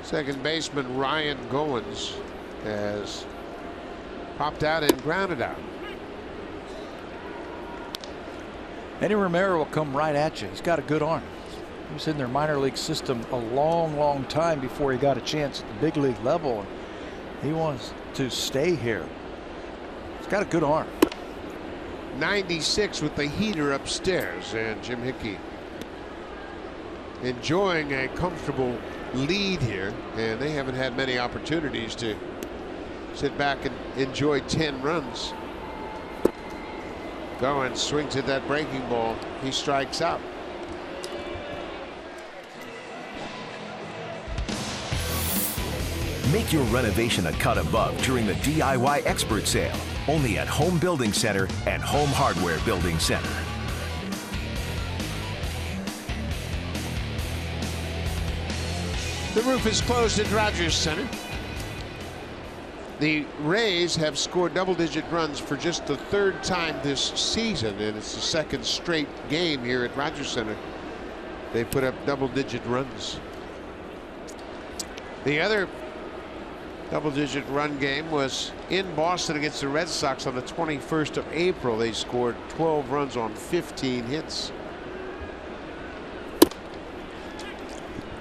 [SPEAKER 1] Second baseman Ryan Goins has popped out and grounded out.
[SPEAKER 2] Eddie Romero will come right at you. He's got a good arm. He was in their minor league system a long time before he got a chance at the big league level. He wants to stay here. He's got a good arm.
[SPEAKER 1] 96 with the heater upstairs, and Jim Hickey enjoying a comfortable lead here, and they haven't had many opportunities to sit back and enjoy 10 runs. Goins swings at that breaking ball. He strikes out.
[SPEAKER 4] Make your renovation a cut above during the DIY Expert Sale. Only at Home Building Center and Home Hardware Building Center.
[SPEAKER 1] The roof is closed at Rogers Center. The Rays have scored double-digit runs for just the third time this season, and it's the second straight game here at Rogers Center. They put up double-digit runs. The other double-digit run game was in Boston against the Red Sox on the 21st of April. They scored 12 runs on 15 hits.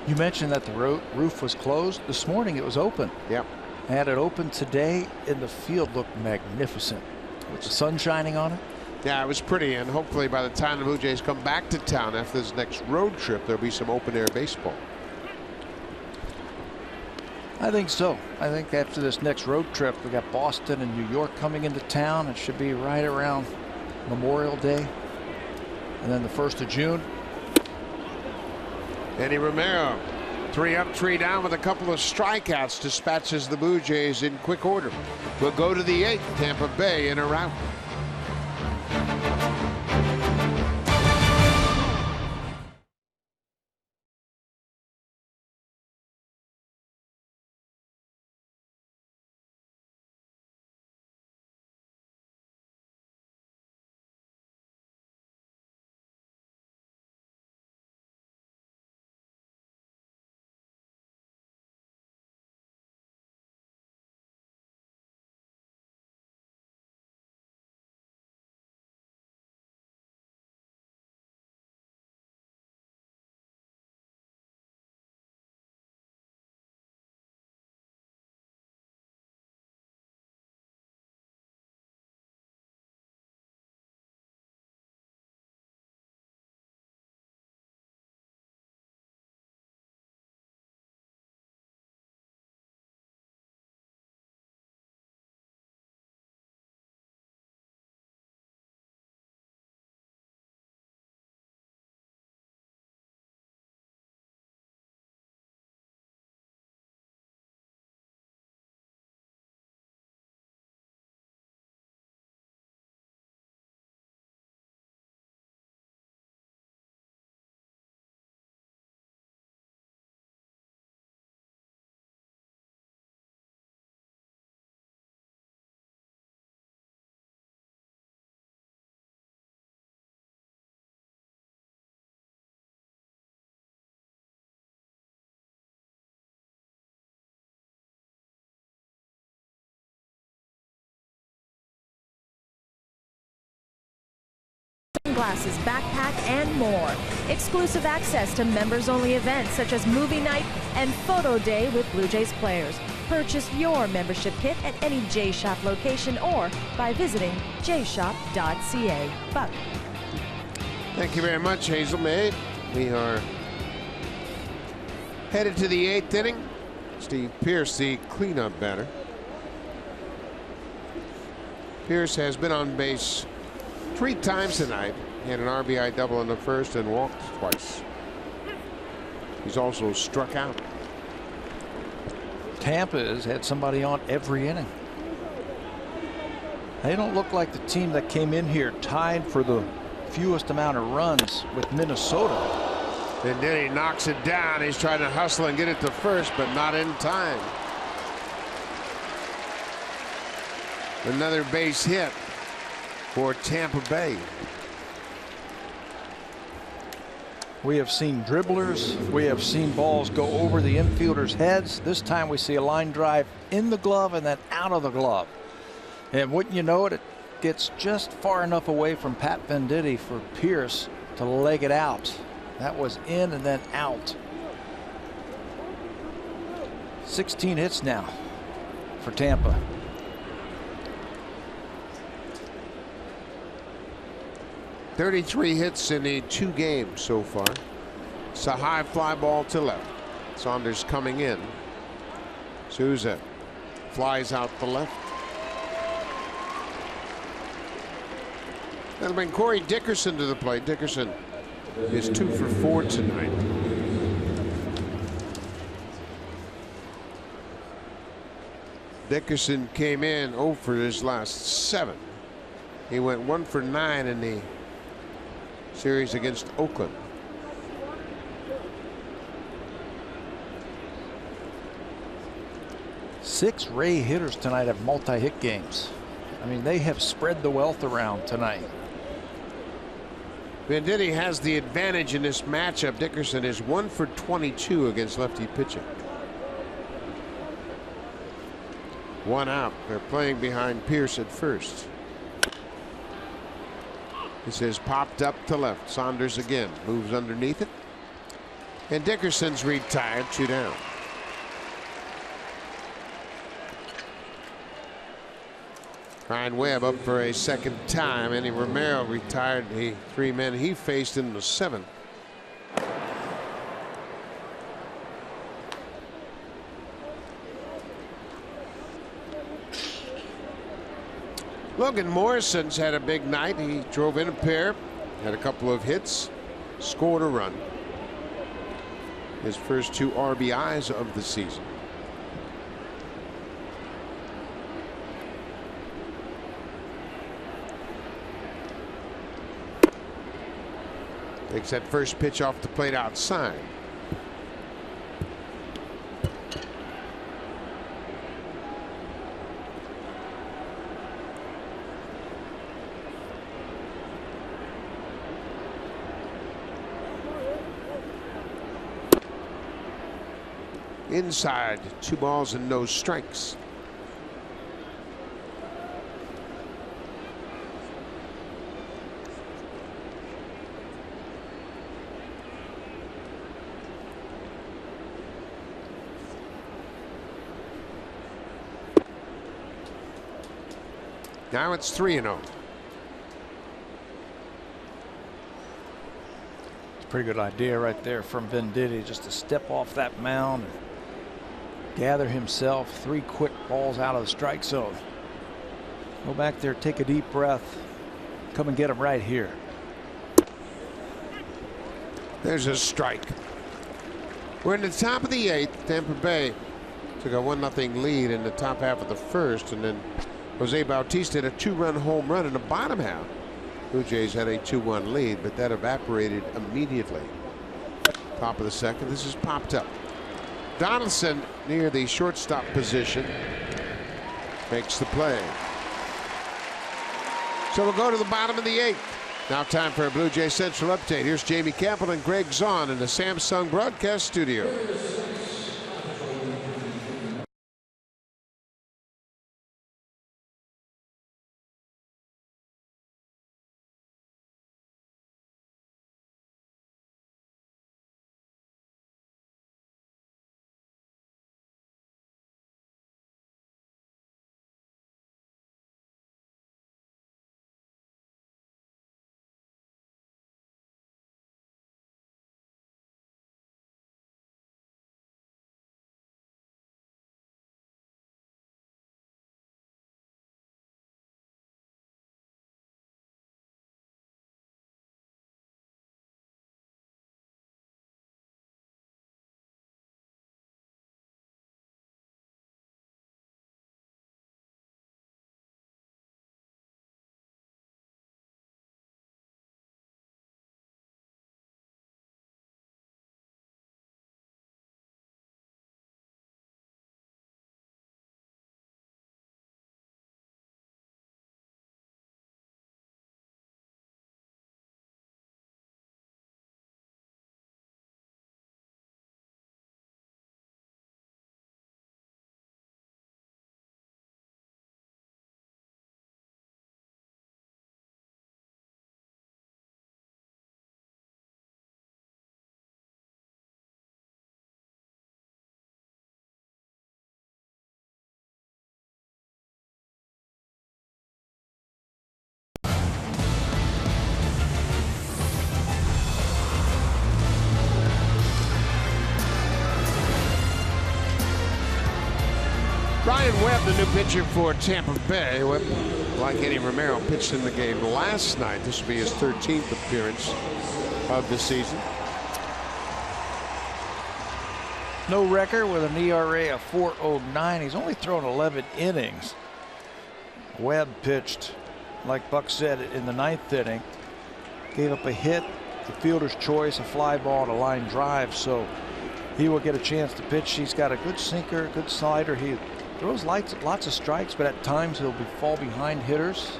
[SPEAKER 2] You mentioned that the roof was closed. This morning it was open.
[SPEAKER 1] Yep.
[SPEAKER 2] Had it open today, and the field looked magnificent with the sun shining on it.
[SPEAKER 1] Yeah, it was pretty, and hopefully by the time the Blue Jays come back to town after this next road trip, there'll be some open-air baseball.
[SPEAKER 2] I think so. I think after this next road trip, we got Boston and New York coming into town. It should be right around Memorial Day, and then the 1st of June.
[SPEAKER 1] Eddie Romero, 3 up, 3 down with a couple of strikeouts, dispatches the Blue Jays in quick order. We'll go to the 8th. Tampa Bay in a rout.
[SPEAKER 3] Sunglasses, backpack, and more. Exclusive access to members-only events such as movie night and photo day with Blue Jays players. Purchase your membership kit at any J-Shop location or by visiting jshop.ca. Buck.
[SPEAKER 1] Thank you very much, Hazel May. We are headed to the 8th inning. Steve Pearce, the cleanup batter. Pearce has been on base 3 times tonight. He had an RBI double in the first and walked twice. He's also struck out.
[SPEAKER 2] Tampa has had somebody on every inning. They don't look like the team that came in here tied for the fewest amount of runs with Minnesota.
[SPEAKER 1] And then he knocks it down. He's trying to hustle and get it to first, but not in time. Another base hit for Tampa Bay.
[SPEAKER 2] We have seen dribblers. We have seen balls go over the infielders' heads. This time we see a line drive in the glove and then out of the glove. And wouldn't you know it, it gets just far enough away from Pat Venditti for Pearce to leg it out. That was in and then out. 16 hits now for Tampa.
[SPEAKER 1] .33 hits in the 2 games so far. It's a high fly ball to left. Saunders coming in. Souza flies out the left. That'll bring Corey Dickerson to the plate. Dickerson is 2 for 4 tonight. Dickerson came in 0 for his last 7. He went 1 for 9 in the series against Oakland.
[SPEAKER 2] Six Ray hitters tonight have multi-hit games. I mean, they have spread the wealth around tonight.
[SPEAKER 1] Venditti has the advantage in this matchup. Dickerson is 1 for 22 against lefty pitching. 1 out. They're playing behind Pierce at first. This is popped up to left. Saunders again moves underneath it. And Dickerson's retired, 2 down. Ryan Webb up for a second time. Eddie Romero retired the 3 men he faced in the 7th. Logan Morrison's had a big night. He drove in a pair, had a couple of hits, scored a run. His first 2 RBIs of the season. Takes that first pitch off the plate outside. Inside, 2 balls and no strikes. Now it's 3-0.
[SPEAKER 2] It's a pretty good idea right there from Venditti, just to step off that mound and gather himself 3 quick balls out of the strike zone. Go back there, take a deep breath, come and get him right here.
[SPEAKER 1] There's a strike. We're in the top of the 8th. Tampa Bay took a 1-0 lead in the top half of the first, and then Jose Bautista had a 2-run home run in the bottom half. Blue Jays had a 2-1 lead, but that evaporated immediately. Top of the 2nd. This is popped up. Donaldson near the shortstop position makes the play. So we'll go to the bottom of the 8th. Now time for a Blue Jay Central update. Here's Jamie Campbell and Greg Zahn in the Samsung broadcast studio. Ryan Webb, the new pitcher for Tampa Bay. Webb, like Eddie Romero, pitched in the game last night. This will be his 13th appearance of the season.
[SPEAKER 2] snow wrecker with an ERA of 4.09. He's only thrown 11 innings. Webb pitched, like Buck said, in the 9th inning. Gave up a hit, the fielder's choice, a fly ball, and a line drive. So he will get a chance to pitch. He's got a good sinker, good slider. He throws lots of strikes, but at times he'll fall behind hitters.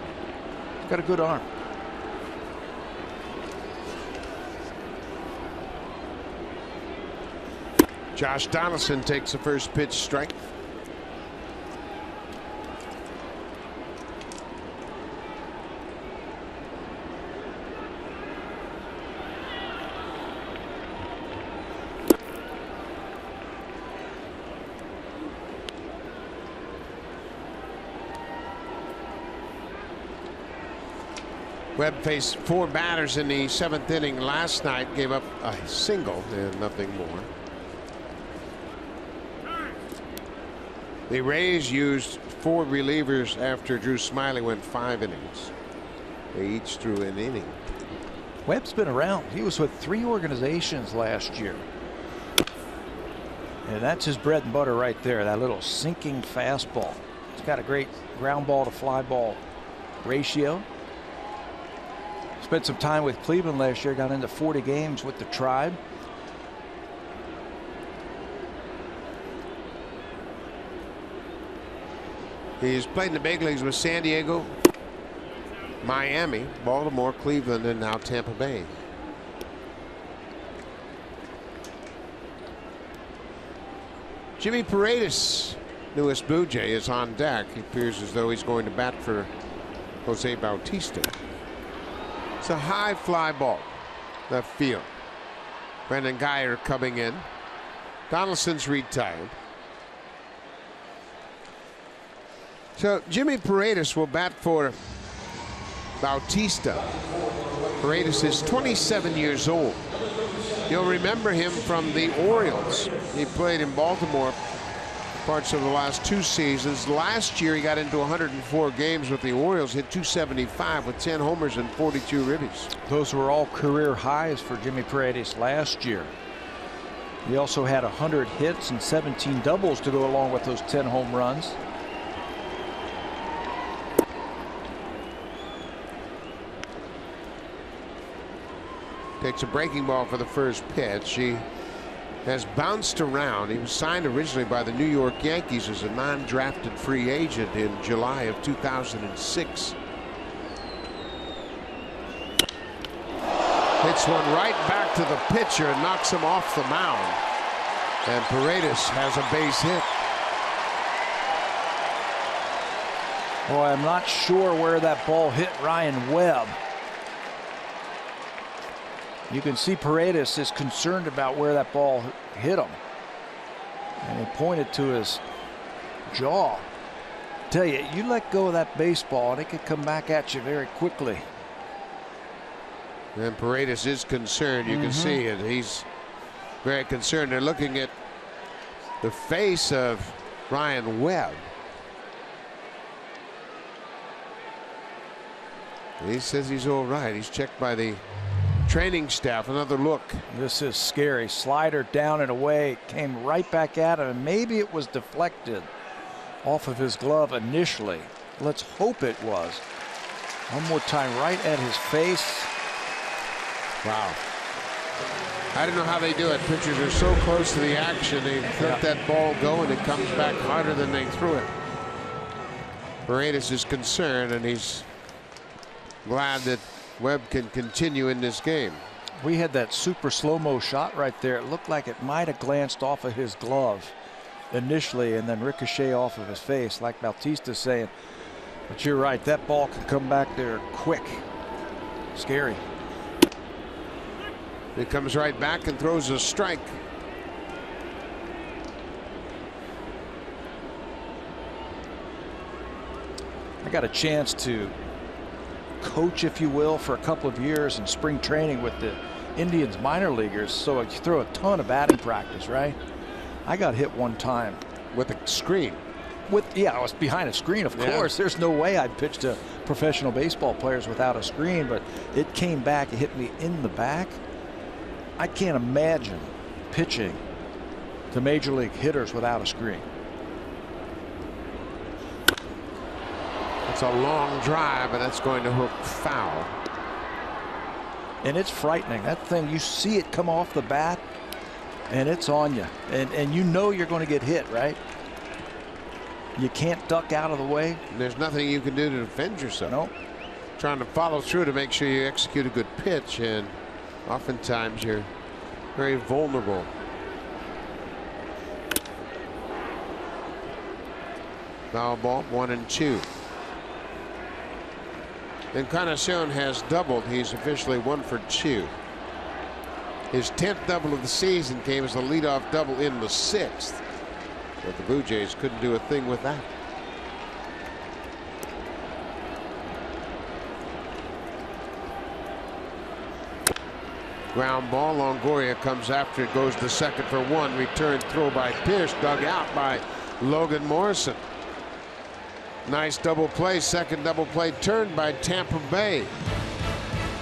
[SPEAKER 2] He's got a good arm.
[SPEAKER 1] Josh Donaldson takes the first pitch, strike. Webb faced 4 batters in the 7th inning last night, gave up a single and nothing more. The Rays used 4 relievers after Drew Smyly went 5 innings. They each threw an inning.
[SPEAKER 2] Webb's been around. He was with 3 organizations last year. And that's his bread and butter right there, that little sinking fastball. He's got a great ground ball to fly ball ratio. Spent some time with Cleveland last year, got into 40 games with the Tribe.
[SPEAKER 1] He's played in the big leagues with San Diego, Miami, Baltimore, Cleveland, and now Tampa Bay. Jimmy Paredes, newest Blue Jay, is on deck. He appears as though he's going to bat for Jose Bautista. It's a high fly ball, left field. Brendan Guyer coming in. Donaldson's retired. So Jimmy Paredes will bat for Bautista. Paredes is 27 years old. You'll remember him from the Orioles. He played in Baltimore parts of the last 2 seasons. Last year he got into 104 games with the Orioles, hit .275 with 10 homers and 42 ribbies.
[SPEAKER 2] Those were all career highs for Jimmy Paredes last year. He also had 100 hits and 17 doubles to go along with those 10 home runs.
[SPEAKER 1] Takes a breaking ball for the first pitch. He has bounced around. He was signed originally by the New York Yankees as a non-drafted free agent in July of 2006. Hits one right back to the pitcher and knocks him off the mound. And Paredes has a base hit.
[SPEAKER 2] Boy, I'm not sure where that ball hit Ryan Webb. You can see Paredes is concerned about where that ball hit him. And he pointed to his jaw. Tell you, you let go of that baseball and it could come back at you very quickly.
[SPEAKER 1] And Paredes is concerned. You can see it. He's very concerned. They're looking at the face of Ryan Webb. He says he's all right. He's checked by the training staff. Another look.
[SPEAKER 2] This is scary. Slider down and away. Came right back at him. And maybe it was deflected off of his glove initially. Let's hope it was. One more time right at his face.
[SPEAKER 1] Wow. I don't know how they do it. Pitchers are so close to the action. They let that ball go and it comes back harder than they threw it. Paredes is concerned and he's glad that Webb can continue in this game.
[SPEAKER 2] We had that super slow-mo shot right there. It looked like it might have glanced off of his glove initially and then ricochet off of his face, like Bautista saying. But you're right, that ball can come back there quick. Scary.
[SPEAKER 1] He comes right back and throws a strike.
[SPEAKER 2] I got a chance to coach, if you will, for a couple of years in spring training with the Indians minor leaguers. So you throw a ton of batting practice, right? I got hit one time
[SPEAKER 1] with a screen.
[SPEAKER 2] Yeah, I was behind a screen, of course. There's no way I'd pitch to professional baseball players without a screen, but it came back. It hit me in the back. I can't imagine pitching to major league hitters without a screen.
[SPEAKER 1] It's a long drive, and that's going to hook foul.
[SPEAKER 2] And it's frightening. That thing, you see it come off the bat, and it's on you. And you know you're going to get hit, right? You can't duck out of the way.
[SPEAKER 1] There's nothing you can do to defend yourself.
[SPEAKER 2] No.
[SPEAKER 1] Trying to follow through to make sure you execute a good pitch, and oftentimes you're very vulnerable. Foul ball, 1-2. Encarnacion has doubled. He's officially 1 for 2. His 10th double of the season came as a leadoff double in the 6th. But the Blue Jays couldn't do a thing with that. Ground ball. Longoria comes after it, goes to second for 1. Return throw by Pierce, dug out by Logan Morrison. Nice double play. Second double play turned by Tampa Bay.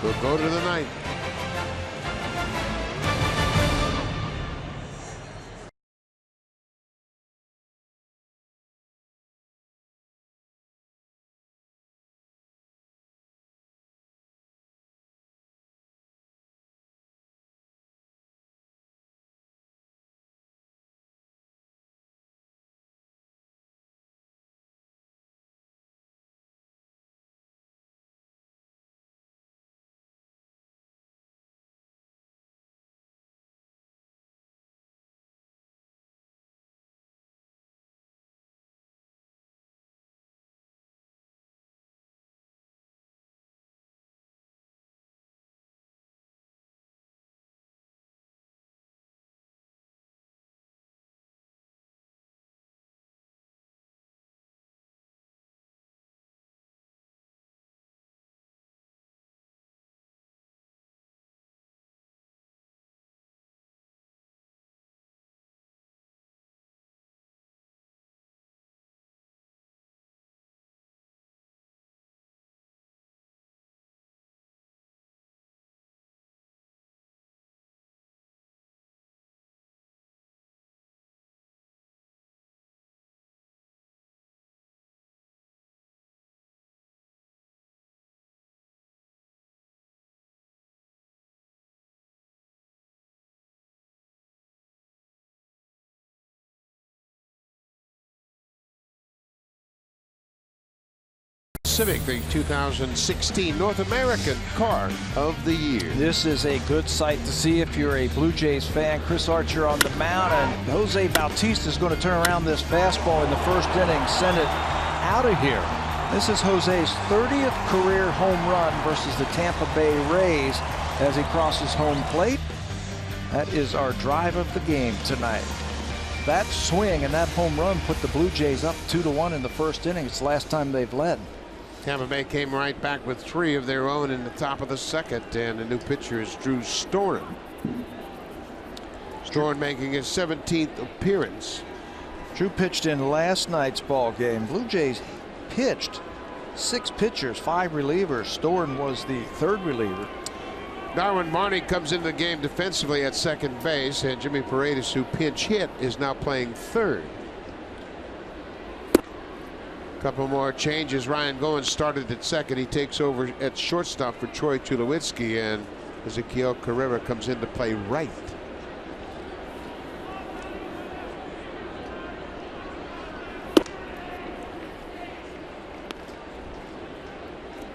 [SPEAKER 1] We'll go to the 9th. Civic, the 2016 North American Car of the Year.
[SPEAKER 2] This is a good sight to see if you're a Blue Jays fan. Chris Archer on the mound, and Jose Bautista is going to turn around this fastball in the first inning, send it out of here. This is Jose's 30th career home run versus the Tampa Bay Rays as he crosses home plate. That is our drive of the game tonight. That swing and that home run put the Blue Jays up 2-1 in the first inning. It's the last time they've led.
[SPEAKER 1] Tampa Bay came right back with 3 of their own in the top of the second, and the new pitcher is Drew Storen. Storen making his 17th appearance.
[SPEAKER 2] Drew pitched in last night's ball game. Blue Jays pitched 6 pitchers, 5 relievers. Storen was the 3rd reliever.
[SPEAKER 1] Darwin Marney comes into the game defensively at second base, and Jimmy Paredes, who pinch hit, is now playing 3rd. Couple more changes. Ryan Goins started at second. He takes over at shortstop for Troy Tulowitzki, and Ezequiel Carrera comes in to play right.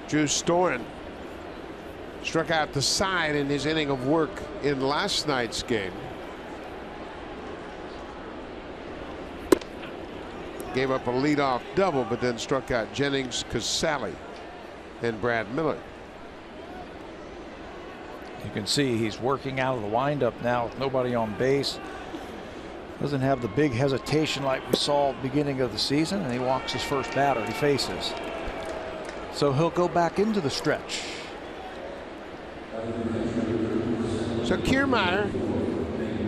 [SPEAKER 1] Drew Storen struck out the side in his inning of work in last night's game. Gave up a leadoff double, but then struck out Jennings, Casale, and Brad Miller.
[SPEAKER 2] You can see he's working out of the windup now with nobody on base. Doesn't have the big hesitation like we saw at the beginning of the season, and he walks his first batter he faces. So he'll go back into the stretch.
[SPEAKER 1] So Kiermaier,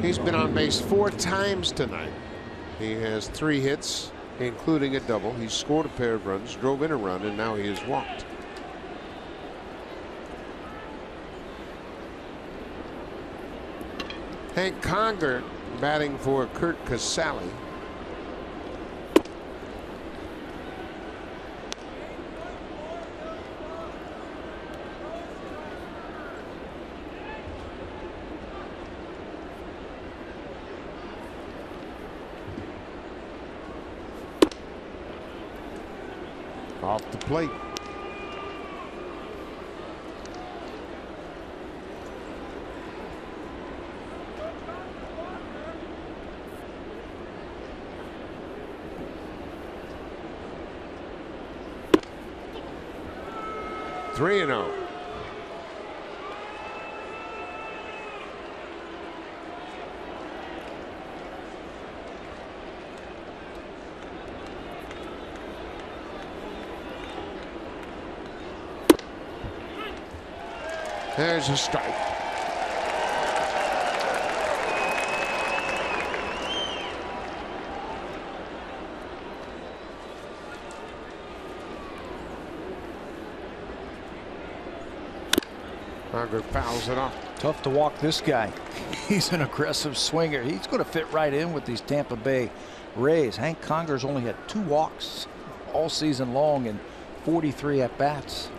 [SPEAKER 1] he's been on base 4 times tonight. He has 3 hits, including a double. He's scored a pair of runs, drove in a run, and now he has walked. Hank Conger batting for Kurt Casale. Off the plate. Three and 0. There's a strike. Conger fouls it off.
[SPEAKER 2] Tough to walk this guy. He's an aggressive swinger. He's going to fit right in with these Tampa Bay Rays. Hank Conger's only had 2 walks all season long and 43 at bats.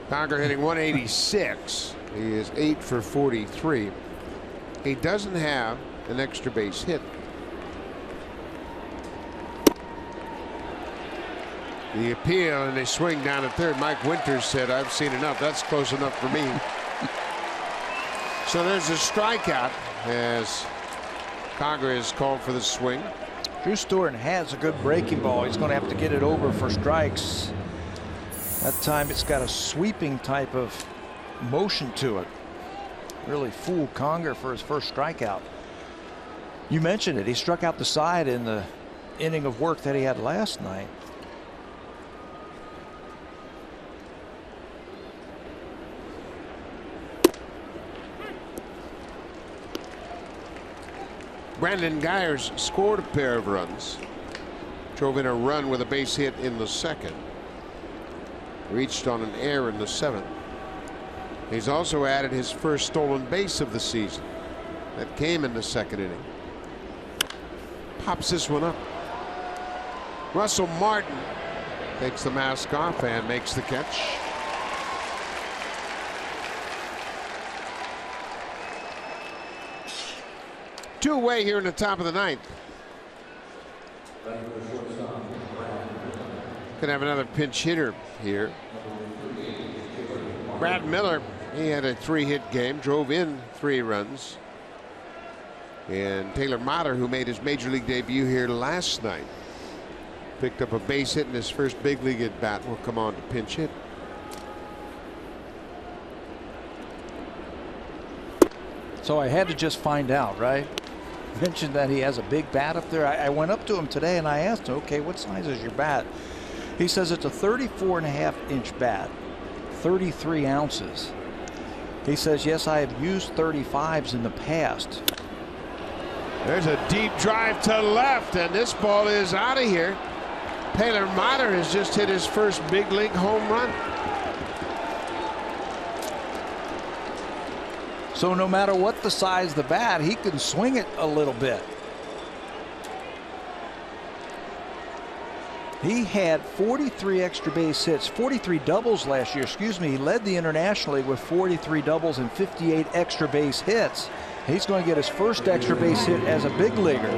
[SPEAKER 1] Conger hitting 186. He is 8 for 43. He doesn't have an extra base hit. The appeal, and they swing down at third. Mike Winters said, "I've seen enough. That's close enough for me." So there's a strikeout as Conger is called for the swing.
[SPEAKER 2] Drew Storen has a good breaking ball. He's going to have to get it over for strikes. That time it's got a sweeping type of motion to it. Really fooled Conger for his first strikeout. You mentioned it. He struck out the side in the inning of work that he had last night.
[SPEAKER 1] Brandon Gyers scored a pair of runs. Drove in a run with a base hit in the second. Reached on an error in the 7th. He's also added his first stolen base of the season. That came in the 2nd inning. Pops this one up. Russell Martin takes the mask off and makes the catch. Two away here in the top of the 9th. Gonna have another pinch hitter here. Brad Miller, he had a 3-hit game, drove in 3 runs. And Taylor Motter, who made his major league debut here last night, picked up a base hit in his first big league at bat, will come on to pinch hit.
[SPEAKER 2] So I had to just find out, right? Mentioned that he has a big bat up there. I went up to him today and I asked him, okay, what size is your bat? He says it's a 34.5-inch bat, 33 ounces. He says, yes, I have used 35s in the past.
[SPEAKER 1] There's a deep drive to left, and this ball is out of here. Taylor Motter has just hit his first big league home run.
[SPEAKER 2] So no matter what the size of the bat, he can swing it a little bit. He had 43 extra base hits, 43 doubles last year, excuse me. He led the International League with 43 doubles and 58 extra base hits. He's going to get his first extra base hit as a big leaguer.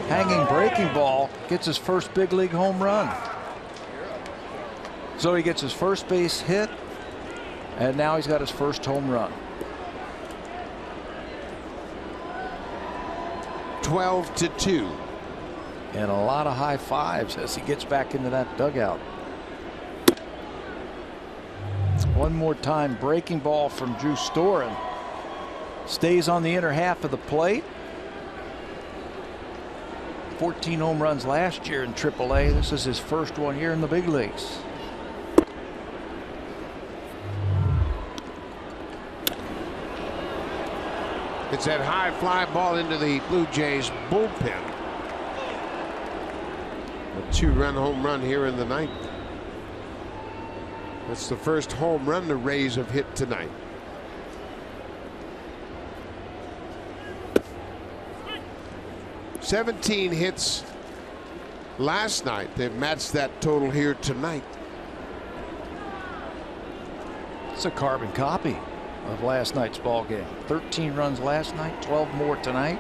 [SPEAKER 2] Hanging breaking ball, gets his first big league home run. So he gets his first base hit, and now he's got his first home run.
[SPEAKER 1] 12-2.
[SPEAKER 2] And a lot of high fives as he gets back into that dugout. One more time, breaking ball from Drew Storen. Stays on the inner half of the plate. 14 home runs last year in AAA. This is his first one here in the big leagues.
[SPEAKER 1] It's that high fly ball into the Blue Jays bullpen. A 2-run home run here in the 9th. That's the first home run the Rays have hit tonight. 17 hits last night. They've matched that total here tonight.
[SPEAKER 2] It's a carbon copy of last night's ball game. 13 runs last night, 12 more tonight.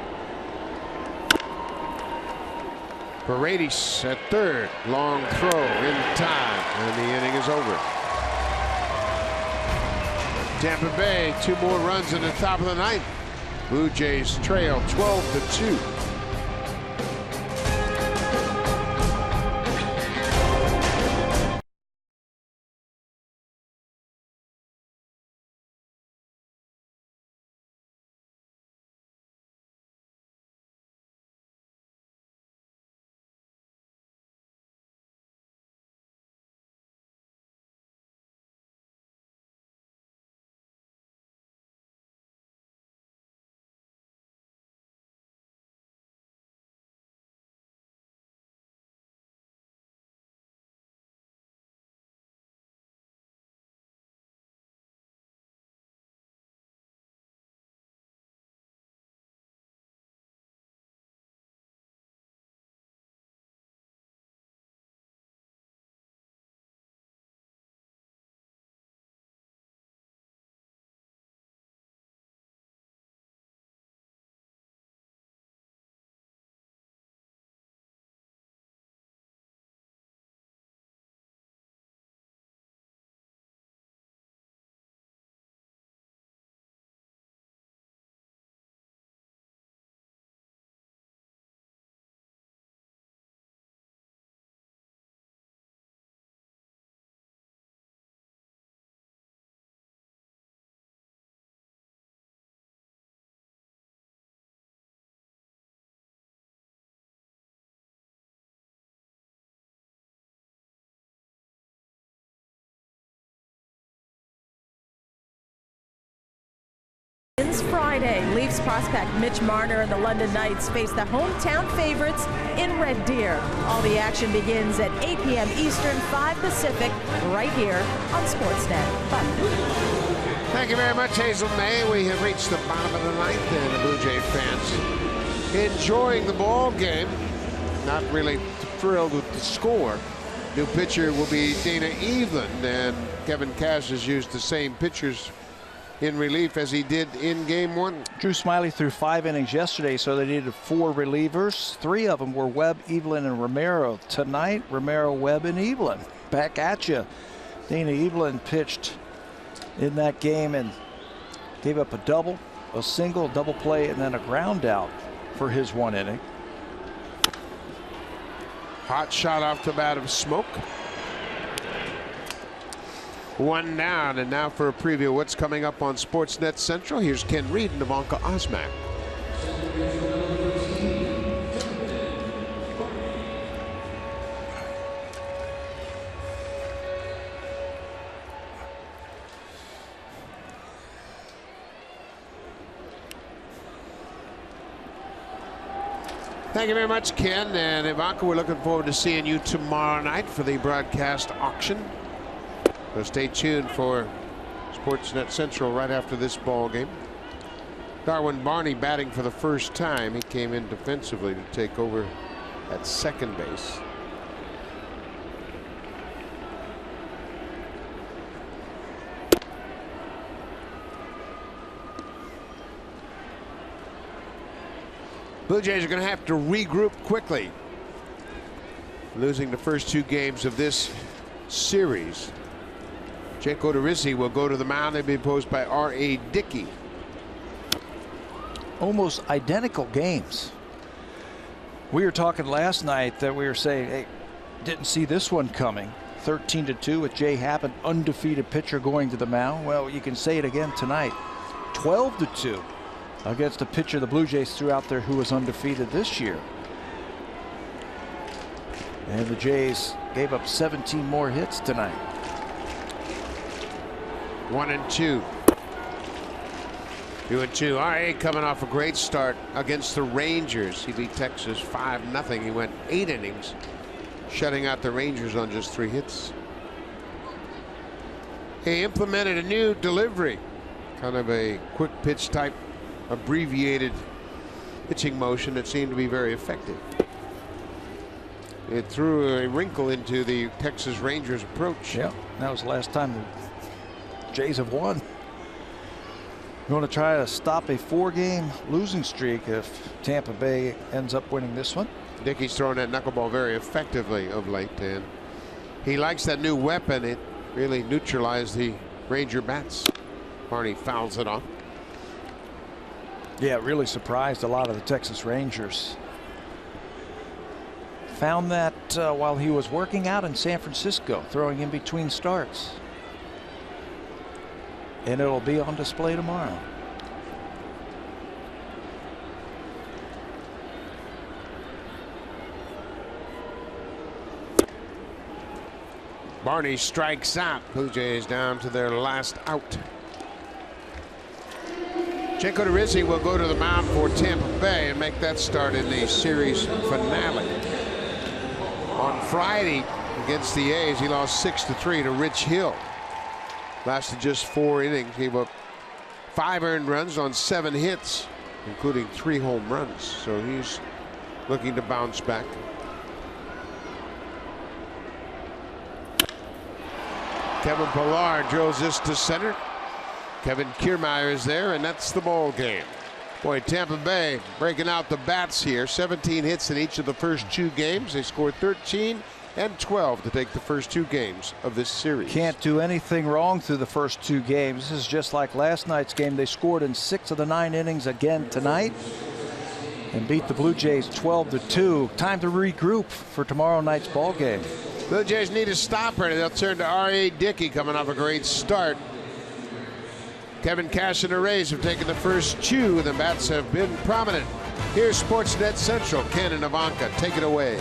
[SPEAKER 1] Paredes at third. Long throw in time, and the inning is over. Tampa Bay, 2 more runs in the top of the ninth. Blue Jays trail 12-2.
[SPEAKER 3] Friday, Leafs prospect Mitch Marner and the London Knights face the hometown favorites in Red Deer. All the action begins at 8 p.m. Eastern, 5 Pacific, right here on Sportsnet. Bye.
[SPEAKER 1] Thank you very much, Hazel May. We have reached the bottom of the ninth, and the Blue Jay fans enjoying the ball game. Not really thrilled with the score. New pitcher will be Dana Eveland, and Kevin Cash has used the same pitchers in relief as he did in game 1.
[SPEAKER 2] Drew Smiley threw 5 innings yesterday, so they needed 4 relievers. 3 of them were Webb, Evelyn, and Romero. Tonight, Romero, Webb, and Evelyn. Back at you. Dana Evelyn pitched in that game and gave up a double, a single, double play, and then a ground out for his 1 inning.
[SPEAKER 1] Hot shot off the bat of Smoke. 1 down, and now for a preview of what's coming up on Sportsnet Central. Here's Ken Reed and Ivanka Osmak. Thank you very much, Ken and Ivanka. We're looking forward to seeing you tomorrow night for the broadcast auction. So stay tuned for Sportsnet Central right after this ball game. Darwin Barney batting for the first time. He came in defensively to take over at second base. Blue Jays are going to have to regroup quickly, losing the first 2 games of this series. Jake Odorizzi will go to the mound. They'll be opposed by R.A. Dickey.
[SPEAKER 2] Almost identical games. We were talking last night that we were saying, hey, didn't see this one coming. 13-2 with Jay Happ, an undefeated pitcher, going to the mound. Well, you can say it again tonight. 12-2 against a pitcher the Blue Jays threw out there who was undefeated this year. And the Jays gave up 17 more hits tonight.
[SPEAKER 1] 1-2. 2-2. R.A. coming off a great start against the Rangers. He beat Texas 5-0. He went 8 innings, shutting out the Rangers on just 3 hits. He implemented a new delivery, kind of a quick pitch type, abbreviated pitching motion that seemed to be very effective. It threw a wrinkle into the Texas Rangers approach.
[SPEAKER 2] Yeah, that was the last time the Jays have won. Going to try to stop a 4-game losing streak if Tampa Bay ends up winning this one.
[SPEAKER 1] Dickey's throwing that knuckleball very effectively of late, and he likes that new weapon. It really neutralized the Ranger bats. Barney fouls it off.
[SPEAKER 2] Yeah, it really surprised a lot of the Texas Rangers. Found that while he was working out in San Francisco, throwing in between starts. And it'll be on display tomorrow.
[SPEAKER 1] Barney strikes out. Blue Jays down to their last out. Chenko DeRizzi will go to the mound for Tampa Bay and make that start in the series finale. On Friday against the A's, he lost 6-3 to Rich Hill. Lasted just 4 innings, gave up 5 earned runs on 7 hits, including 3 home runs. So he's looking to bounce back. Kevin Pillar drills this to center. Kevin Kiermaier is there, and that's the ball game. Boy, Tampa Bay breaking out the bats here. 17 hits in each of the first 2 games. They scored 13 and 12 to take the first 2 games of this series.
[SPEAKER 2] Can't do anything wrong through the first 2 games. This is just like last night's game. They scored in 6 of the 9 innings again tonight and beat the Blue Jays 12-2. Time to regroup for tomorrow night's ball game.
[SPEAKER 1] Blue Jays need a stopper, and they'll turn to R.A. Dickey, coming off a great start. Kevin Cash and the Rays have taken the first 2, and the bats have been prominent. Here's Sportsnet Central. Ken and Ivanka, take it away.